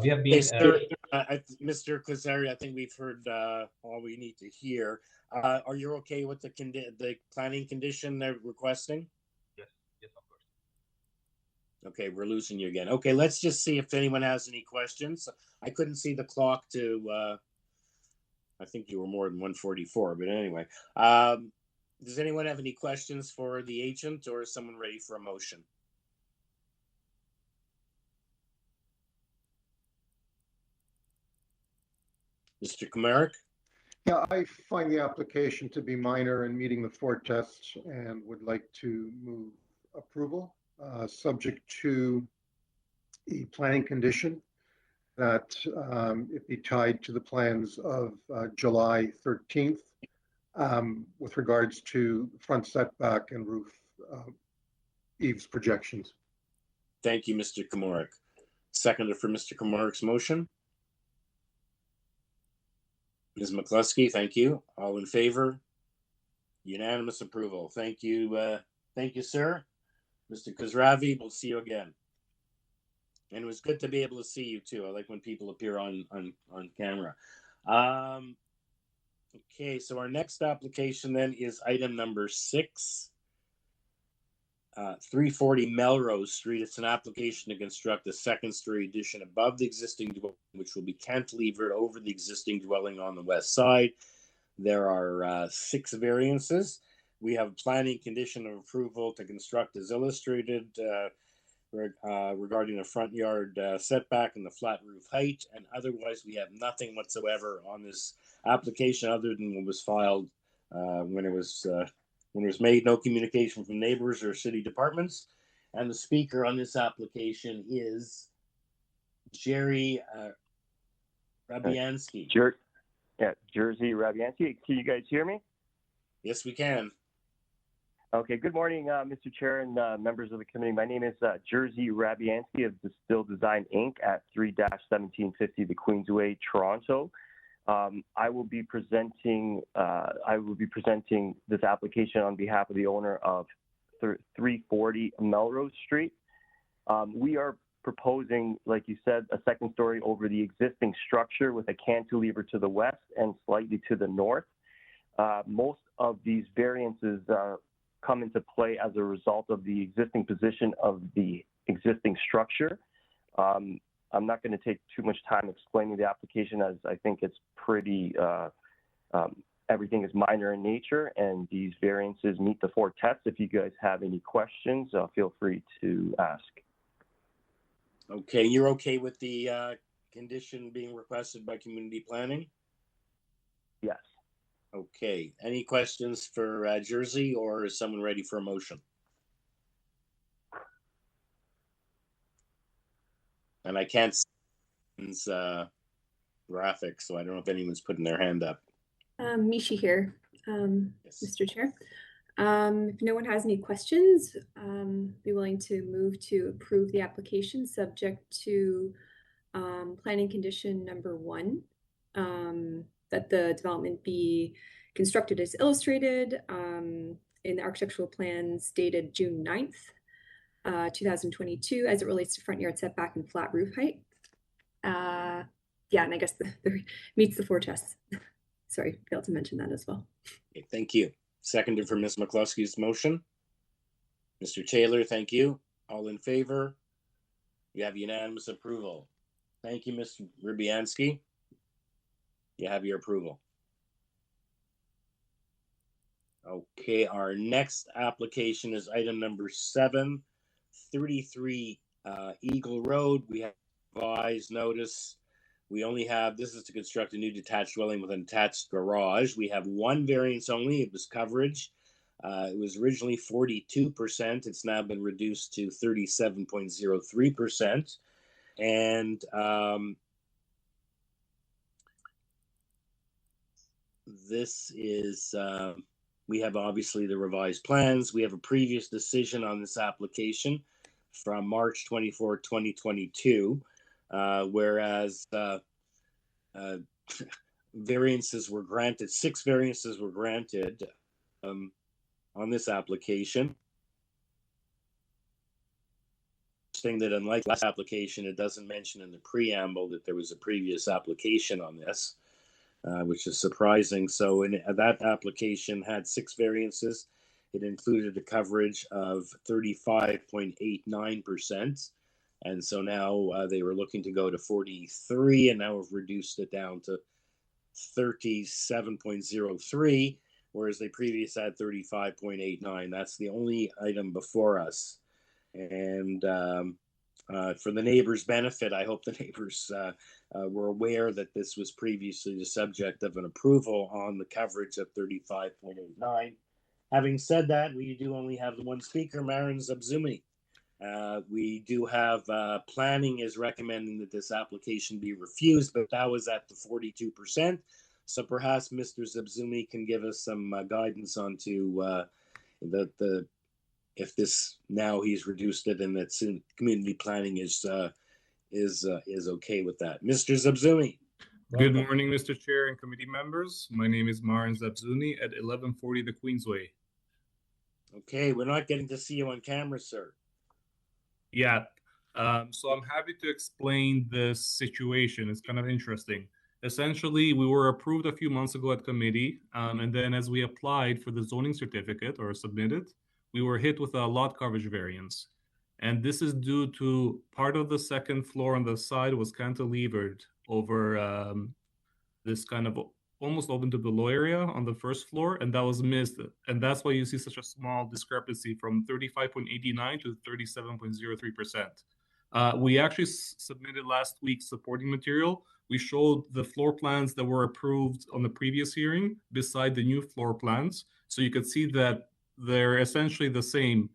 We have been, Mr. Kazari, I think we've heard all we need to hear. Are you okay with the planning condition they're requesting? Yes, of course. Okay, we're losing you again. Okay, let's just see if anyone has any questions. I couldn't see the clock to, I think you were more than 1:44, but anyway. Does anyone have any questions for the agent, or is someone ready for a motion? Mr. Komarik? Yeah, I find the application to be minor and meeting the 4 tests and would like to move approval, subject to the planning condition that it be tied to the plans of July 13th with regards to front setback and roof eaves projections. Thank you, Mr. Komarik. Seconder for Mr. Komarik's motion. Ms. McCluskey, thank you. All in favor? Unanimous approval. Thank you. Thank you, sir. Mr. Khosravi, we'll see you again. And it was good to be able to see you too. I like when people appear on camera. Okay, so our next application then is item number 6. 340 Melrose Street. It's an application to construct a second-story addition above the existing dwelling, which will be cantilevered over the existing dwelling on the west side. There are 6 variances. We have planning condition of approval to construct as illustrated regarding the front yard setback and the flat roof height, and otherwise we have nothing whatsoever on this application other than what was filed when it was made. No communication from neighbors or city departments. And the speaker on this application is Jerry Rabiansky. Jerzy Rabiansky. Can you guys hear me? Yes, we can. Okay, good morning, Mr. Chair and members of the committee. My name is Jerzy Rabiansky of Distill Design Inc. at 3-1750 the Queensway, Toronto. I will be presenting this application on behalf of the owner of 340 Melrose Street. We are proposing, like you said, a second story over the existing structure with a cantilever to the west and slightly to the north. Most of these variances come into play as a result of the existing position of the existing structure. I'm not going to take too much time explaining the application, as I think it's pretty, everything is minor in nature, and these variances meet the 4 tests. If you guys have any questions, feel free to ask. Okay, you're okay with the condition being requested by community planning? Yes. Okay, any questions for Jerzy, or is someone ready for a motion? And I can't see graphics, so I don't know if anyone's putting their hand up. Mishi here, yes. Mr. Chair. If no one has any questions, be willing to move to approve the application subject to planning condition number 1, that the development be constructed as illustrated in the architectural plans dated June 9th, 2022, as it relates to front yard setback and flat roof height. Yeah, and I guess meets the 4 tests. Sorry, failed to mention that as well. Okay, thank you. Seconded for Ms. McCluskey's motion. Mr. Taylor, thank you. All in favor? You have unanimous approval. Thank you, Mr. Rabiansky. You have your approval. Okay, our next application is item number 7, 33 Eagle Road. We have revised notice. We only have, this is to construct a new detached dwelling with an attached garage. We have 1 variance only. It was coverage. It was originally 42%. It's now been reduced to 37.03%. And this is, we have obviously the revised plans. We have a previous decision on this application from March 24, 2022, whereas variances were granted, 6 variances were granted on this application. Thing that, unlike last application, it doesn't mention in the preamble that there was a previous application on this, which is surprising. So that application had 6 variances. It included a coverage of 35.89%. And so now they were looking to go to 43, and now we've reduced it down to 37.03, whereas they previously had 35.89. That's the only item before us. And for the neighbors' benefit, I hope the neighbors were aware that this was previously the subject of an approval on the coverage of 35.89. Having said that, we do only have the 1 speaker, Maren Zabzumi. We do have planning is recommending that this application be refused, but that was at the 42%. So perhaps Mr. Zabzumi can give us some guidance onto the if this now he's reduced it and that community planning is okay with that. Mr. Zabzumi. Good morning, Mr. Chair and committee members. My name is Maren Zabzuni at 1140 the Queensway. Okay, we're not getting to see you on camera, sir. Yeah, so I'm happy to explain this situation. It's kind of interesting. Essentially, we were approved a few months ago at committee, and then as we applied for the zoning certificate or submitted, we were hit with a lot coverage variance. And this is due to part of the second floor on the side was cantilevered over this kind of almost open to below area on the first floor, and that was missed. And that's why you see such a small discrepancy from 35.89 to 37.03%. We actually submitted last week's supporting material. We showed the floor plans that were approved on the previous hearing beside the new floor plans. So you could see that they're essentially the same.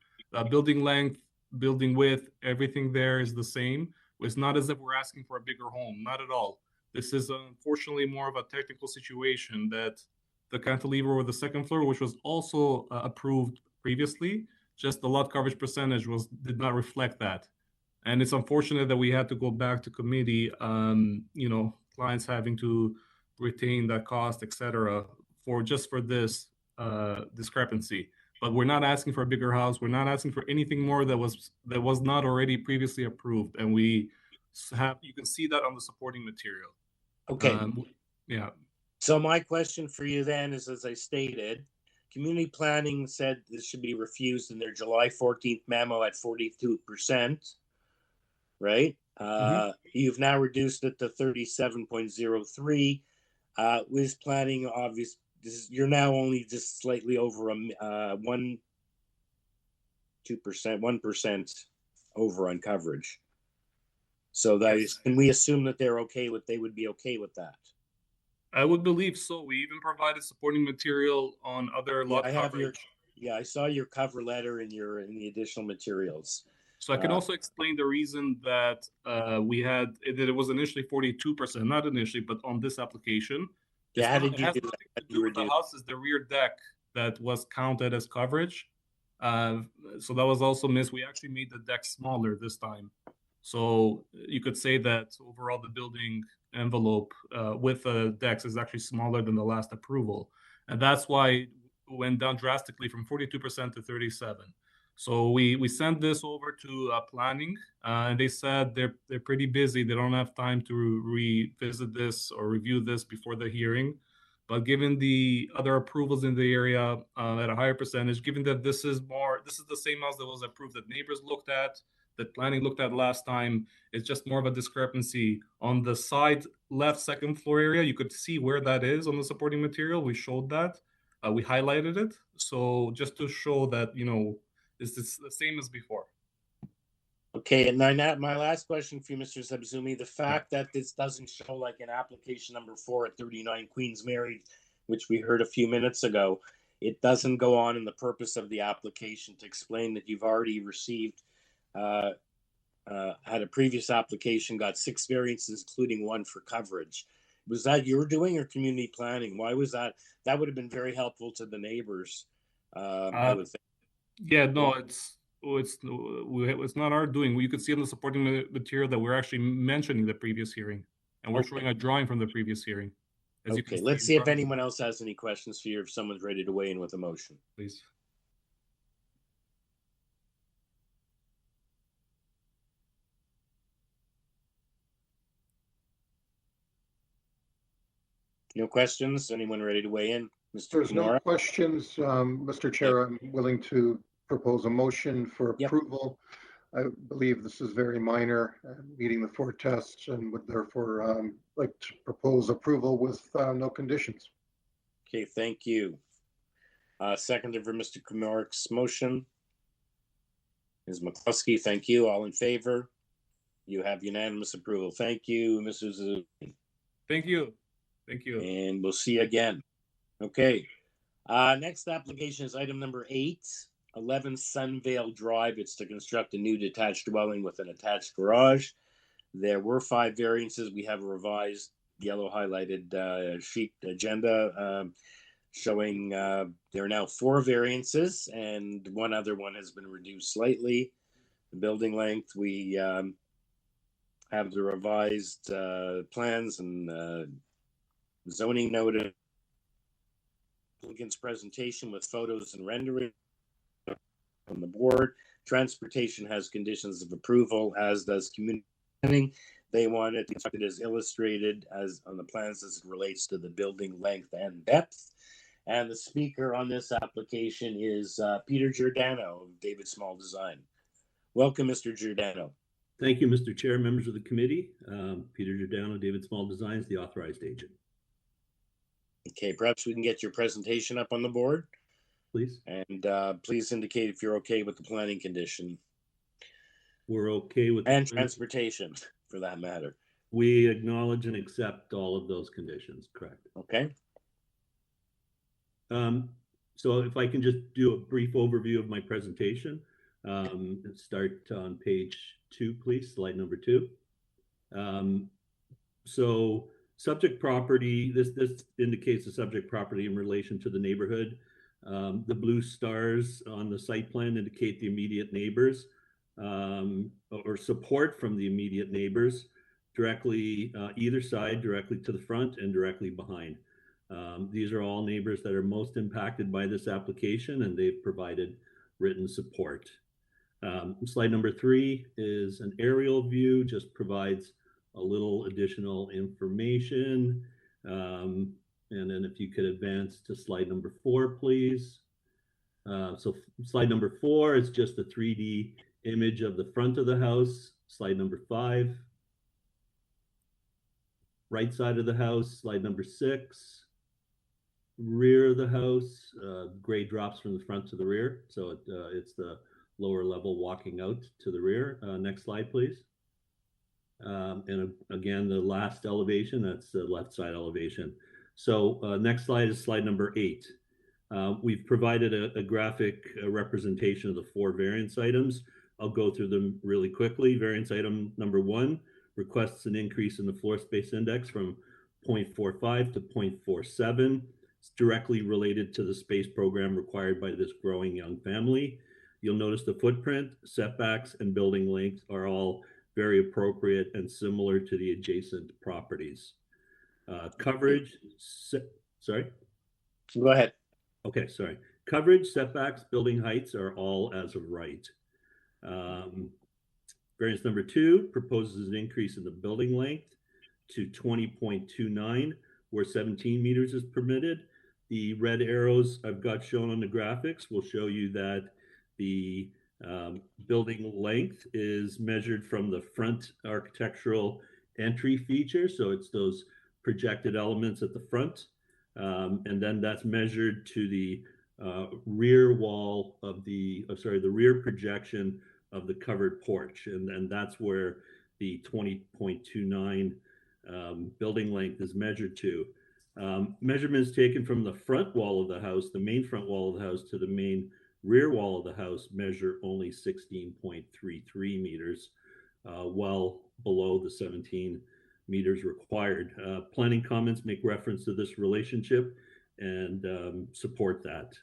Building length, building width, everything there is the same. It's not as if we're asking for a bigger home, not at all. This is unfortunately more of a technical situation that the cantilever over the second floor, which was also approved previously, just the lot coverage percentage did not reflect that. And it's unfortunate that we had to go back to committee, clients having to retain that cost, et cetera, for this discrepancy. But we're not asking for a bigger house. We're not asking for anything more that was not already previously approved. And you can see that on the supporting material. Okay. Yeah. So my question for you then is, as I stated, community planning said this should be refused in their July 14th memo at 42%, right? You've now reduced it to 37.03. With planning, obviously, you're now only just slightly over 1% over on coverage. So that is, can we assume that they would be okay with that? I would believe so. We even provided supporting material on other lot coverage. I saw your cover letter in the additional materials. So I can also explain the reason that that it was initially 42%, not initially, but on this application. Yeah, how did it you has do nothing that? to do with the house, is the rear deck that was counted as coverage. So that was also missed. We actually made the deck smaller this time. So you could say that overall the building envelope with the decks is actually smaller than the last approval. And that's why it went down drastically from 42% to 37%. So we sent this over to planning, and they said they're pretty busy. They don't have time to revisit this or review this before the hearing. But given the other approvals in the area at a higher percentage, given that this is the same house that was approved, that neighbors looked at, that planning looked at last time, it's just more of a discrepancy on the side left second floor area. You could see where that is on the supporting material. We showed that. We highlighted it. So just to show that, it's the same as before. Okay, and now my last question for you, Mr. Sabzumi, the fact that this doesn't show like an application number 4 at 39 Queens Mary, which we heard a few minutes ago, it doesn't go on in the purpose of the application to explain that you've already received, had a previous application, got 6 variances, including 1 for coverage. Was that you're doing or community planning? Why was that? That would have been very helpful to the neighbors, I would think. Yeah, no, it's not our doing. You could see on the supporting material that we're actually mentioning the previous hearing, and we're showing a drawing from the previous hearing. Okay, let's see if anyone else has any questions for you, if someone's ready to weigh in with a motion. Please. No questions? Anyone ready to weigh in? Mr. There's no Kimura? questions, Mr. Chair. I'm willing to propose a motion for approval. I believe this is very minor, meeting the 4 tests, and would therefore like to propose approval with no conditions. Okay, thank you. Seconded for Mr. Kimura's motion. Ms. McCluskey, thank you. All in favor? You have unanimous approval. Thank you, Mr. Zuzuki. Thank you. Thank you. And we'll see you again. Okay. Next application is item number 8, 11 SUNVALE Drive. It's to construct a new detached dwelling with an attached garage. There were 5 variances. We have a revised yellow highlighted sheet agenda showing there are now 4 variances, and 1 other one has been reduced slightly. The building length, we have the revised plans and zoning noted. Applicant's presentation with photos and rendering on the board. Transportation has conditions of approval, as does community planning. They want it constructed as illustrated as on the plans as it relates to the building length and depth. And the speaker on this application is Peter Giordano of David Small Design. Welcome, Mr. Giordano. Thank you, Mr. Chair, members of the committee. Peter Giordano, David Small Designs, the authorized agent. Okay, perhaps we can get your presentation up on the board. Please. And please indicate if you're okay with the planning condition. We're okay with and transportation, for that matter. We acknowledge and accept all of those conditions, correct? Okay. So if I can just do a brief overview of my presentation. Let's start on page 2, please, slide number 2. So subject property, this indicates the subject property in relation to the neighborhood. The blue stars on the site plan indicate the immediate neighbors or support from the immediate neighbors directly either side, directly to the front and directly behind. These are all neighbors that are most impacted by this application, and they've provided written support. Slide number 3 is an aerial view, just provides a little additional information. And then if you could advance to slide number 4, please. So slide number 4 is just a 3D image of the front of the house. Slide number 5. Right side of the house, slide number 6. Rear of the house, grade drops from the front to the rear. So it's the lower level walking out to the rear. Next slide, please. And again, the last elevation, that's the left side elevation. So next slide is slide number 8. We've provided a graphic representation of the 4 variance items. I'll go through them really quickly. Variance item number 1 requests an increase in the floor space index from 0.45 to 0.47. It's directly related to the space program required by this growing young family. You'll notice the footprint, setbacks, and building length are all very appropriate and similar to the adjacent properties. Coverage, sorry? Go ahead. Okay, sorry. Coverage, setbacks, building heights are all as of right. Variance number 2 proposes an increase in the building length to 20.29, where 17 meters is permitted. The red arrows I've got shown on the graphics will show you that the building length is measured from the front architectural entry feature. So it's those projected elements at the front. And then that's measured to the rear wall of the rear projection of the covered porch. And that's where the 20.29 building length is measured to. Measurements taken from the front wall of the house, the main front wall of the house, to the main rear wall of the house measure only 16.33 meters, well below the 17 meters required. Planning comments make reference to this relationship and support that.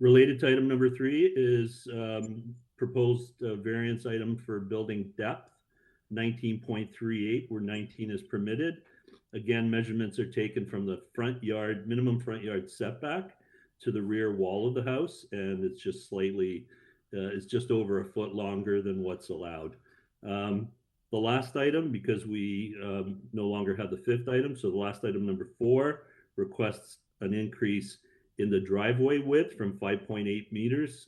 Related to item number 3 is proposed variance item for building depth, 19.38, where 19 is permitted. Again, measurements are taken from the front yard, minimum front yard setback to the rear wall of the house, and it's just slightly, it's just over a foot longer than what's allowed. The last item, because we no longer have the 5th item, so the last item, number 4, requests an increase in the driveway width from 5.8 meters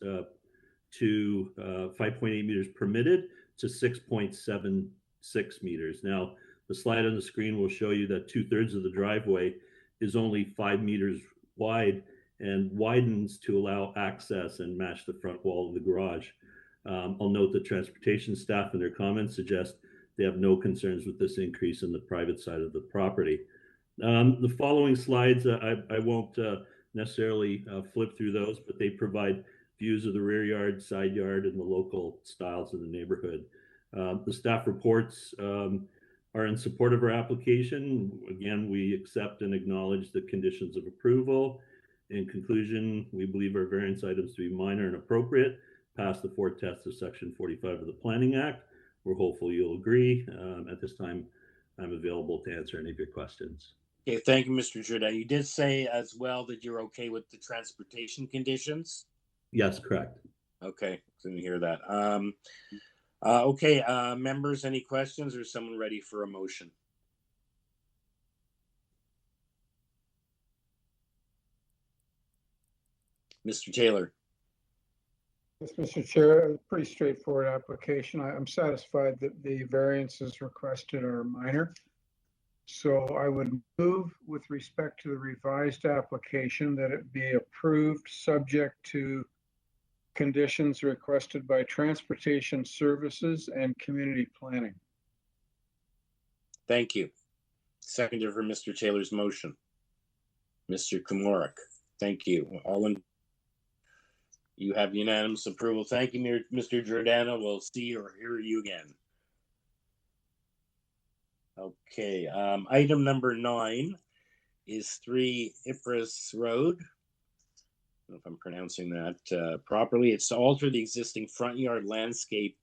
to 5.8 meters permitted to 6.76 meters. Now, the slide on the screen will show you that 2/3 of the driveway is only 5 meters wide and widens to allow access and match the front wall of the garage. I'll note that transportation staff in their comments suggest they have no concerns with this increase in the private side of the property. The following slides, I won't necessarily flip through those, but they provide views of the rear yard, side yard, and the local styles of the neighborhood. The staff reports are in support of our application. Again, we accept and acknowledge the conditions of approval. In conclusion, we believe our variance items to be minor and appropriate, pass the 4 tests of Section 45 of the Planning Act. We're hopeful you'll agree. At this time, I'm available to answer any of your questions. Okay, thank you, Mr. Giordano. You did say as well that you're okay with the transportation conditions? Yes, correct. Okay, didn't hear that. Okay, members, any questions, or is someone ready for a motion? Mr. Taylor. Yes, Mr. Chair, a pretty straightforward application. I'm satisfied that the variances requested are minor. So I would move with respect to the revised application that it be approved subject to conditions requested by Transportation Services and Community Planning. Thank you. Seconder for Mr. Taylor's motion. Mr. Komorik. Thank you. You have unanimous approval. Thank you, Mr. Giordano. We'll see or hear you again. Okay, item number 9 is 3 YPRES Road. I don't know if I'm pronouncing that properly. It's to alter the existing front yard landscape.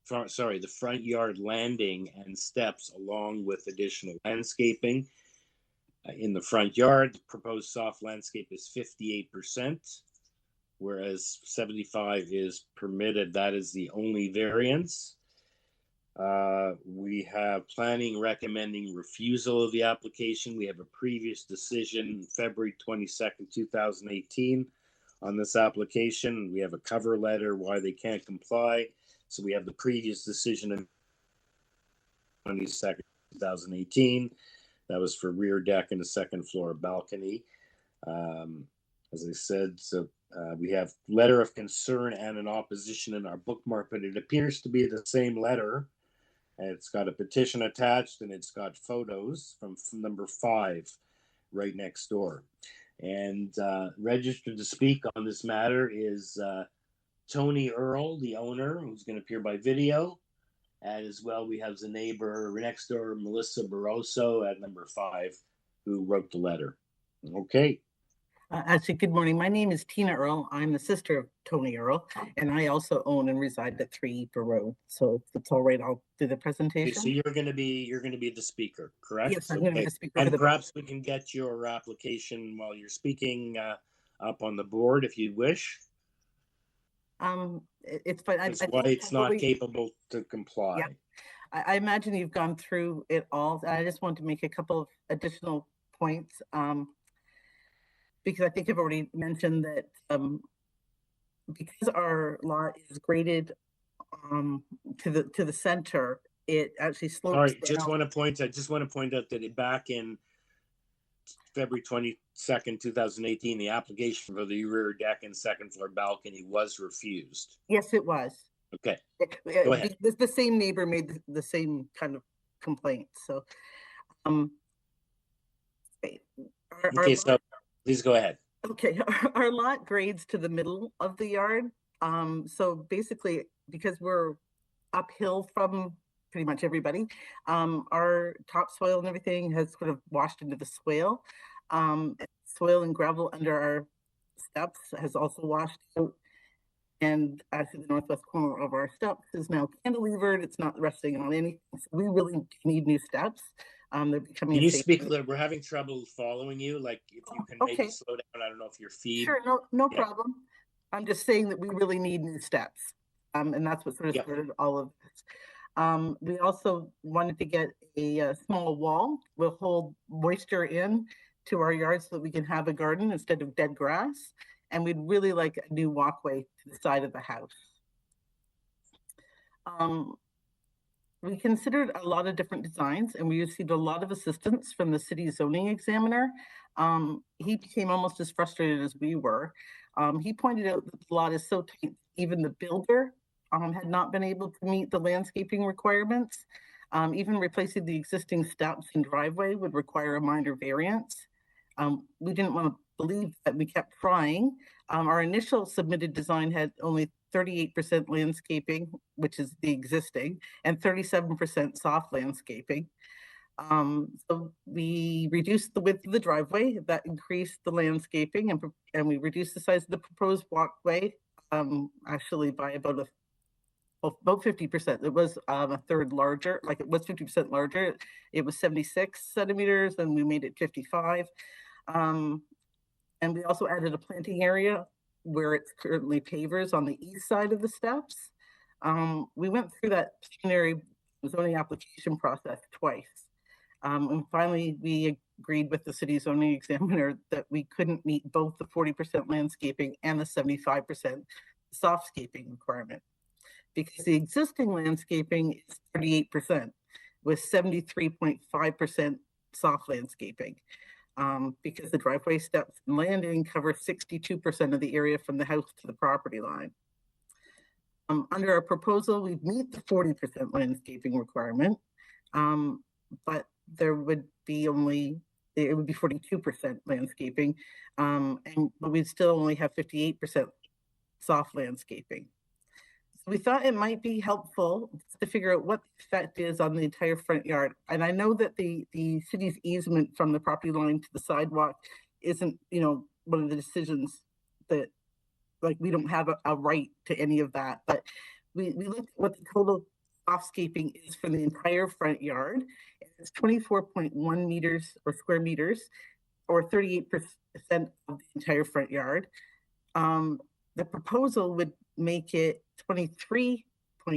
The front yard landing and steps along with additional landscaping. In the front yard, the proposed soft landscape is 58%, whereas 75% is permitted. That is the only variance. We have planning recommending refusal of the application. We have a previous decision, February 22nd, 2018, on this application. We have a cover letter why they can't comply. So we have the previous decision in 22nd, 2018. That was for rear deck and a second floor balcony. As I said, we have letter of concern and an opposition in our bookmark, but it appears to be the same letter. And it's got a petition attached and it's got photos from number 5 right next door. And registered to speak on this matter is Tony Earl, the owner, who's going to appear by video. And as well, we have the neighbor next door, Melissa Barroso, at number 5, who wrote the letter. Okay. Actually, good morning. My name is Tina Earl. I'm the sister of Tony Earl, and I also own and reside at 3 YPRES Road. So if it's all right, I'll do the presentation. Okay, so you're going to be the speaker, correct? Yes, I'm going to be the speaker. And perhaps we can get your application while you're speaking up on the board if you wish. It's fine. That's why it's not capable to comply. Yeah. I imagine you've gone through it all. I just want to make a couple of additional points. Because I think I've already mentioned that because our lot is graded to the center, it actually slopes All right, down. I just want to point out that back in February 22nd, 2018, the application for the rear deck and second floor balcony was refused. Yes, it was. Okay, go ahead. The same neighbor made the same kind of complaint. So, okay, so please go ahead. Okay, our lot grades to the middle of the yard. So basically, because we're uphill from pretty much everybody, our topsoil and everything has sort of washed into the swale. Soil and gravel under our steps has also washed out. And actually the northwest corner of our steps is now cantilevered. It's not resting on anything. So we really need new steps. They're becoming. Can you speak? We're having trouble following you. Like, if you can maybe slow down. I don't know if your feed. Sure, no problem. I'm just saying that we really need new steps, and that's what sort of started all of this. We also wanted to get a small wall. We'll hold moisture in to our yard so that we can have a garden instead of dead grass. And we'd really like a new walkway to the side of the house. We considered a lot of different designs and we received a lot of assistance from the city zoning examiner. He became almost as frustrated as we were. He pointed out that the lot is so tight, even the builder had not been able to meet the landscaping requirements. Even replacing the existing steps and driveway would require a minor variance. We didn't want to believe that. We kept trying. Our initial submitted design had only 38% landscaping, which is the existing, and 37% soft landscaping. So we reduced the width of the driveway. That increased the landscaping, and we reduced the size of the proposed walkway, actually by about 50%. It was a third larger, like it was 50% larger. It was 76 centimeters, and we made it 55. And we also added a planting area where it's currently pavers on the east side of the steps. We went through that preliminary zoning application process twice. And finally, we agreed with the city zoning examiner that we couldn't meet both the 40% landscaping and the 75% softscaping requirement, because the existing landscaping is 38% with 73.5% soft landscaping. Because the driveway, steps, and landing cover 62% of the area from the house to the property line. Under our proposal, we'd meet the 40% landscaping requirement, but there would be it would be 42% landscaping, but we'd still only have 58% soft landscaping. So we thought it might be helpful to figure out what the effect is on the entire front yard. And I know that the city's easement from the property line to the sidewalk isn't, one of the decisions that, like, we don't have a right to any of that, but we looked at what the total softscaping is for the entire front yard. It's 24.1 meters or square meters, or 38% of the entire front yard. The proposal would make it 23.1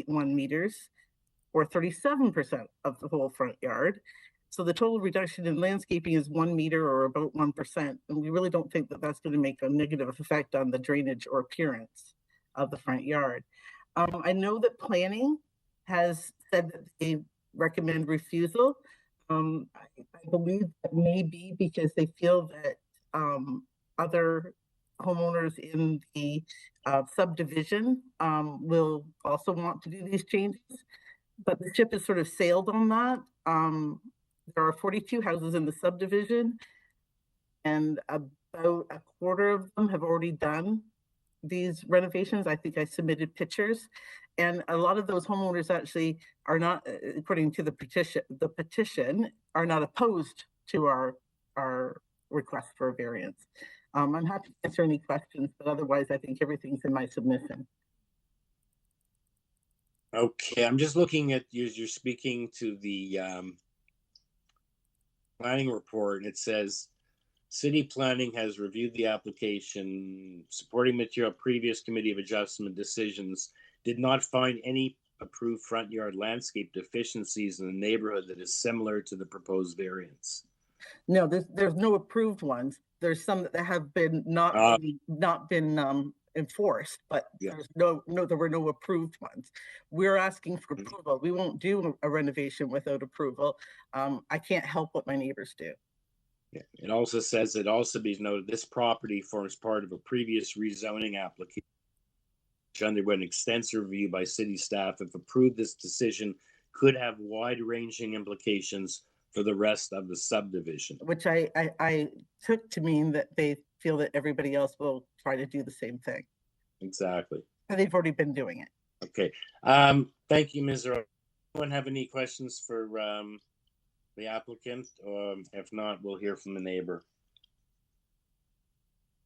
meters, or 37% of the whole front yard. So the total reduction in landscaping is 1 meter, or about 1%. And we really don't think that that's going to make a negative effect on the drainage or appearance of the front yard. I know that planning has said that they recommend refusal. I believe that may be because they feel that other homeowners in the subdivision will also want to do these changes, but the ship has sort of sailed on that. There are 42 houses in the subdivision, and about a quarter of them have already done these renovations. I think I submitted pictures, and a lot of those homeowners actually are not, according to the petition, are not opposed to our request for a variance. I'm happy to answer any questions, but otherwise I think everything's in my submission. Okay, I'm just looking at you're speaking to the planning report, and it says city planning has reviewed the application, supporting material, previous committee of adjustment decisions did not find any approved front yard landscape deficiencies in the neighborhood that is similar to the proposed variance. No, there's no approved ones. There's some that have been not been enforced, but there's there were no approved ones. We're asking for approval. We won't do a renovation without approval. I can't help what my neighbors do. Yeah. It also says it also be noted this property forms part of a previous rezoning application which underwent extensive review by city staff. If approved, this decision could have wide-ranging implications for the rest of the subdivision. Which I took to mean that they feel that everybody else will try to do the same thing. Exactly. And they've already been doing it. Okay. Thank you, Ms. Earl. Anyone have any questions for the applicant? If not, we'll hear from the neighbor.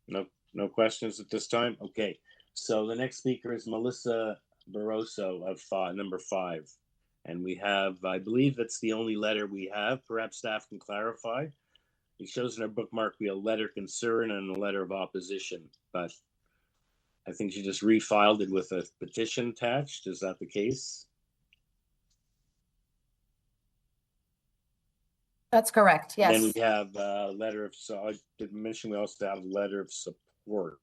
No questions at this time? Okay. So the next speaker is Melissa Barroso of number 5. And we have, I believe that's the only letter we have. Perhaps staff can clarify. It shows in our bookmark we have a letter of concern and a letter of opposition, but I think she just refiled it with a petition attached. Is that the case? That's correct, yes. Then we have a letter of, so I did mention we also have a letter of support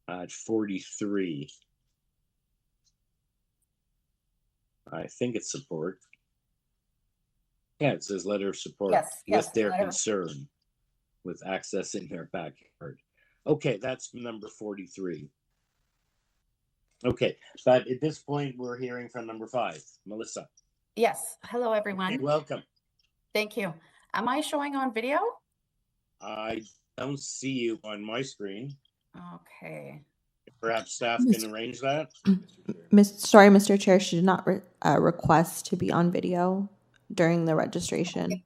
at 43. I think it's support. Yeah, it says letter of support with their concern with accessing their backyard. Okay, that's number 43. Okay, but at this point, we're hearing from number 5, Melissa. Yes, hello everyone. Okay, welcome. Thank you. Am I showing on video? I don't see you on my screen. Okay. Perhaps staff can arrange that. Sorry, Mr. Chair, she did not request to be on video during the registration.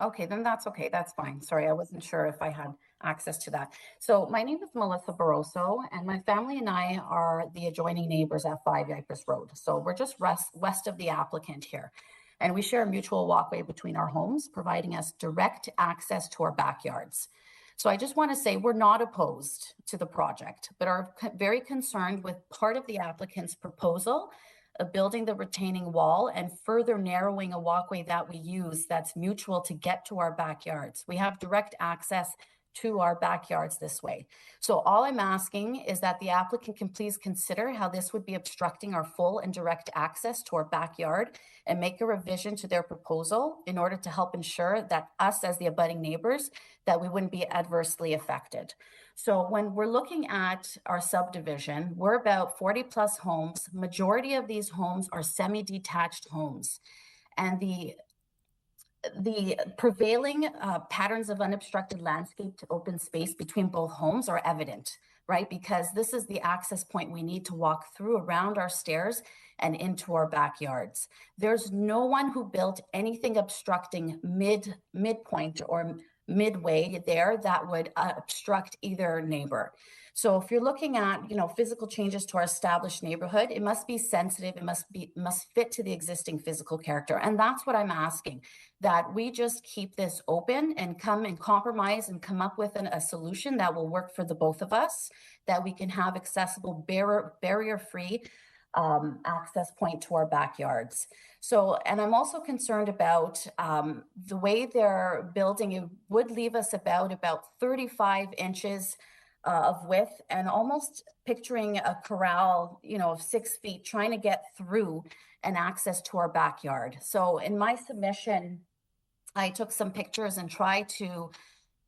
Okay, then that's okay. That's fine. Sorry, I wasn't sure if I had access to that. So my name is Melissa Barroso, and my family and I are the adjoining neighbors at 5 YPRES Road. So we're just west of the applicant here. And we share a mutual walkway between our homes, providing us direct access to our backyards. So I just want to say we're not opposed to the project, but are very concerned with part of the applicant's proposal of building the retaining wall and further narrowing a walkway that we use that's mutual to get to our backyards. We have direct access to our backyards this way. So all I'm asking is that the applicant can please consider how this would be obstructing our full and direct access to our backyard and make a revision to their proposal in order to help ensure that us as the abutting neighbors, that we wouldn't be adversely affected. So when we're looking at our subdivision, we're about 40 plus homes. Majority of these homes are semi-detached homes. And the prevailing patterns of unobstructed landscape to open space between both homes are evident, right? Because this is the access point we need to walk through around our stairs and into our backyards. There's no one who built anything obstructing midpoint or midway there that would obstruct either neighbor. So if you're looking at, you know, physical changes to our established neighborhood, it must be sensitive, it must fit to the existing physical character. And that's what I'm asking, that we just keep this open and come and compromise and come up with a solution that will work for the both of us, that we can have accessible barrier-free access point to our backyards. So, and I'm also concerned about the way they're building. It would leave us about 35 inches of width, and almost picturing a corral, you know, of 6 feet, trying to get through and access to our backyard. So in my submission, I took some pictures and tried to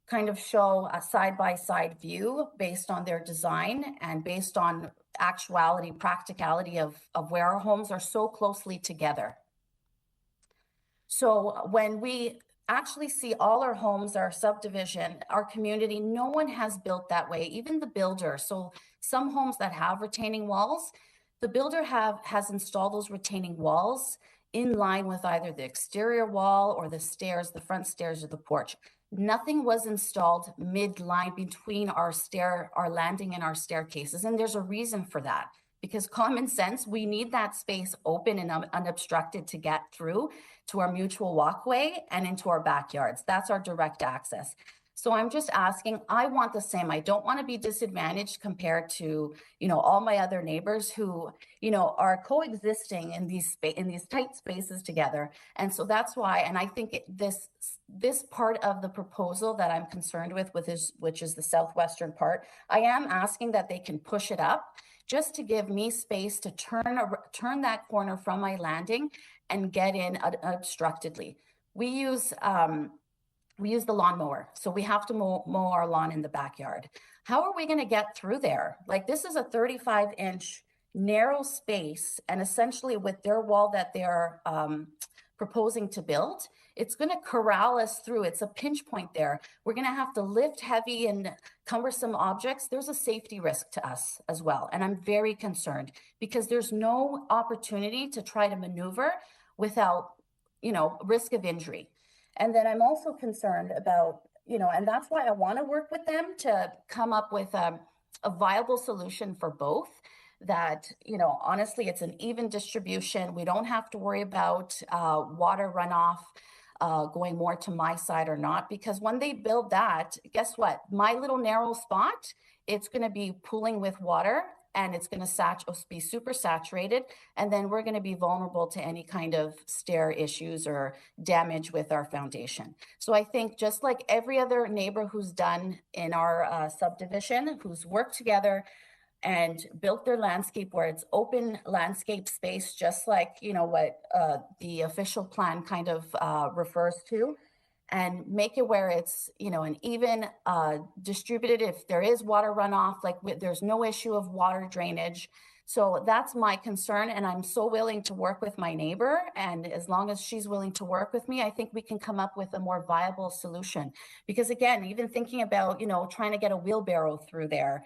kind of show a side-by-side view based on their design and based on actuality, practicality of where our homes are so closely together. So when we actually see all our homes, our subdivision, our community, no one has built that way, even the builder. So some homes that have retaining walls, the builder has installed those retaining walls in line with either the exterior wall or the stairs, the front stairs or the porch. Nothing was installed mid-line between our landing and our staircases. And there's a reason for that, because common sense, we need that space open and unobstructed to get through to our mutual walkway and into our backyards. That's our direct access. So I'm just asking, I want the same. I don't want to be disadvantaged compared to, you know, all my other neighbors who, you know, are coexisting in these tight spaces together. And so that's why, and I think this part of the proposal that I'm concerned with which is the southwestern part, I am asking that they can push it up just to give me space to turn that corner from my landing and get in unobstructedly. We use the lawnmower, so we have to mow our lawn in the backyard. How are we going to get through there? Like, this is a 35-inch narrow space, and essentially with their wall that they're proposing to build, it's going to corral us through. It's a pinch point there. We're going to have to lift heavy and cumbersome objects. There's a safety risk to us as well. And I'm very concerned because there's no opportunity to try to maneuver without, you know, risk of injury. And then I'm also concerned about, you know, and that's why I want to work with them to come up with a viable solution for both. That, you know, honestly, it's an even distribution. We don't have to worry about water runoff going more to my side or not, because when they build that, guess what? My little narrow spot, it's going to be pooling with water and it's going to be super saturated. And then we're going to be vulnerable to any kind of stair issues or damage with our foundation. So I think just like every other neighbor who's done in our subdivision, who's worked together and built their landscape where it's open landscape space, just like, you know, what the official plan kind of refers to, and make it where it's, you know, an even distributed. If there is water runoff, like there's no issue of water drainage. So that's my concern. And I'm so willing to work with my neighbor. And as long as she's willing to work with me, I think we can come up with a more viable solution. Because again, even thinking about, you know, trying to get a wheelbarrow through there,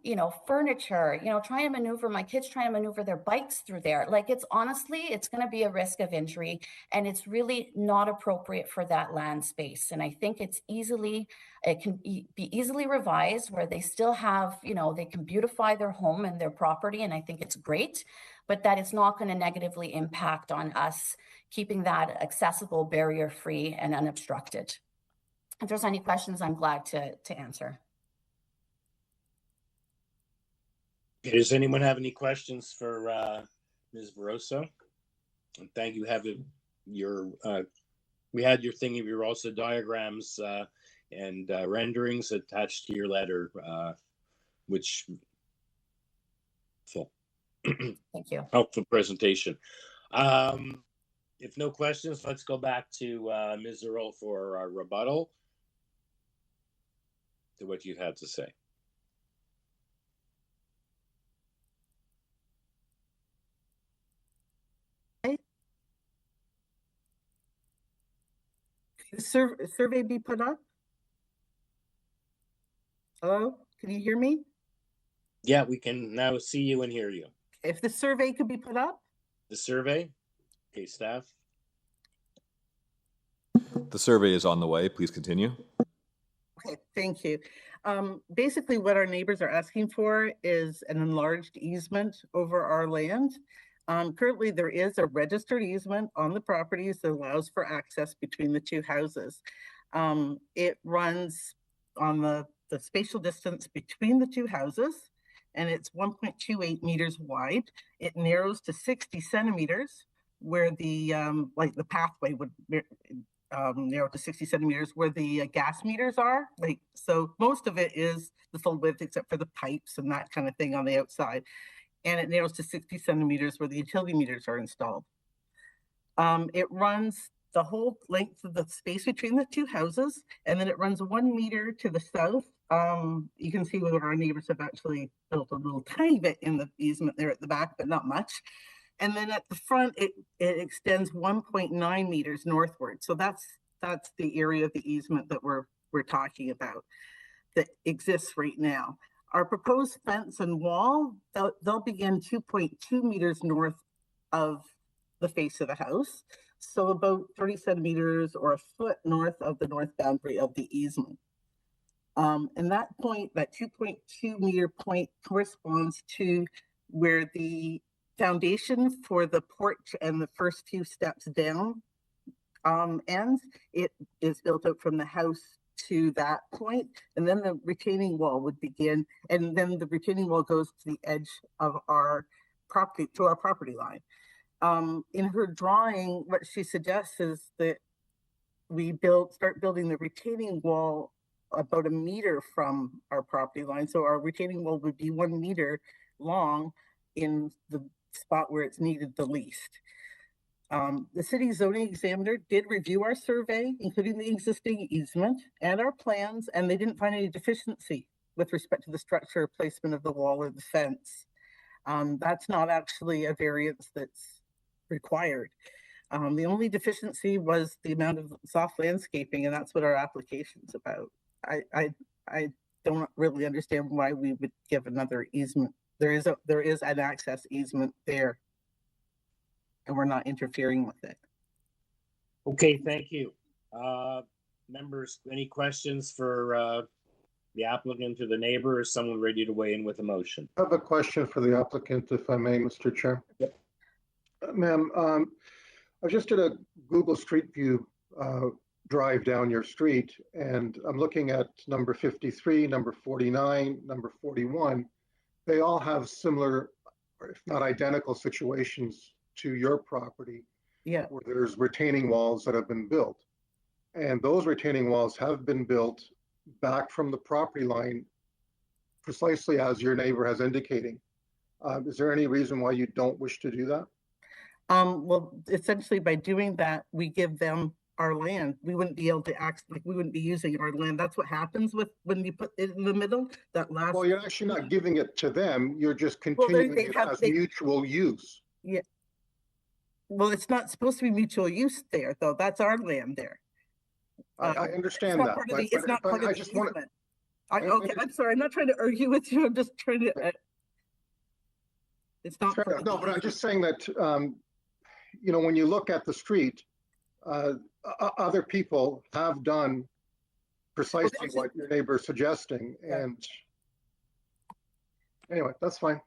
you know, furniture, you know, trying to maneuver, my kids trying to maneuver their bikes through there. Like, it's honestly, it's going to be a risk of injury, and it's really not appropriate for that land space. And I think it can be easily revised where they still have, you know, they can beautify their home and their property. And I think it's great, but that it's not going to negatively impact on us keeping that accessible, barrier-free and unobstructed. If there's any questions, I'm glad to answer. Does anyone have any questions for Ms. Barroso. And thank you. Have your we had your thing of your also diagrams and renderings attached to your letter, which full. Thank you. Helpful presentation. If no questions, let's go back to Ms. Earl for a rebuttal to what you had to say. Survey be put up? Hello, can you hear me? Yeah, we can now see you and hear you. If the survey could be put up? The survey? Okay, staff. The survey is on the way. Please continue. Okay, thank you. Basically, what our neighbors are asking for is an enlarged easement over our land. Currently, there is a registered easement on the properties that allows for access between the two houses. It runs on the spatial distance between the two houses, and it's 1.28 meters wide. It narrows to 60 centimeters, where the like the pathway would narrow to 60 centimeters, where the gas meters are. Like, so most of it is the full width except for the pipes and that kind of thing on the outside. And it narrows to 60 centimeters where the utility meters are installed. It runs the whole length of the space between the two houses, and then it runs 1 meter to the south. You can see where our neighbors have actually built a little tiny bit in the easement there at the back, but not much. And then at the front, it extends 1.9 meters northward. So that's the area of the easement that we're talking about that exists right now. Our proposed fence and wall, they'll begin 2.2 meters north of the face of the house. So about 30 centimeters or a foot north of the north boundary of the easement. And that point, that 2.2 meter point corresponds to where the foundation for the porch and the first few steps down ends. It is built out from the house to that point, and then the retaining wall would begin, and then the retaining wall goes to the edge of our property, to our property line. In her drawing, what she suggests is that we start building the retaining wall about 1 meter from our property line. So our retaining wall would be 1 meter long in the spot where it's needed the least. The city zoning examiner did review our survey, including the existing easement and our plans, and they didn't find any deficiency with respect to the structure or placement of the wall or the fence. That's not actually a variance that's required. The only deficiency was the amount of soft landscaping, and that's what our application's about. I don't really understand why we would give another easement. There is an access easement there, and we're not interfering with it. Okay, thank you. Members, any questions for the applicant or the neighbor, or someone ready to weigh in with a motion? I have a question for the applicant, if I may, Mr. Chair. Yep. Ma'am, I just did a Google Street View drive down your street, and I'm looking at number 53, number 49, number 41. They all have similar, or if not identical, situations to your property. Yeah. Where there's retaining walls that have been built. And those retaining walls have been built back from the property line, precisely as your neighbor has indicating. Is there any reason why you don't wish to do that? Well, essentially by doing that, we give them our land. We wouldn't be able to act, like we wouldn't be using our land. That's what happens with when you put it in the middle, that last. Well, you're actually not giving it to them. You're just continuing it as mutual use. Yeah. Well, it's not supposed to be mutual use there, though. That's our land there. I understand that. It's not part of the easement. Okay, I'm sorry. I'm not trying to argue with you. I'm just trying to. It's not. No, but I'm just saying that, you know, when you look at the street, other people have done precisely what your neighbor is suggesting. And anyway, that's fine.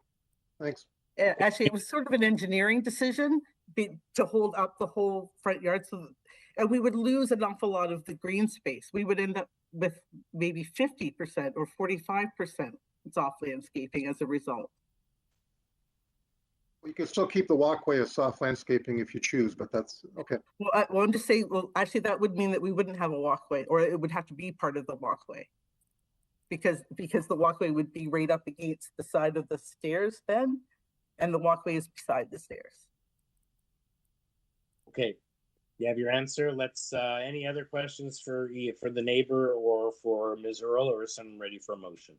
Thanks. Actually, it was sort of an engineering decision to hold up the whole front yard, so and we would lose an awful lot of the green space. We would end up with maybe 50% or 45% soft landscaping as a result. You can still keep the walkway as soft landscaping if you choose, but that's okay. Well, I wanted to say, well, actually, that would mean that we wouldn't have a walkway, or it would have to be part of the walkway. Because the walkway would be right up against the side of the stairs then, and the walkway is beside the stairs. Okay, you have your answer. Let's, any other questions for the neighbor or for Ms. Earl, or is someone ready for a motion?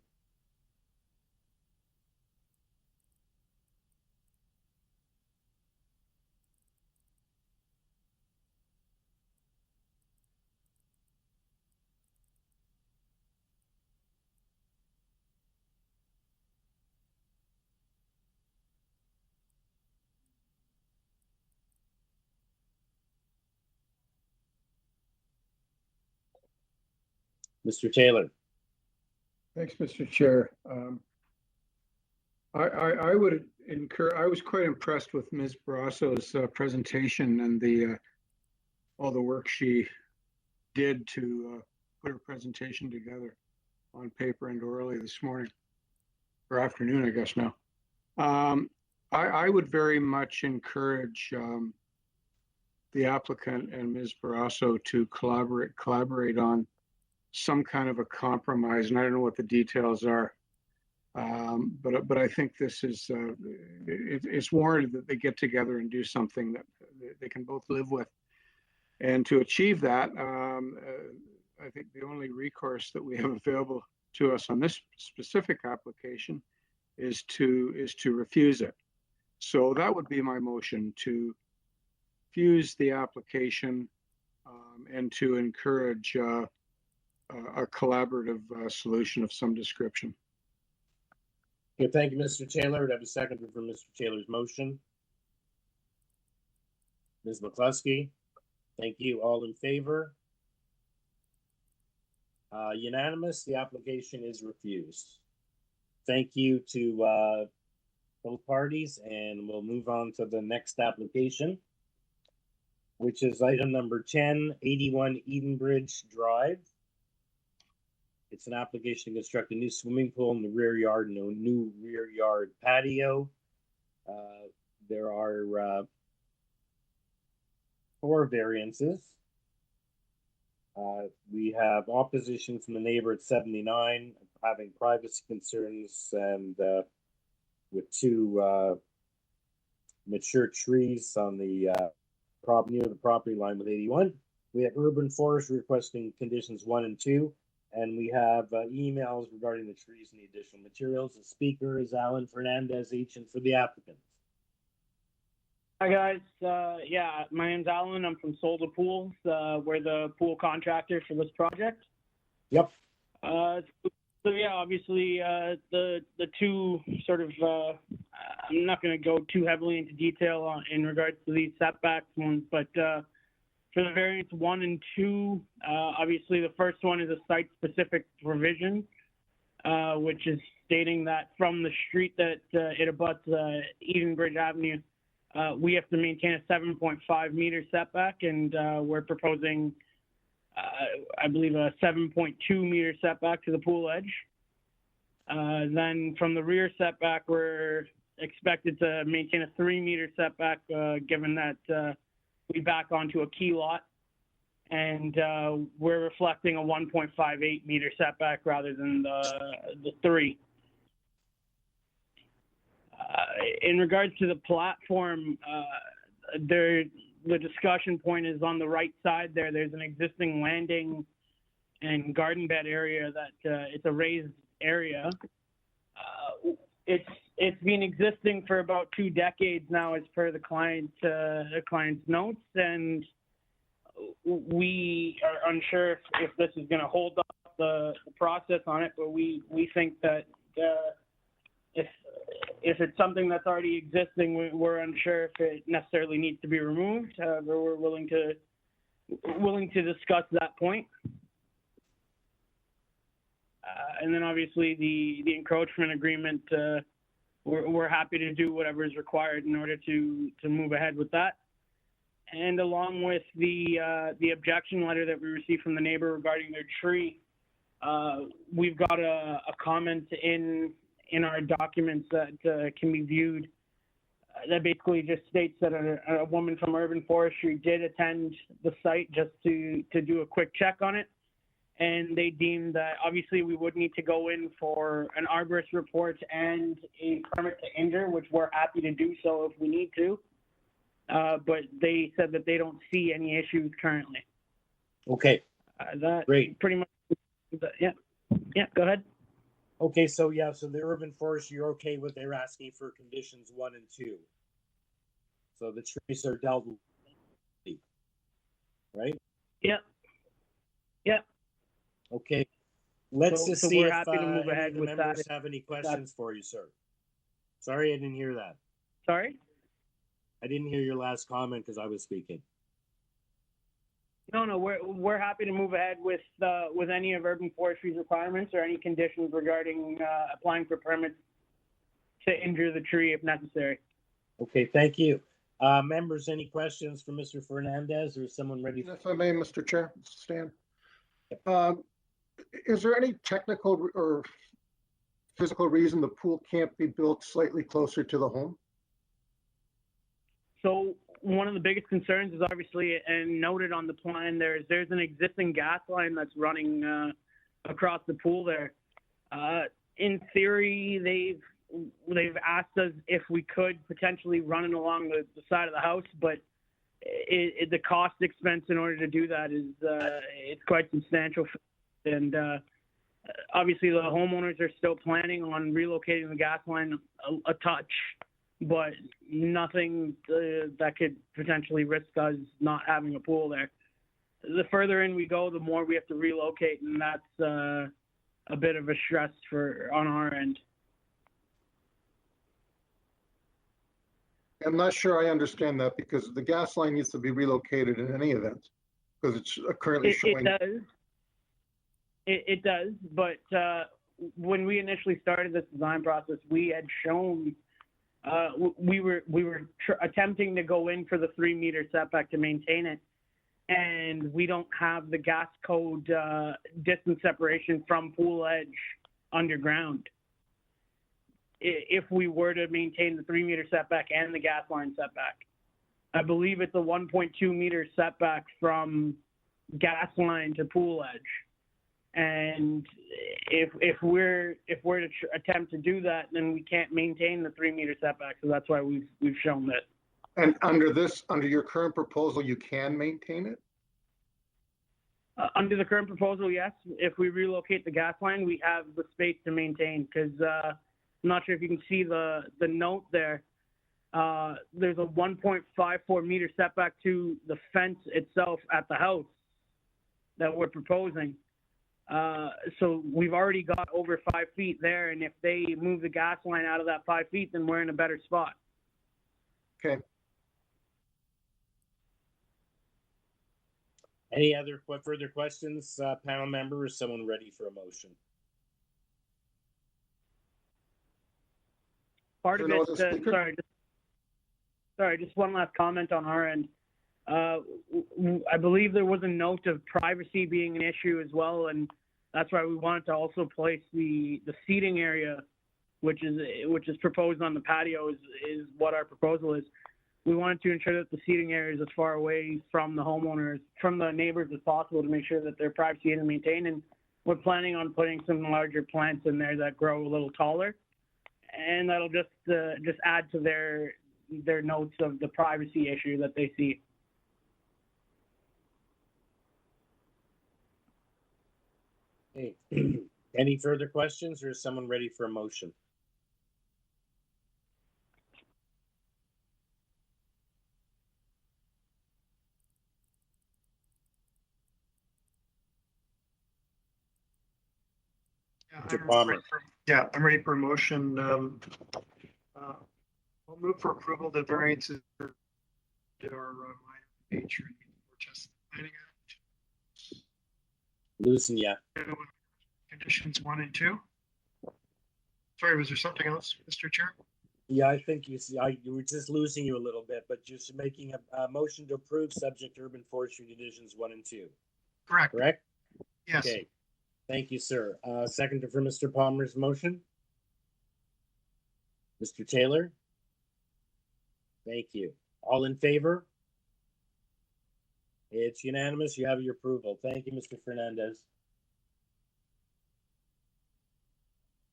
Mr. Taylor. Thanks, Mr. Chair. I would I was quite impressed with Ms. Barrasso's presentation and all the work she did to put her presentation together on paper and orally this morning, or afternoon, I guess now. I would very much encourage the applicant and Ms. Barrasso to collaborate on some kind of a compromise, and I don't know what the details are. But I think this is it's warranted that they get together and do something that they can both live with. And to achieve that, I think the only recourse that we have available to us on this specific application is to refuse it. So that would be my motion, to refuse the application and to encourage a collaborative solution of some description. Okay, thank you, Mr. Taylor. Would have a second for Mr. Taylor's motion? Ms. McCluskey, thank you. All in favor? Unanimous. The application is refused. Thank you to both parties, and we'll move on to the next application, which is item number 10, 81 Edenbridge Drive. It's an application to construct a new swimming pool in the rear yard and a new rear yard patio. There are 4 variances. We have opposition from the neighbor at 79, having privacy concerns, and with 2 mature trees on the near the property line with 81. We have urban forest requesting conditions 1 and 2. And we have emails regarding the trees and the additional materials. The speaker is Alan Fernandez, agent for the applicant. Hi guys, yeah, my name's Alan. I'm from Solda Pools. We're the pool contractor for this project. Yep. So yeah, obviously the 2 sort of, I'm not going to go too heavily into detail in regards to these setbacks ones, but for the variance 1 and 2, obviously the first one is a site-specific provision, which is stating that from the street that it abuts Edenbridge Avenue, we have to maintain a 7.5 meter setback, and we're proposing, I believe, a 7.2 meter setback to the pool edge. Then from the rear setback, we're expected to maintain a 3 meter setback, given that we back onto a key lot, and we're reflecting a 1.58 meter setback rather than the 3. In regards to the platform, the discussion point is on the right side there. There's an existing landing and garden bed area that it's a raised area. It's been existing for about 2 decades now, as per the client's notes, and we are unsure if this is going to hold up the process on it. But we think that if it's something that's already existing, we're unsure if it necessarily needs to be removed. However, we're willing to discuss that point. And then obviously the encroachment agreement, we're happy to do whatever is required in order to move ahead with that. And along with the objection letter that we received from the neighbor regarding their tree, we've got a comment in our documents that can be viewed that basically just states that a woman from Urban Forestry did attend the site just to do a quick check on it. And they deemed that obviously we would need to go in for an arborist report and a permit to injure, which we're happy to do so if we need to. But they said that they don't see any issues currently. Okay. That Great. pretty much, yeah. Yeah, go ahead. Okay, so yeah, so the urban forest, you're okay with, they're asking for conditions 1 and 2. So the trees are dealt with, right? Yep. Yep. Okay. Let's So- just so see we're if happy to move any ahead of the with that members if have any questions for you, sir. Sorry, I didn't hear that. Sorry? I didn't hear your last comment because I was speaking. No, we're happy to move ahead with any of Urban Forestry's requirements or any conditions regarding applying for permits to injure the tree if necessary. Okay, thank you. Members, any questions for Mr. Fernandez or is someone ready? If I may, Mr. Chair, Stan. Is there any technical or physical reason the pool can't be built slightly closer to the home? So one of the biggest concerns is obviously, and noted on the plan, there's an existing gas line that's running across the pool there. In theory, they've asked us if we could potentially run it along the side of the house, but the cost expense in order to do that is it's quite substantial. And obviously the homeowners are still planning on relocating the gas line a touch, but nothing that could potentially risk us not having a pool there. The further in we go, the more we have to relocate, and that's a bit of a stress on our end. I'm not sure I understand that because the gas line needs to be relocated in any event because it's currently showing. It does, but when we initially started this design process, we had shown we were attempting to go in for the 3-meter setback to maintain it, and we don't have the gas code distance separation from pool edge underground. If we were to maintain the 3-meter setback and the gas line setback, I believe it's a 1.2 meter setback from gas line to pool edge. And if we're to attempt to do that, then we can't maintain the 3-meter setback. So that's why we've shown that. And under your current proposal, you can maintain it? Under the current proposal, yes. If we relocate the gas line, we have the space to maintain. Because I'm not sure if you can see the note there. There's a 1.54 meter setback to the fence itself at the house that we're proposing. So we've already got over 5 feet there, and if they move the gas line out of that 5 feet, then we're in a better spot. Okay. Any other further questions, panel member, or is someone ready for a motion? Part of it, sorry, just one last comment on our end. I believe there was a note of privacy being an issue as well, and that's why we wanted to also place the seating area, which is proposed on the patio, is what our proposal is. We wanted to ensure that the seating area is as far away from the homeowners, from the neighbors as possible to make sure that their privacy is maintained. And we're planning on putting some larger plants in there that grow a little taller, and that'll just add to their notes of the privacy issue that they see. Hey, any further questions, or is someone ready for a motion? I'm ready for a motion. I'll move for approval of the variances that are minor nature or just planning out. Loosen, yeah. Conditions 1 and 2. Sorry, was there something else, Mr. Chair? Yeah, I think you were just losing you a little bit, but just making a motion to approve subject to urban forestry conditions 1 and 2. Correct. Correct? Yes. Okay. Thank you, sir. Second for Mr. Palmer's motion. Mr. Taylor? Thank you. All in favor? It's unanimous. You have your approval. Thank you, Mr. Fernandez.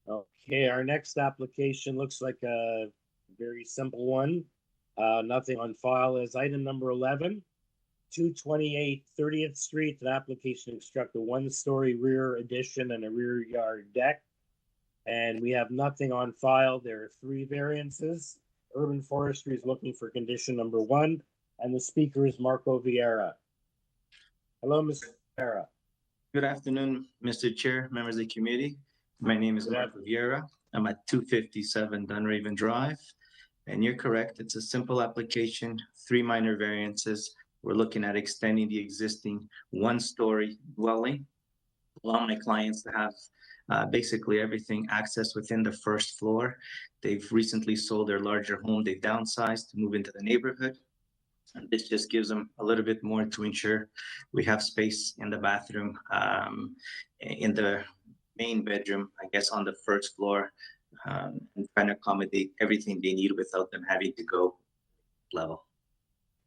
Okay, our next application looks like a very simple one. Nothing on file as item number 11. 228 30th Street, an application to construct a one-story rear addition and a rear yard deck. And we have nothing on file. There are 3 variances. Urban Forestry is looking for condition number 1, and the speaker is Marco Vieira. Hello, Mr. Vieira. Good afternoon, Mr. Chair, members of the committee. My name is Marco Vieira. I'm at 257 Dunraven Drive. And you're correct, it's a simple application, 3 minor variances. We're looking at extending the existing one-story dwelling, allow my clients to have basically everything accessed within the first floor. They've recently sold their larger home. They've downsized to move into the neighborhood. And this just gives them a little bit more to ensure we have space in the bathroom, in the main bedroom, I guess, on the first floor, and trying to accommodate everything they need without them having to go level.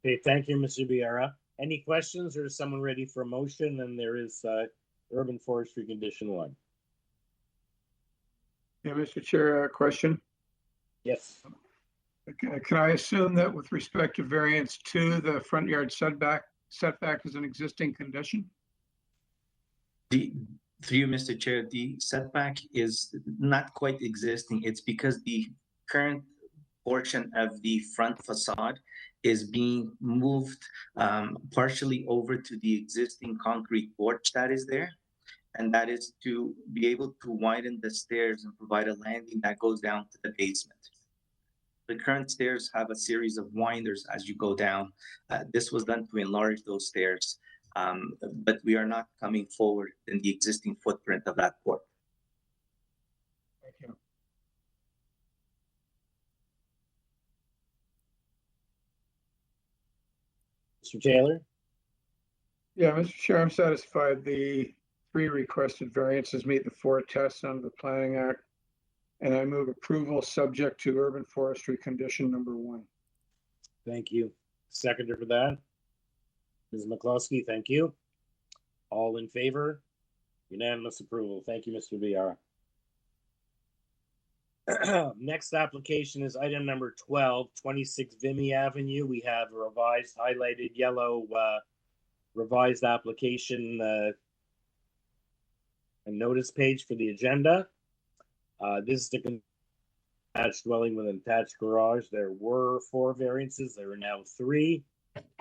Okay, thank you, Mr. Vieira. Any questions, or is someone ready for a motion? And there is Urban Forestry Condition 1. Yeah, Mr. Chair, a question. Yes. Can I assume that with respect to variance 2, the front yard setback is an existing condition? Through you, Mr. Chair, the setback is not quite existing. It's because the current portion of the front facade is being moved partially over to the existing concrete porch that is there. And that is to be able to widen the stairs and provide a landing that goes down to the basement. The current stairs have a series of winders as you go down. This was done to enlarge those stairs, but we are not coming forward in the existing footprint of that porch. Thank you. Mr. Taylor? Yeah, Mr. Chair, I'm satisfied the 3 requested variances meet the 4 tests under the Planning Act, and I move approval subject to Urban Forestry Condition number 1. Thank you. Seconder for that? Ms. McCloskey, thank you. All in favor? Unanimous approval. Thank you, Mr. Vieira. Next application is item number 12, 26 Vimy Avenue. We have a revised highlighted yellow revised application and notice page for the agenda. This is the attached dwelling with an attached garage. There were 4 variances. There are now 3.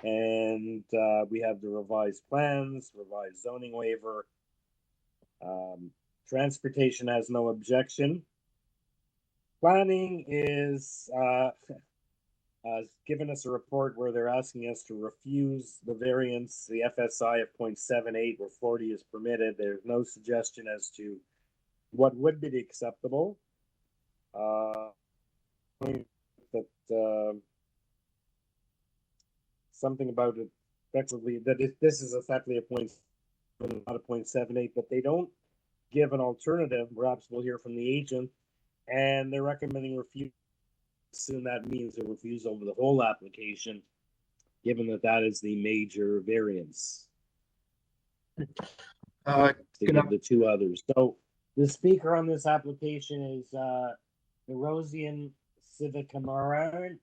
And we have the revised plans, revised zoning waiver. Transportation has no objection. Planning is given us a report where they're asking us to refuse the variance, the FSI of 0.78 where 40 is permitted. There's no suggestion as to what would be acceptable. Something about it effectively that this is effectively a point, not a 0.78, but they don't give an alternative. Perhaps we'll hear from the agent, and they're recommending refusal. Soon that means a refusal of the whole application, given that that is the major variance. The 2 others. So the speaker on this application is Erosian Civicamaran,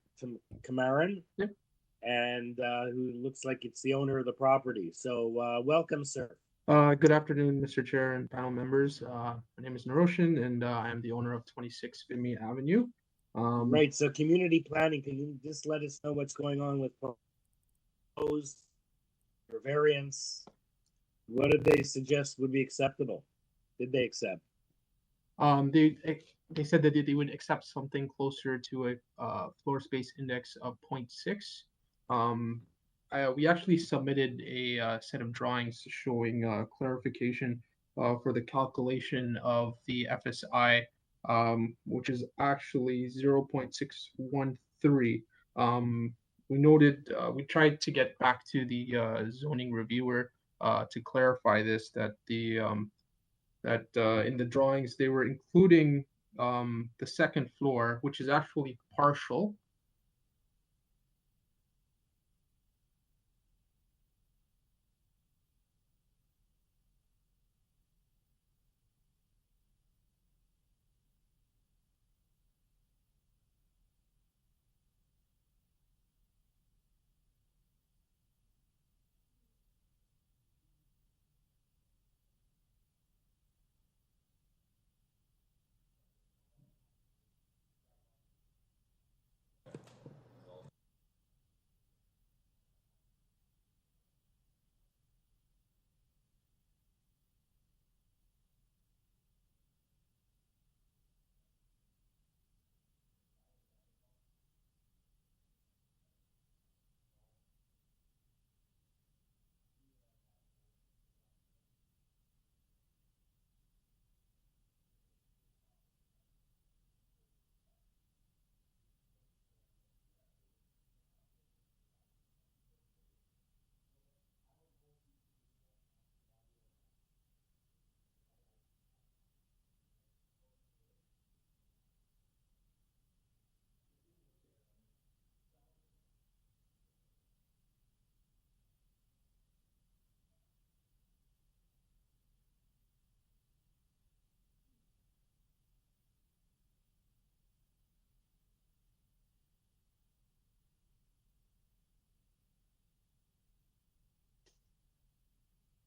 Yep. And who looks like it's the owner of the property. So welcome, sir. Good afternoon, Mr. Chair and panel members. My name is Naroshan, and I am the owner of 26 Vimy Avenue. Right, so community planning, can you just let us know what's going on with proposed or variance? What did they suggest would be acceptable? Did they accept? They said that they would accept something closer to a floor space index of 0.6. We actually submitted a set of drawings showing clarification for the calculation of the FSI, which is actually 0.613. We noted, we tried to get back to the zoning reviewer to clarify this, that in the drawings they were including the second floor, which is actually partial.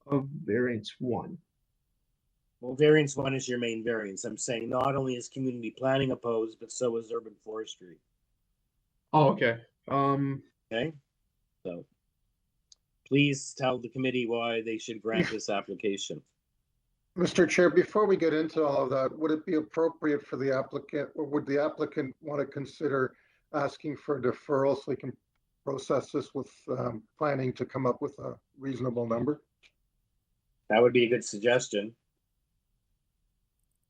of variance 1. Well, variance 1 is your main variance. I'm saying not only is community planning opposed, but so is urban forestry. Oh, okay. Okay, so please tell the committee why they should grant this application. Mr. Chair, before we get into all of that, would it be appropriate for the applicant, or would the applicant want to consider asking for a deferral so we can process this with planning to come up with a reasonable number? That would be a good suggestion.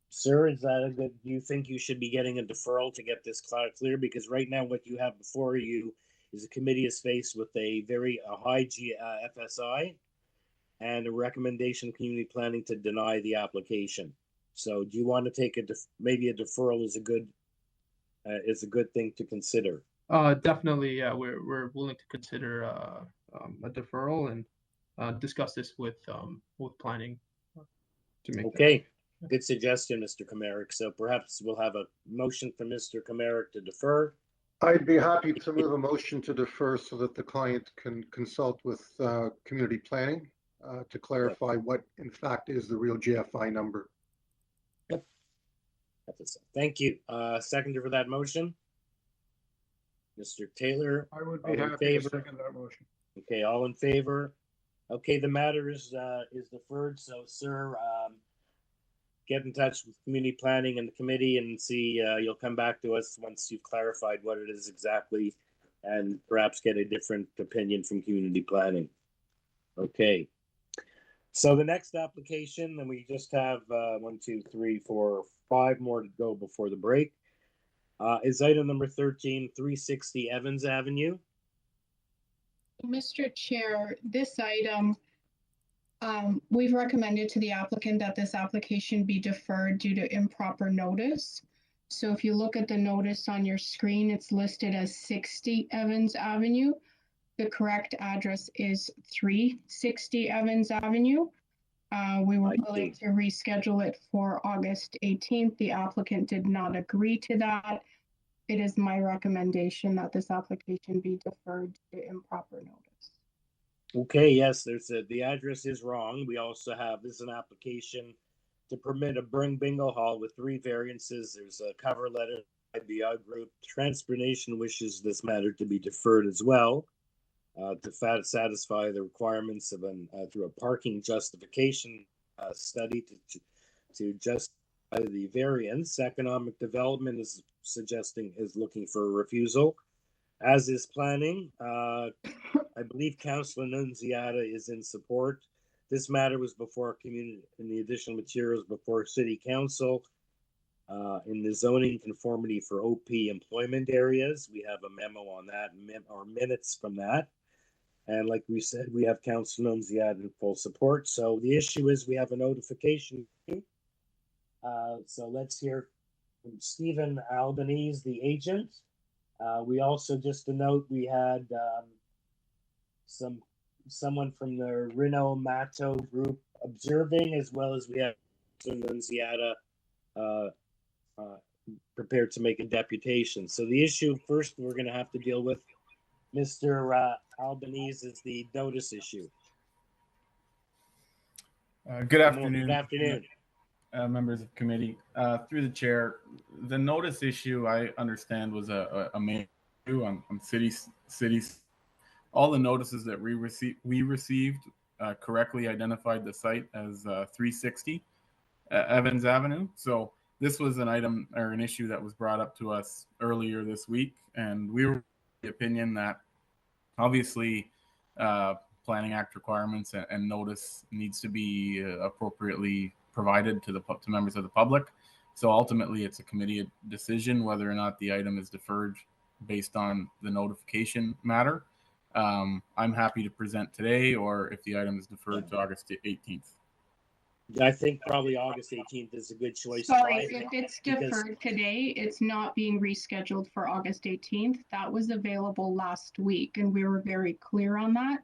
Sir, is that a good, do you think you should be getting a deferral to get this clear? Because right now what you have before you is a committee is faced with a very high FSI and a recommendation of community planning to deny the application. So do you want to take maybe a deferral is a good thing to consider? Definitely, yeah, we're willing to consider a deferral and discuss this with planning to make okay. Good suggestion, Mr. Kamarick. So perhaps we'll have a motion for Mr. Kamarick to defer. I'd be happy to move a motion to defer so that the client can consult with community planning to clarify what in fact is the real GFI number. Yep. Thank you. Seconder for that motion? Mr. Taylor? I would be happy to second that motion. Okay, all in favor? Okay, the matter is deferred. So, sir, get in touch with community planning and the committee and see, you'll come back to us once you've clarified what it is exactly and perhaps get a different opinion from community planning. Okay. So the next application, and we just have 1, 2, 3, 4, 5 more to go before the break, is item number 13, 360 Evans Avenue. Mr. Chair, this item, we've recommended to the applicant that this application be deferred due to improper notice. So if you look at the notice on your screen, it's listed as 60 Evans Avenue. The correct address is 360 Evans Avenue. We were willing to reschedule it for August 18th. The applicant did not agree to that. It is my recommendation that this application be deferred to improper notice. Okay, yes, the address is wrong. We also have, this is an application to permit a bingo hall with 3 variances. There's a cover letter by the group. Transportation wishes this matter to be deferred as well. To satisfy the requirements of through a parking justification study to justify the variance. Economic development is looking for a refusal, as is planning. I believe Councillor Nunziata is in support. This matter was before community in the additional materials before City Council in the zoning conformity for OP employment areas. We have a memo on that, or minutes from that. And like we said, we have Councillor Nunziata in full support. So the issue is we have a notification. So let's hear from Stephen Albanese, the agent. We also, just a note, we had someone from the Reno Mato group observing, as well as we have Nunziata prepared to make a deputation. So the issue first we're going to have to deal with, Mr. Albanese, is the notice issue. Good afternoon. Good afternoon. Members of committee. Through the chair, the notice issue I understand was a main issue on cities. All the notices that we received correctly identified the site as 360 Evans Avenue. So this was an item or an issue that was brought up to us earlier this week, and we were of the opinion that obviously Planning Act requirements and notice needs to be appropriately provided to members of the public. So ultimately, it's a committee decision whether or not the item is deferred based on the notification matter. I'm happy to present today, or if the item is deferred to August 18th. I think probably August 18th is a good choice. Sorry, if it's deferred today, it's not being rescheduled for August 18th. That was available last week, and we were very clear on that.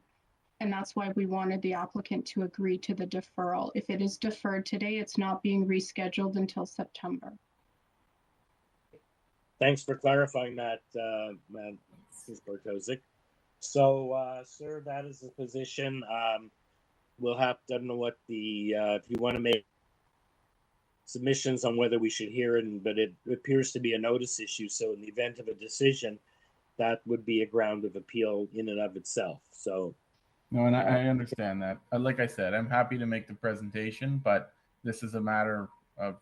And that's why we wanted the applicant to agree to the deferral. If it is deferred today, it's not being rescheduled until September. Thanks for clarifying that, Ms. Bartosik. So, sir, that is the position. we'll have to, I don't know what the, if you want to make submissions on whether we should hear it, but it appears to be a notice issue. So in the event of a decision, that would be a ground of appeal in and of itself. So. No, and I understand that. Like I said, I'm happy to make the presentation, but this is a matter of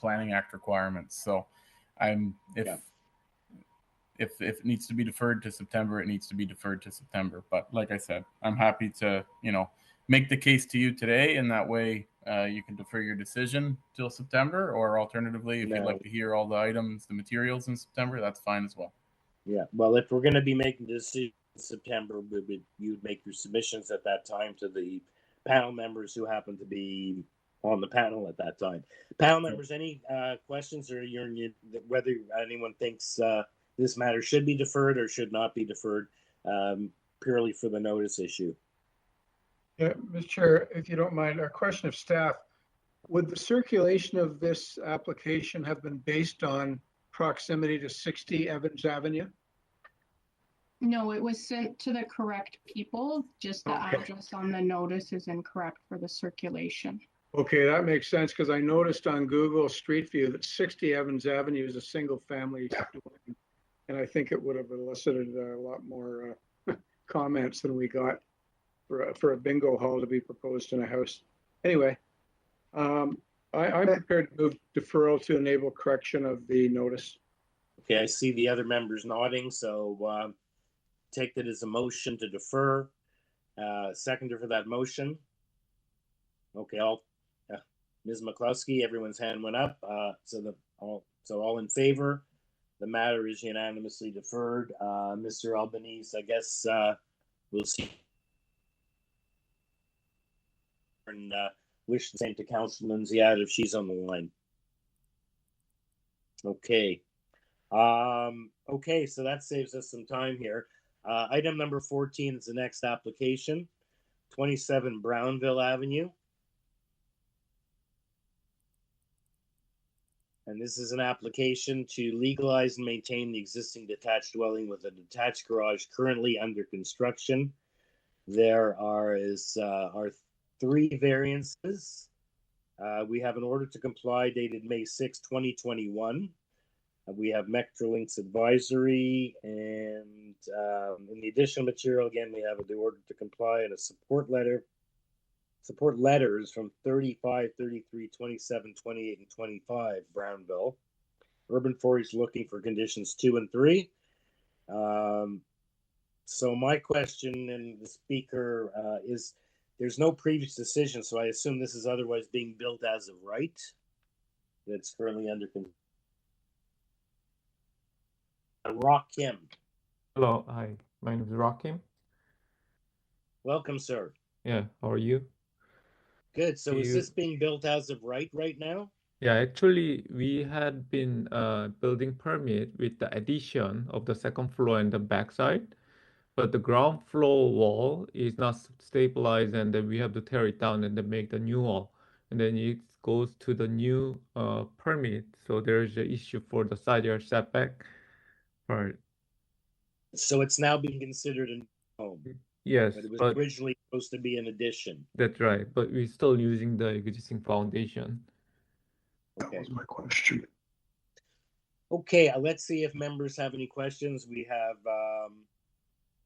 Planning Act requirements. So if it needs to be deferred to September, it needs to be deferred to September. But like I said, I'm happy to, make the case to you today, and that way you can defer your decision till September, or alternatively, if you'd like to hear all the items, the materials in September, that's fine as well. Yeah, well, if we're going to be making the decision in September, you'd make your submissions at that time to the panel members who happen to be on the panel at that time. Panel members, any questions, or whether anyone thinks this matter should be deferred or should not be deferred, purely for the notice issue? Yeah, Mr. Chair, if you don't mind, a question of staff. Would the circulation of this application have been based on proximity to 60 Evans Avenue? No, it was sent to the correct people. Just the address on the notice is incorrect for the circulation. Okay, that makes sense, because I noticed on Google Street View that 60 Evans Avenue is a single family dwelling, and I think it would have elicited a lot more comments than we got for a bingo hall to be proposed in a house. Anyway, I'm prepared to move deferral to enable correction of the notice. Okay, I see the other members nodding, so take that as a motion to defer. Seconder for that motion. Okay, Ms. McCluskey, everyone's hand went up. So all in favor. The matter is unanimously deferred. Mr. Albanese, I guess we'll see. And wish the same to Councilman Ziad if she's on the line. Okay. Okay, so that saves us some time here. Item number 14 is the next application, 27 Brownville Avenue. And this is an application to legalize and maintain the existing detached dwelling with a detached garage currently under construction. There are three variances. We have an order to comply dated May 6, 2021. We have Metrolinx advisory, and in the additional material, again, we have the order to comply and a support letters from 35, 33, 27, 28, and 25 Brownville. Urban Forest looking for conditions 2 and 3. So my question, and the speaker, is there's no previous decision, so I assume this is otherwise being built as of right. That's currently under construction. Rock Kim. Hello, hi. My name is Rakim. Welcome, sir. Yeah, how are you? Good. So is this being built as of right now? Yeah, actually, we had been building permit with the addition of the second floor and the backside, but the ground floor wall is not stabilized, and then we have to tear it down and then make the new wall, and then it goes to the new permit. So there's an issue for the side yard setback part. So it's now being considered a new home. Yes, but it was but originally supposed to be an addition. that's right. But we're still using the existing foundation. Okay. That was my question. Okay, let's see if members have any questions. We have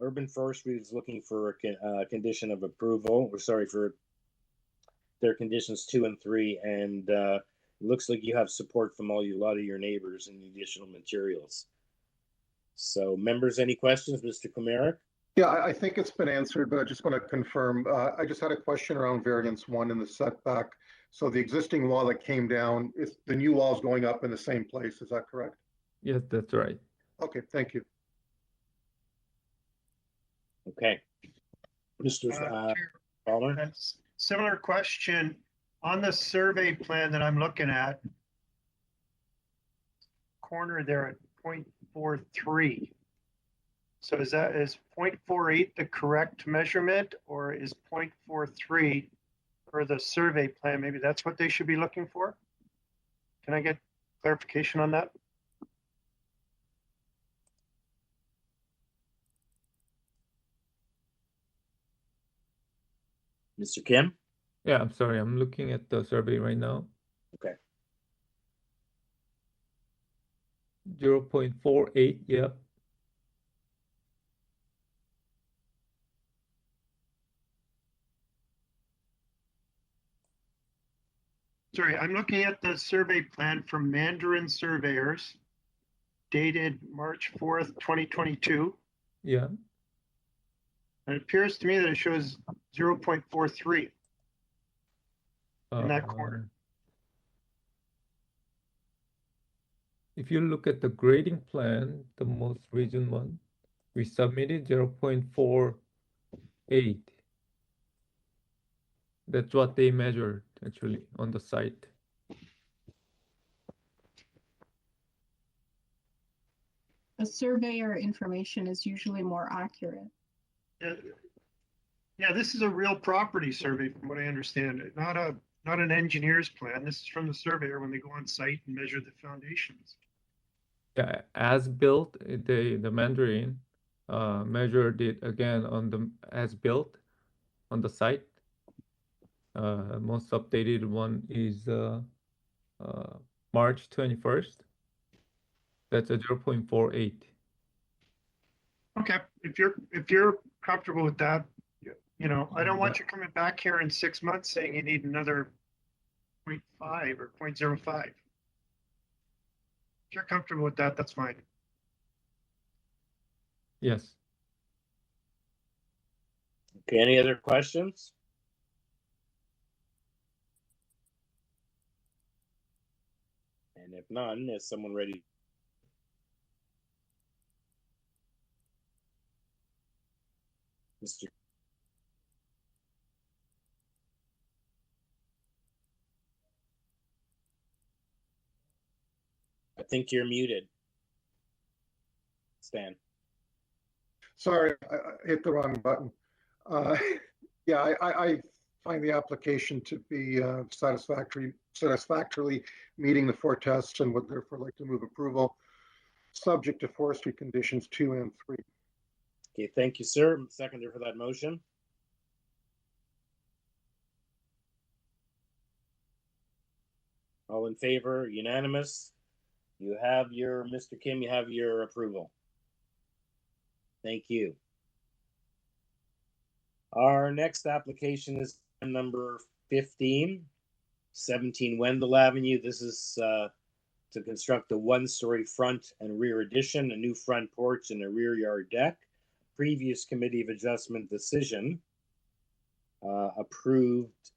Urban Forestry is looking for a condition of approval, or sorry, for their conditions 2 and 3, and it looks like you have support from a lot of your neighbors in the additional materials. So, members, any questions, Mr. Komaric? Yeah, I think it's been answered, but I just want to confirm. I just had a question around variance 1 in the setback. So the existing wall that came down, is the new wall is going up in the same place. Is that correct? Yes, that's right. Okay, thank you. Okay. Mr. Fowler? Similar question. On the survey plan that I'm looking at, corner there at 0.43. So is 0.48 the correct measurement, or is 0.43 for the survey plan? Maybe that's what they should be looking for. Can I get clarification on that? Mr. Kim? Yeah, I'm sorry. I'm looking at the survey right now. Okay. 0.48, yeah. Sorry, I'm looking at the survey plan from Mandarin Surveyors dated March 4th, 2022. Yeah. It appears to me that it shows 0.43 in that corner. If you look at the grading plan, the most recent one, we submitted 0.48. That's what they measured actually on the site. The surveyor information is usually more accurate. Yeah, this is a real property survey from what I understand. Not an engineer's plan. This is from the surveyor when they go on site and measure the foundations. Yeah, as built, the Mandarin measured it again on the as built on the site. Most updated one is March 21st. That's a 0.48. Okay, if you're comfortable with that, you know, I don't want you coming back here in 6 months saying you need another 0.5 or 0.05. If you're comfortable with that, that's fine. Yes. Okay, any other questions? And if none, is someone ready? Mr. I think you're muted. Stan. Sorry, I hit the wrong button. Yeah, I find the application to be satisfactorily meeting the 4 tests and would therefore like to move approval, subject to forestry conditions 2 and 3. Okay, thank you, sir. Seconder for that motion. All in favor, unanimous. You have your, Mr. Kim, you have your approval. Thank you. Our next application is number 15, 17 Wendell Avenue. This is to construct a 1-story front and rear addition, a new front porch and a rear yard deck. Previous Committee of Adjustment decision approved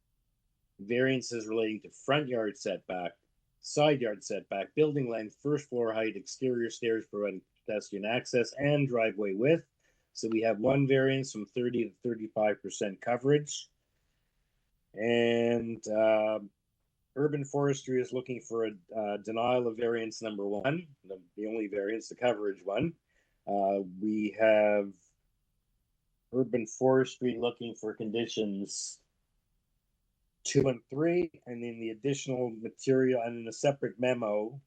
variances relating to front yard setback, side yard setback, building length, first floor height, exterior stairs providing pedestrian access, and driveway width. So we have one variance from 30 to 35% coverage. And Urban Forestry is looking for a denial of variance number 1, the only variance, the coverage one. We have Urban Forestry looking for conditions 2 and 3, and then the additional material and in a separate memo.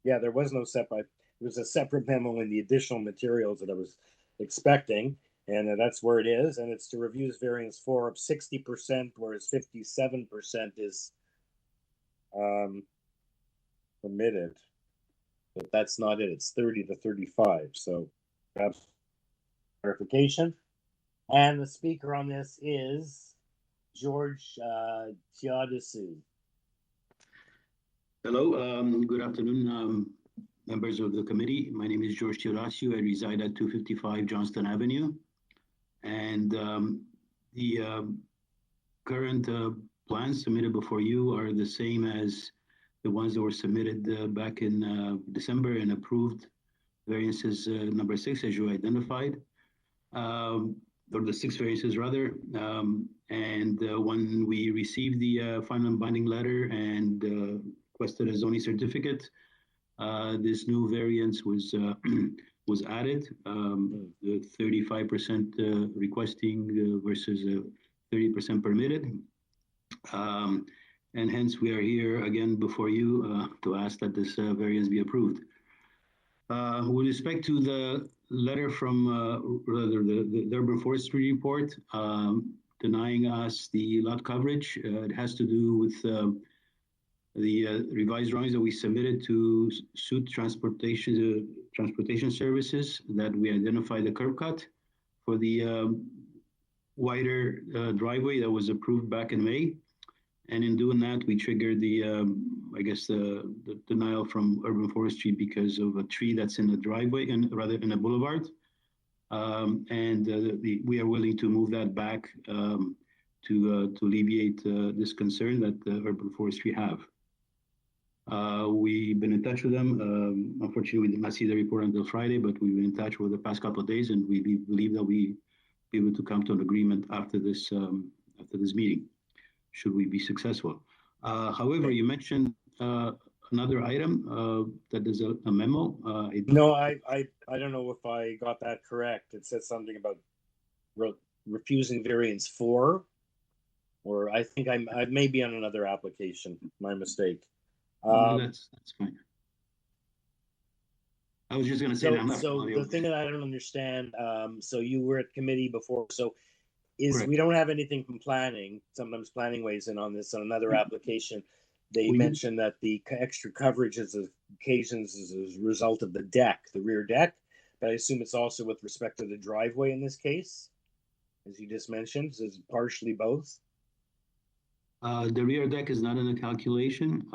Yeah, there was no separate. There was a separate memo in the additional materials that I was expecting, and that's where it is. And it's to review variance 4 of 60%, whereas 57% is permitted. But that's not it. It's 30 to 35. So perhaps clarification. And the speaker on this is George Teodisu. Hello, good afternoon, members of the committee. My name is George Teodisu. I reside at 255 Johnston Avenue. And the current plans submitted before you are the same as the ones that were submitted back in December and approved. Variances number 6, as you identified. Or the 6 variances rather, and when we received the final binding letter and requested a zoning certificate, this new variance was was added, the 35% requesting versus 30% permitted, and hence we are here again before you to ask that this variance be approved. With respect to the letter from rather the Urban Forestry report, denying us the lot coverage. It has to do with the revised drawings that we submitted to suit transportation services, that we identified the curb cut for the wider driveway that was approved back in May. And in doing that, we triggered the, I guess, the denial from urban forestry because of a tree that's in the driveway and rather in a boulevard. We are willing to move that back to alleviate this concern that the urban forestry have. We've been in touch with them. Unfortunately, we did not see the report until Friday, but we've been in touch for the past couple of days, and we believe that we be able to come to an agreement after this meeting, should we be successful. However, you mentioned another item that is a memo. No, I don't know if I got that correct. It said something about refusing variance 4, or I think I may be on another application. My mistake. That's fine. I was just going to say that. So the thing that I don't understand, so you were at committee before, so Correct. we don't have anything from planning. Sometimes planning weighs in on this on another application. They mentioned that the extra coverage is occasions as a result of the deck, the rear deck, but I assume it's also with respect to the driveway in this case, as you just mentioned, so it's partially both. The rear deck is not in the calculation,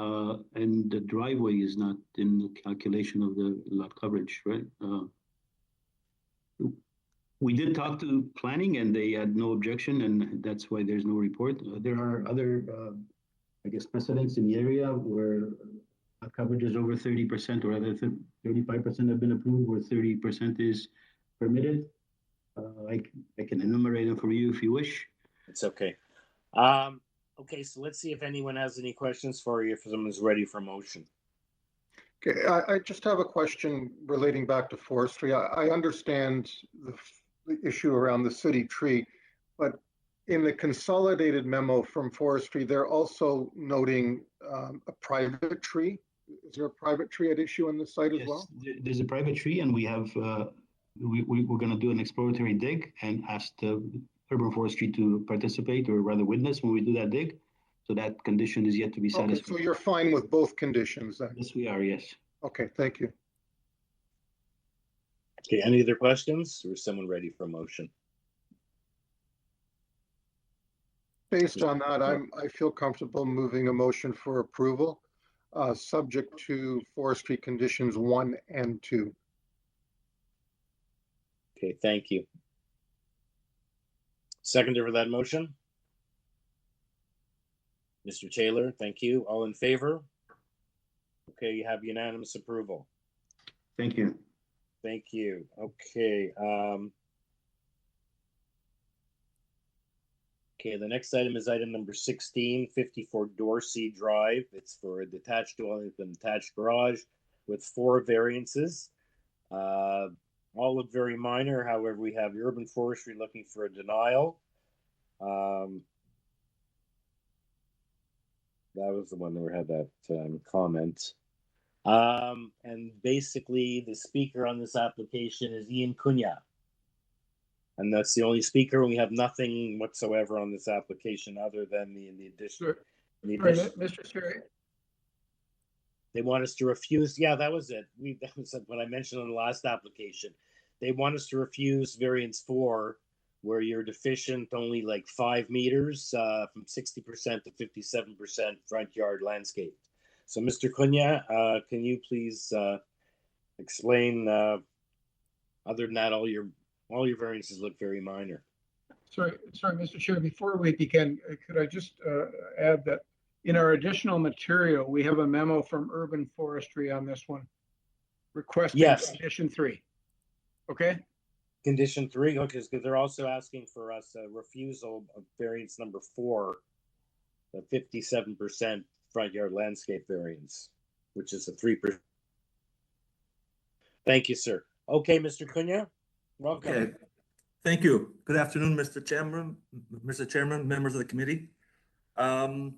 and the driveway is not in the calculation of the lot coverage, right? We did talk to planning, and they had no objection, and that's why there's no report. There are other, I guess, precedents in the area where lot coverage is over 30%, or rather 35% have been approved, where 30% is permitted. I can enumerate them for you if you wish. It's okay. Okay, so let's see if anyone has any questions for you, if someone's ready for motion. Okay, I just have a question relating back to forestry. I understand the issue around the city tree, but in the consolidated memo from forestry, they're also noting a private tree. Is there a private tree at issue on the site as well? There's a private tree, and we have we're going to do an exploratory dig and ask the urban forestry to participate, or rather witness, when we do that dig. So that condition is yet to be satisfied. Okay, so you're fine with both conditions then? Yes, we are, yes. Okay, thank you. Okay, any other questions, or is someone ready for a motion? Based on that, I feel comfortable moving a motion for approval, subject to forestry conditions 1 and 2. Okay, thank you. Seconder for that motion? Mr. Taylor, thank you. All in favor? Okay, you have unanimous approval. Thank you. Thank you. Okay. Okay, the next item is item number 16, 54 Dorsey Drive. It's for a detached dwelling with an attached garage with 4 variances. All look very minor. However, we have urban forestry looking for a denial. That was the one that had that comment. And basically, the speaker on this application is Ian Cunha. And that's the only speaker. We have nothing whatsoever on this application other than the addition. Mr. Chair. They want us to refuse. Yeah, that was it. That was what I mentioned on the last application. They want us to refuse variance 4, where you're deficient only like 5 meters from 60% to 57% front yard landscape. So, Mr. Cunha, can you please explain? Other than that, all your variances look very minor. Sorry, Mr. Chair. Before we begin, could I just add that in our additional material, we have a memo from Urban Forestry on this one, requesting condition 3. Okay. Condition 3, okay, because they're also asking for us a refusal of variance number 4, the 57% front yard landscape variance, which is a 3%. Thank you, sir. Okay, Mr. Cunha, welcome. Okay. Thank you. Good afternoon, Mr. Chairman, members of the committee. You're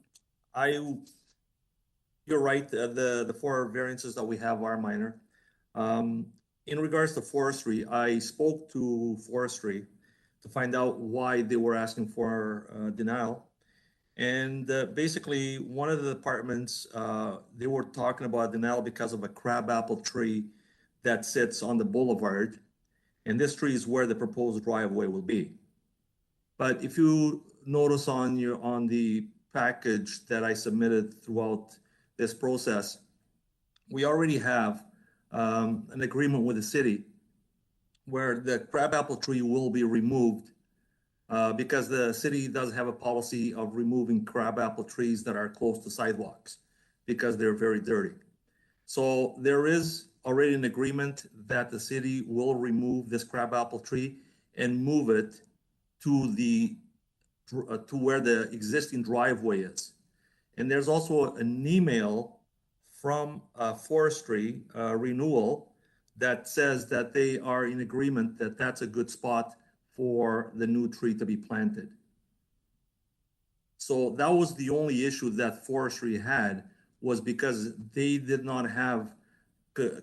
right. The 4 variances that we have are minor. In regards to forestry, I spoke to forestry to find out why they were asking for denial. And basically, one of the apartments, they were talking about denial because of a crabapple tree that sits on the boulevard. And this tree is where the proposed driveway will be. But if you notice on the package that I submitted throughout this process, we already have an agreement with the city where the crabapple tree will be removed because the city does have a policy of removing crabapple trees that are close to sidewalks because they're very dirty. So there is already an agreement that the city will remove this crabapple tree and move it to to where the existing driveway is. And there's also an email from forestry renewal that says that they are in agreement that that's a good spot for the new tree to be planted. So that was the only issue that forestry had, was because they did not have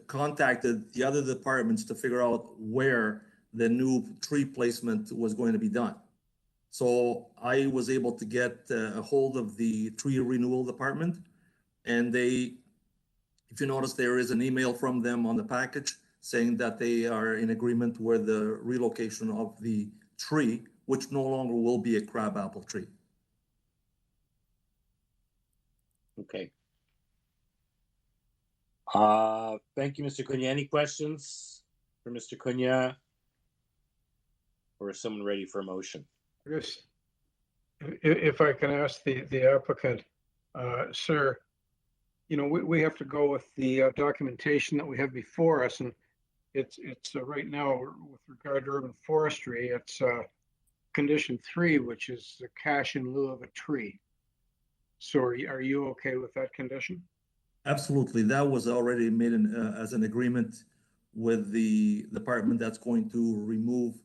contacted the other departments to figure out where the new tree placement was going to be done. So I was able to get a hold of the tree renewal department, and they, if you notice, there is an email from them on the package saying that they are in agreement with the relocation of the tree, which no longer will be a crabapple tree. Okay. Thank you, Mr. Cunha. Any questions for Mr. Cunha? Or is someone ready for a motion? Yes. If I can ask the applicant, sir, you know, we have to go with the documentation that we have before us, and it's right now with regard to urban forestry, it's condition 3, which is the cash in lieu of a tree. So are you okay with that condition? Absolutely. That was already made as an agreement with the department that's going to remove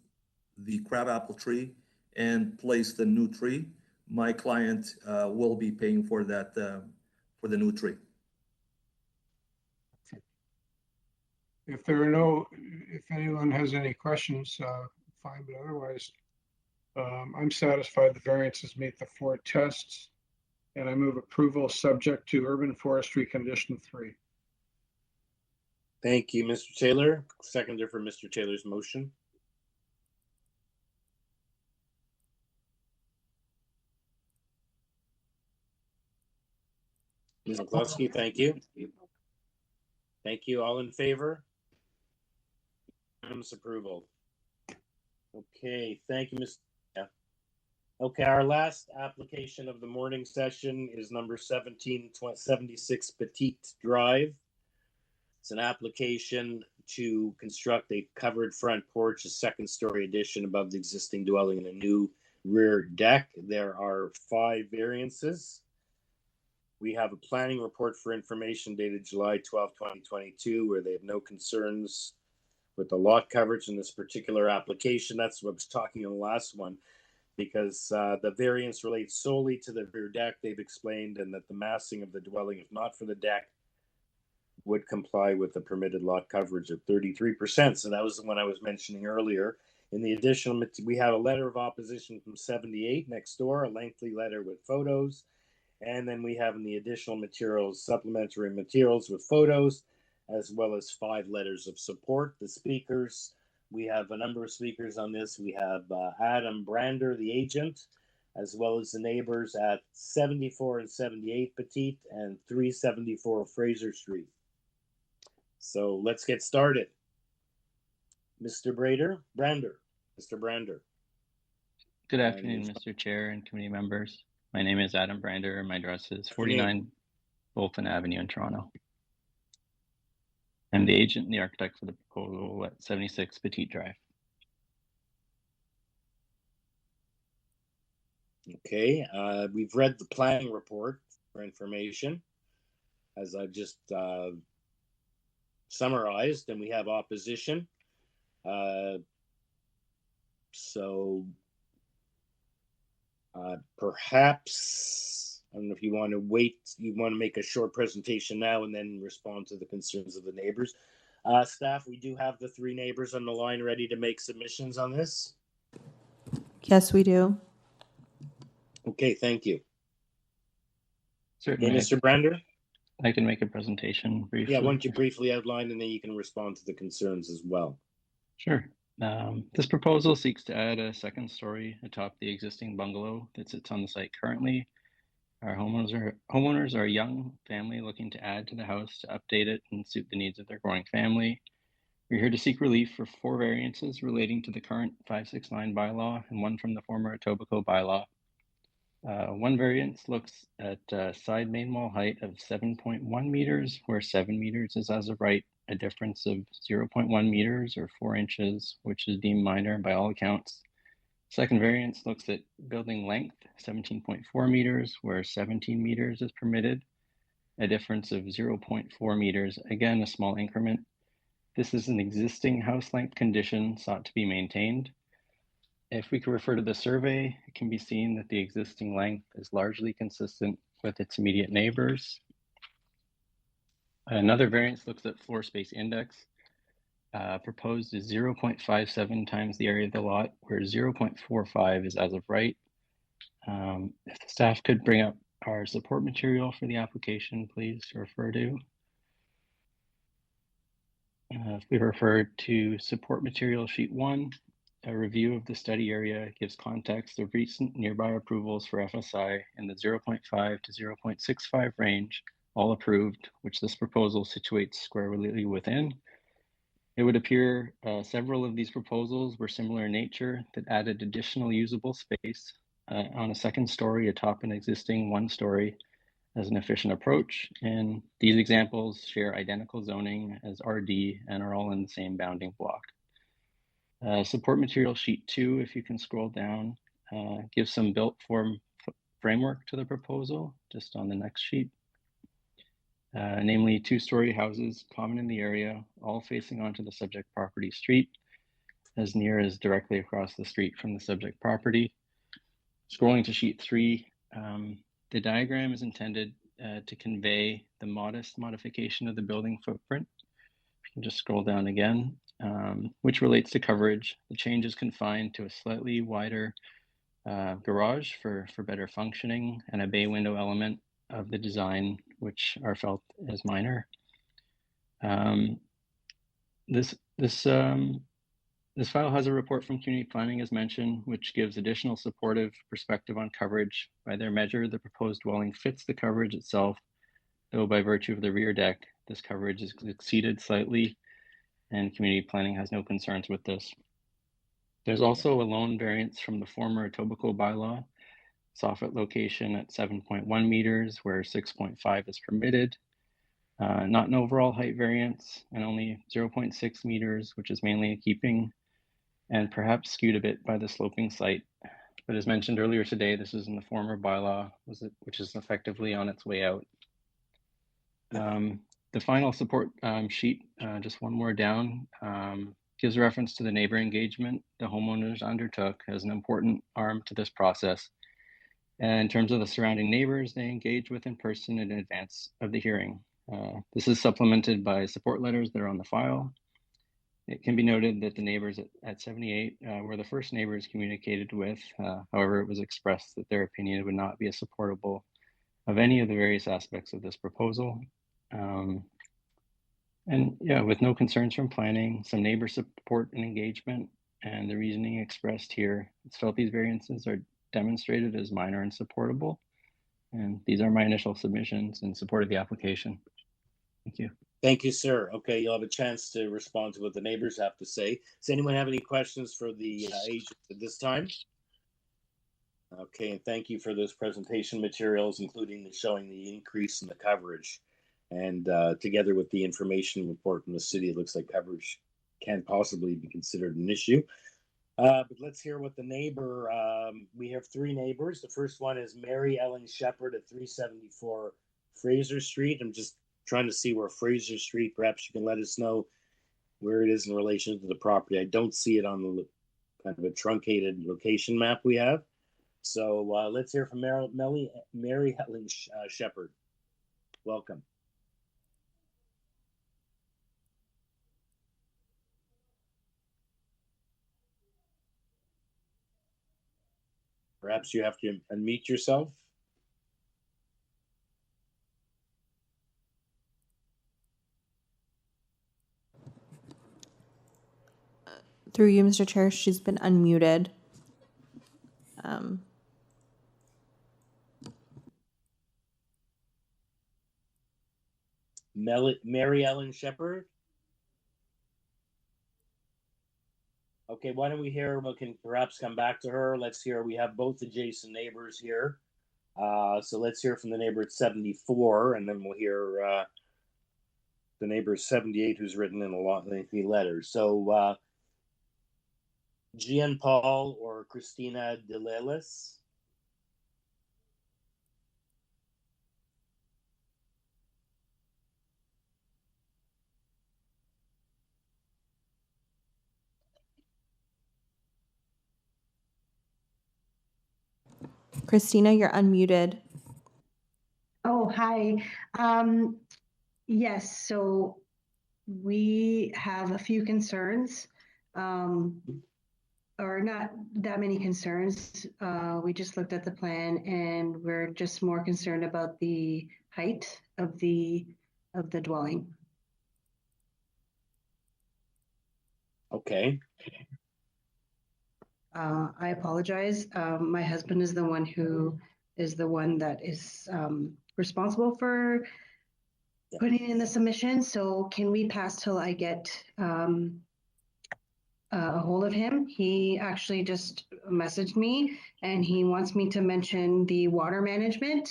the crabapple tree and place the new tree. My client will be paying for that, for the new tree. If anyone has any questions, fine, but otherwise, I'm satisfied the variances meet the 4 tests, and I move approval subject to urban forestry condition 3. Thank you, Mr. Taylor. Seconder for Mr. Taylor's motion. Ms. McCluskey, thank you. Thank you. All in favor? Unanimous approval. Okay, thank you, Ms. Yeah. Okay, our last application of the morning session is number 1776 Petite Drive. It's an application to construct a covered front porch, a 2nd-story addition above the existing dwelling and a new rear deck. There are 5 variances. We have a planning report for information dated July 12, 2022, where they have no concerns with the lot coverage in this particular application. That's what I was talking in the last one, because the variance relates solely to the rear deck, they've explained, and that the massing of the dwelling, if not for the deck, would comply with the permitted lot coverage of 33%. So that was the one I was mentioning earlier. In the additional, we have a letter of opposition from 78 next door, a lengthy letter with photos. And then we have in the additional materials, supplementary materials with photos, as well as 5 letters of support. The speakers, we have a number of speakers on this. We have Adam Brander, the agent, as well as the neighbors at 74 and 78 Petite and 374 Fraser Street. So let's get started. Mr. Brander. Mr. Brander. Good afternoon, Mr. Chair and committee members. My name is Adam Brander. My address is 49 Bolton Avenue in Toronto. I'm the agent and the architect for the proposal at 76 Petite Drive. Okay, we've read the planning report for information, as I've just summarized, and we have opposition. Perhaps, I don't know if you want to wait, you want to make a short presentation now and then respond to the concerns of the neighbors. Staff, we do have the 3 neighbors on the line ready to make submissions on this. Yes, we do. Okay, thank you. Certainly. Okay, Mr. Brander? I can make a presentation briefly. Yeah, why don't you briefly outline and then you can respond to the concerns as well. Sure. This proposal seeks to add a second story atop the existing bungalow that sits on the site currently. Our homeowners are a young family looking to add to the house to update it and suit the needs of their growing family. We're here to seek relief for 4 variances relating to the current 569 bylaw and 1 from the former Etobicoke bylaw. One variance looks at side main wall height of 7.1 meters, where 7 meters is as of right, a difference of 0.1 meters or 4 inches, which is deemed minor by all accounts. Second variance looks at building length, 17.4 meters, where 17 meters is permitted, a difference of 0.4 meters, again a small increment. This is an existing house length condition sought to be maintained. If we could refer to the survey, it can be seen that the existing length is largely consistent with its immediate neighbors. Another variance looks at floor space index. Proposed is 0.57 times the area of the lot, where 0.45 is as of right. If the staff could bring up our support material for the application, please refer to. If we refer to support material sheet 1, a review of the study area gives context of recent nearby approvals for FSI in the 0.5 to 0.65 range, all approved, which this proposal situates squarely within. It would appear several of these proposals were similar in nature that added additional usable space on a second story atop an existing 1 story as an efficient approach. And these examples share identical zoning as RD and are all in the same bounding block. Support material sheet 2, if you can scroll down, gives some built form framework to the proposal, just on the next sheet. Namely 2-story houses common in the area, all facing onto the subject property street, as near as directly across the street from the subject property. Scrolling to sheet 3, the diagram is intended to convey the modest modification of the building footprint. If you can just scroll down again, which relates to coverage. The change is confined to a slightly wider garage for better functioning and a bay window element of the design, which are felt as minor. This file has a report from community planning, as mentioned, which gives additional supportive perspective on coverage. By their measure, the proposed dwelling fits the coverage itself, though by virtue of the rear deck, this coverage is exceeded slightly, and community planning has no concerns with this. There's also a lone variance from the former Etobicoke bylaw, soffit location at 7.1 meters, where 6.5 is permitted. Not an overall height variance, and only 0.6 meters, which is mainly in keeping, and perhaps skewed a bit by the sloping site. But as mentioned earlier today, this is in the former bylaw, which is effectively on its way out. The final support sheet, just one more down, gives reference to the neighbor engagement the homeowners undertook as an important arm to this process. And in terms of the surrounding neighbors, they engage with in person in advance of the hearing. This is supplemented by support letters that are on the file. It can be noted that the neighbors at 78 were the first neighbors communicated with. However, it was expressed that their opinion would not be as supportable of any of the various aspects of this proposal. And yeah, with no concerns from planning, some neighbor support and engagement, and the reasoning expressed here, it's felt these variances are demonstrated as minor and supportable. And these are my initial submissions in support of the application. Thank you. Thank you, sir. Okay, you'll have a chance to respond to what the neighbors have to say. Does anyone have any questions for the agent at this time? Okay, and thank you for those presentation materials, including showing the increase in the coverage. And together with the information report from the city, it looks like coverage can possibly be considered an issue. But let's hear what the neighbor, we have 3 neighbors. The first one is Mary Ellen Shepherd at 374 Fraser Street. I'm just trying to see where Fraser Street, perhaps you can let us know where it is in relation to the property. I don't see it on the kind of a truncated location map we have. So let's hear from Mary Ellen Shepherd. Welcome. Perhaps you have to unmute yourself. Through you, Mr. Chair, she's been unmuted. Mary Ellen Shepherd. Okay, why don't we hear, we can perhaps come back to her. Let's hear, we have both adjacent neighbors here. So let's hear from the neighbor at 74, and then we'll hear the neighbor at 78 who's written in a lot lengthy letters. So Jean Paul or Christina DeLelis. Christina, you're unmuted. Oh, hi. Yes, so we have a few concerns, or not that many concerns. We just looked at the plan and we're just more concerned about the height of the dwelling. Okay. I apologize. My husband is the one that is responsible for putting in the submission. So can we pass till I get a hold of him? He actually just messaged me and he wants me to mention the water management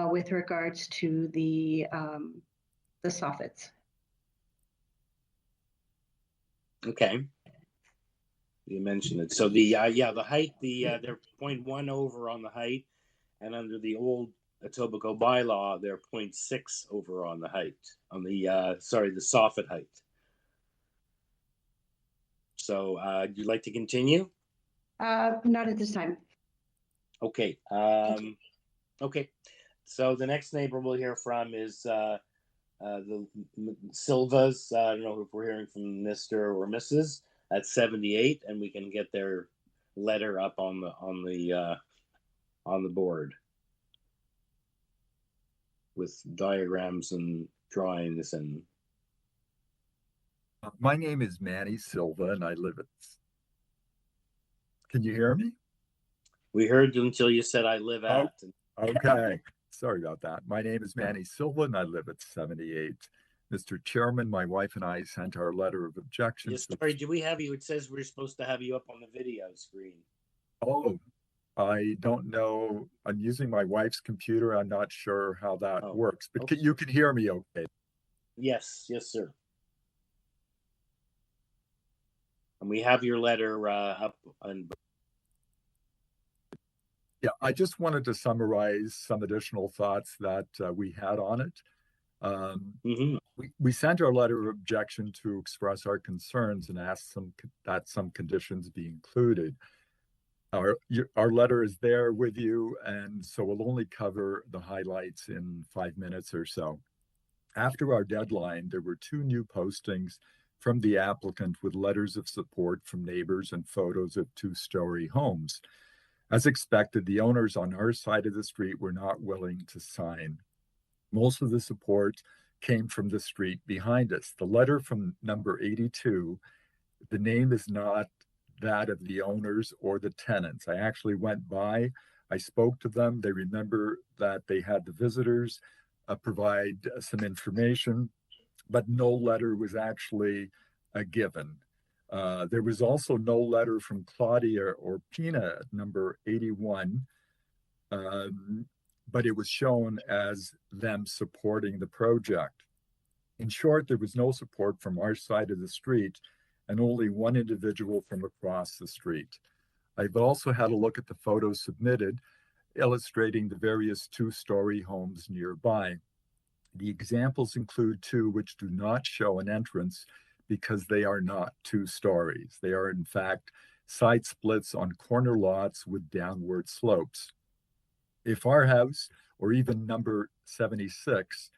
with regards to the soffits. Okay. You mentioned it. So the the height, they're 0.1 over on the height, and under the old Etobicoke bylaw, they're 0.6 over on the height, on the the soffit height. So would you like to continue? Not at this time. Okay. Okay. So the next neighbor we'll hear from is the Silvas. I don't know if we're hearing from Mr. or Mrs. at 78, and we can get their letter up on the board with diagrams and drawings. And my name is Manny Silva, and I live at. Can you hear me? We heard you until you said I live at. Okay, sorry about that. My name is Manny Silva, and I live at 78. Mr. Chairman, my wife and I sent our letter of objection. Yeah, sorry, do we have you? It says we're supposed to have you up on the video screen. Oh, I don't know. I'm using my wife's computer. I'm not sure how that works, but okay. You can hear me okay? Yes, sir. And we have your letter up on. Yeah, I just wanted to summarize some additional thoughts that we had on it. We sent our letter of objection to express our concerns and ask that some conditions be included. Our letter is there with you, and so we'll only cover the highlights in 5 minutes or so. After our deadline, there were 2 new postings from the applicant with letters of support from neighbors and photos of 2-story homes. As expected, the owners on our side of the street were not willing to sign. Most of the support came from the street behind us. The letter from number 82, the name is not that of the owners or the tenants. I actually went by, I spoke to them. They remember that they had the visitors provide some information, but no letter was actually given. There was also no letter from Claudia or Pina at number 81, but it was shown as them supporting the project. In short, there was no support from our side of the street and only one individual from across the street. I've also had a look at the photos submitted, illustrating the various 2-story homes nearby. The examples include 2 which do not show an entrance because they are not 2 stories. They are, in fact, side splits on corner lots with downward slopes. If our house, or even number 76,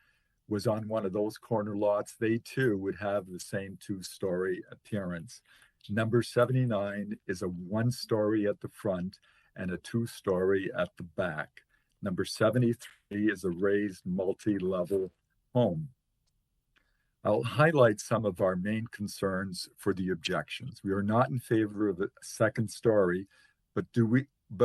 was on one of those corner lots, they too would have the same 2-story appearance. Number 79 is a 1-story at the front and a 2-story at the back. Number 73 is a raised multi-level home. I'll highlight some of our main concerns for the objections. We are not in favor of a second story, but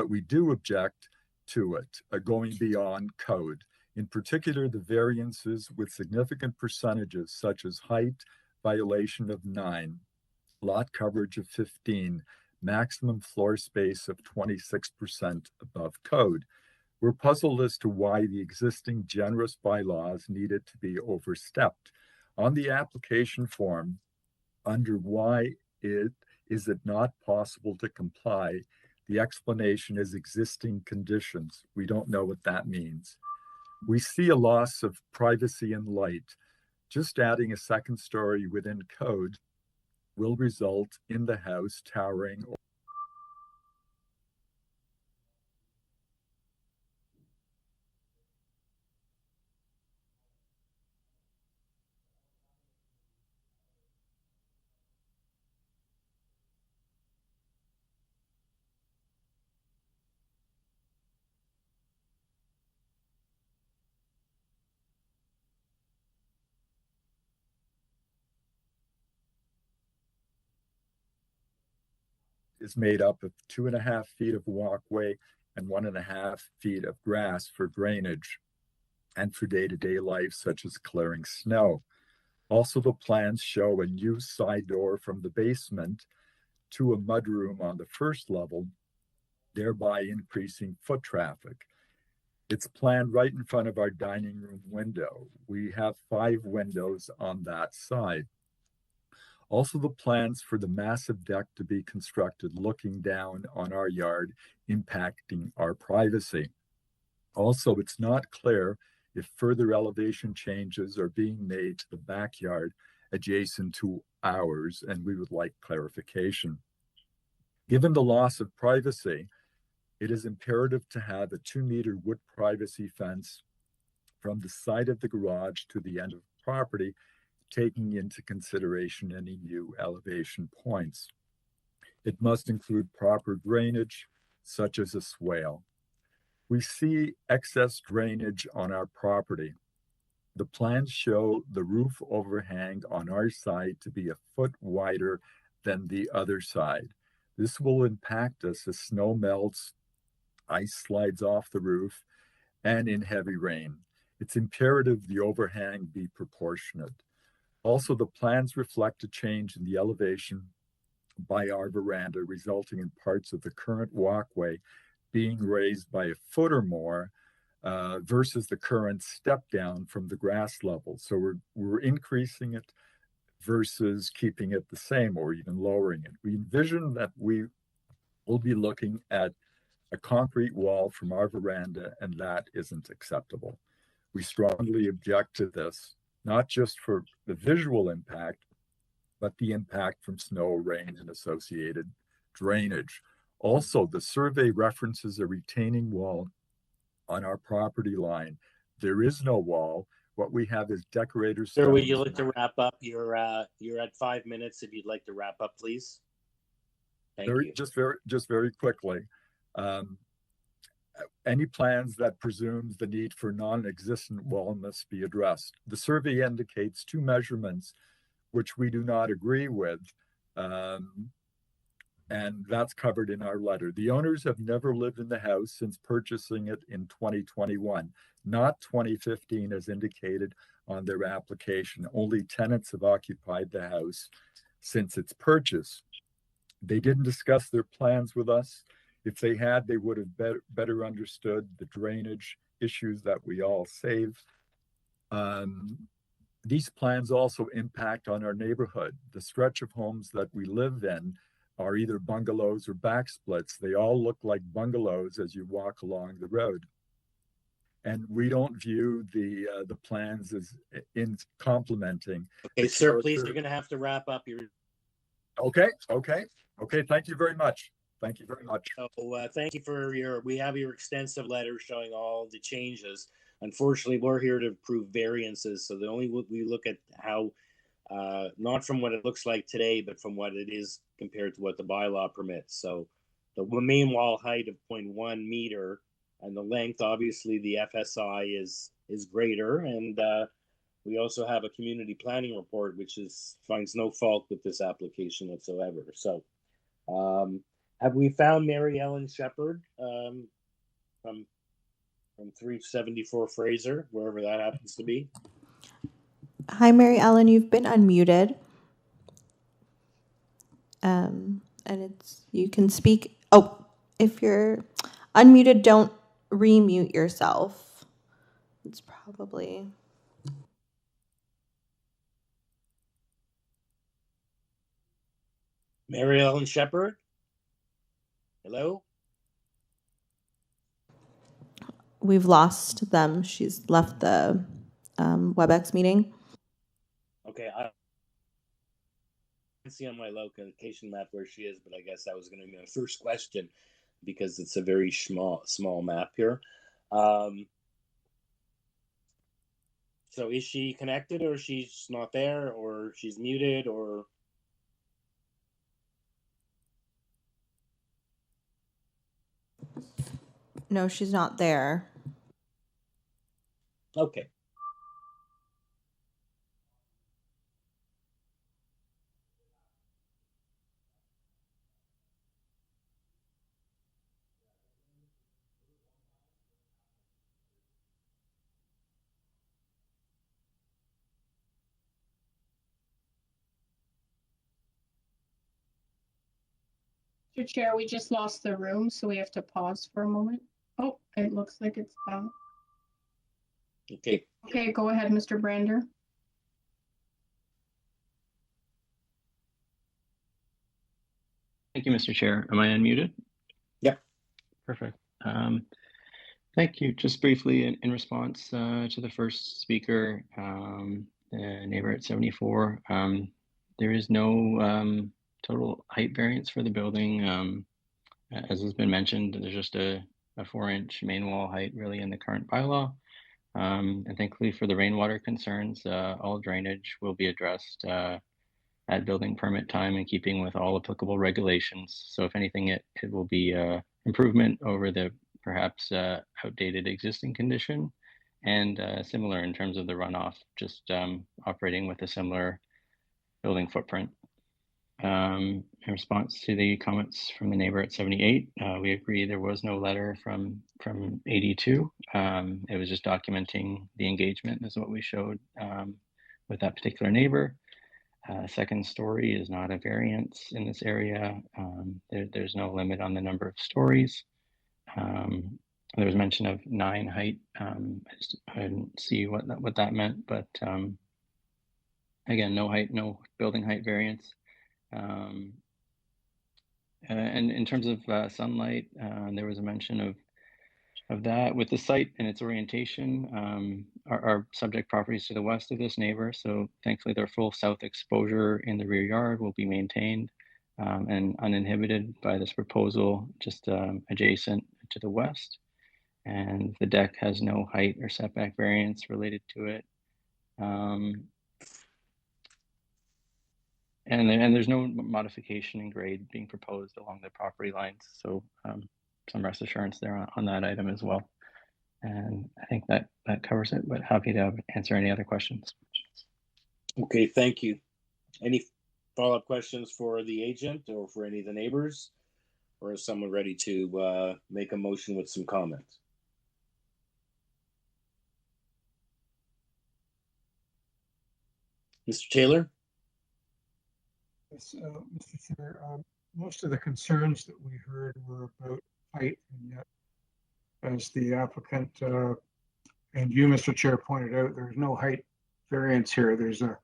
we do object to it, going beyond code. In particular, the variances with significant percentages such as height violation of 9, lot coverage of 15, maximum floor space of 26% above code. We're puzzled as to why the existing generous bylaws needed to be overstepped. On the application form, under why is it not possible to comply, the explanation is existing conditions. We don't know what that means. We see a loss of privacy and light. Just adding a second story within code will result in the house towering is made up of 2.5 feet of walkway and 1.5 feet of grass for drainage and for day-to-day life, such as clearing snow. Also, the plans show a new side door from the basement to a mudroom on the first level, thereby increasing foot traffic. It's planned right in front of our dining room window. We have 5 windows on that side. Also, the plans for the massive deck to be constructed looking down on our yard, impacting our privacy. Also, it's not clear if further elevation changes are being made to the backyard adjacent to ours, and we would like clarification. Given the loss of privacy, it is imperative to have a 2-meter wood privacy fence from the side of the garage to the end of the property, taking into consideration any new elevation points. It must include proper drainage, such as a swale. We see excess drainage on our property. The plans show the roof overhang on our side to be a foot wider than the other side. This will impact us as snow melts, ice slides off the roof, and in heavy rain. It's imperative the overhang be proportionate. Also, the plans reflect a change in the elevation by our veranda, resulting in parts of the current walkway being raised by a foot or more versus the current step down from the grass level. So we're increasing it versus keeping it the same or even lowering it. We envision that we will be looking at a concrete wall from our veranda, and that isn't acceptable. We strongly object to this, not just for the visual impact, but the impact from snow, rain, and associated drainage. Also, the survey references a retaining wall on our property line. There is no wall. What we have is decorators. Sir, would you like to wrap up? You're at 5 minutes. If you'd like to wrap up, please. Thank you. Just very quickly. Any plans that presumes the need for non-existent wall must be addressed. The survey indicates 2 measurements which we do not agree with, and that's covered in our letter. The owners have never lived in the house since purchasing it in 2021, not 2015 as indicated on their application. Only tenants have occupied the house since its purchase. They didn't discuss their plans with us. If they had, they would have better understood the drainage issues that we all save. These plans also impact on our neighborhood. The stretch of homes that we live in are either bungalows or back splits. They all look like bungalows as you walk along the road. And we don't view the plans as in complementing. Okay, sir, please, you're going to have to wrap up your. Okay. Thank you very much. Thank you very much. So thank you for we have your extensive letter showing all the changes. Unfortunately, we're here to approve variances. So we look at how, not from what it looks like today, but from what it is compared to what the bylaw permits. So the main wall height of 0.1 meter, and the length, obviously the FSI is greater, and we also have a community planning report which finds no fault with this application whatsoever. So have we found Mary Ellen Shepherd from 374 Fraser, wherever that happens to be? Hi, Mary Ellen, you've been unmuted. And you can speak. Oh, if you're unmuted, don't remute yourself. It's probably. Mary Ellen Shepherd? Hello? We've lost them. She's left the WebEx meeting. Okay, I can see on my location map where she is, but I guess that was going to be my first question because it's a very small map here. So is she connected, or she's not there, or she's muted, or? No, she's not there. Okay. Mr. Chair, we just lost the room, so we have to pause for a moment. Oh, it looks like it's back. Okay. Okay, go ahead, Mr. Brander. Thank you, Mr. Chair. Am I unmuted? Yep. Perfect. Thank you. Just briefly, in response to the first speaker, the neighbor at 74, there is no total height variance for the building. As has been mentioned, there's just a 4-inch main wall height really in the current bylaw. And thankfully for the rainwater concerns, all drainage will be addressed at building permit time in keeping with all applicable regulations. So if anything, it will be improvement over the perhaps outdated existing condition, and similar in terms of the runoff, just operating with a similar building footprint. In response to the comments from the neighbor at 78, we agree there was no letter from 82. It was just documenting the engagement is what we showed with that particular neighbor. Second story is not a variance in this area. There's no limit on the number of stories. There was mention of 9 height. I didn't see what that meant, but again, no building height variance. And in terms of sunlight, there was a mention of that with the site and its orientation. Our subject properties to the west of this neighbor, so thankfully their full south exposure in the rear yard will be maintained and uninhibited by this proposal, just adjacent to the west. And the deck has no height or setback variance related to it. And there's no modification in grade being proposed along the property lines. So some rest assurance there on that item as well. And I think that covers it, but happy to answer any other questions. Okay, thank you. Any follow-up questions for the agent or for any of the neighbors? Or is someone ready to make a motion with some comments? Mr. Taylor? Yes, Mr. Chair, most of the concerns that we heard were about height, and yet, as the applicant and you, Mr. Chair, pointed out, there's no height variance here. There's a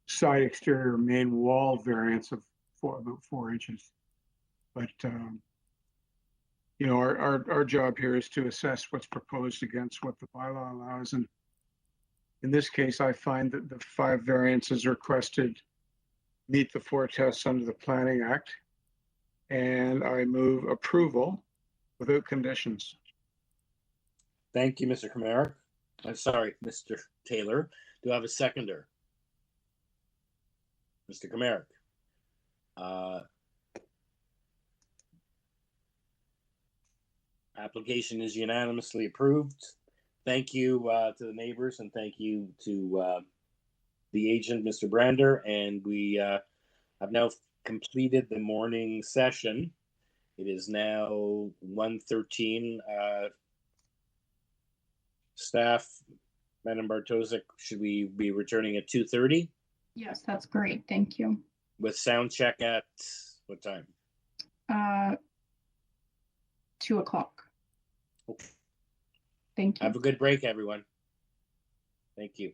side exterior main wall variance of about 4 inches. But you know, our job here is to assess what's proposed against what the bylaw allows, and in this case, I find that the 5 variances requested meet the 4 tests under the Planning Act, and I move approval without conditions. Thank you, Mr. Kamara. I'm sorry, Mr. Taylor. Do I have a seconder? Mr. Kamara. Application is unanimously approved. Thank you to the neighbors, and thank you to the agent, Mr. Brander. And we have now completed the morning session. It is now 1:13. Staff, Madam Bartosik, should we be returning at 2:30? Yes, that's great. Thank you. With sound check at what time? 2 o'clock. Okay. Thank you. Have a good break, everyone. Thank you.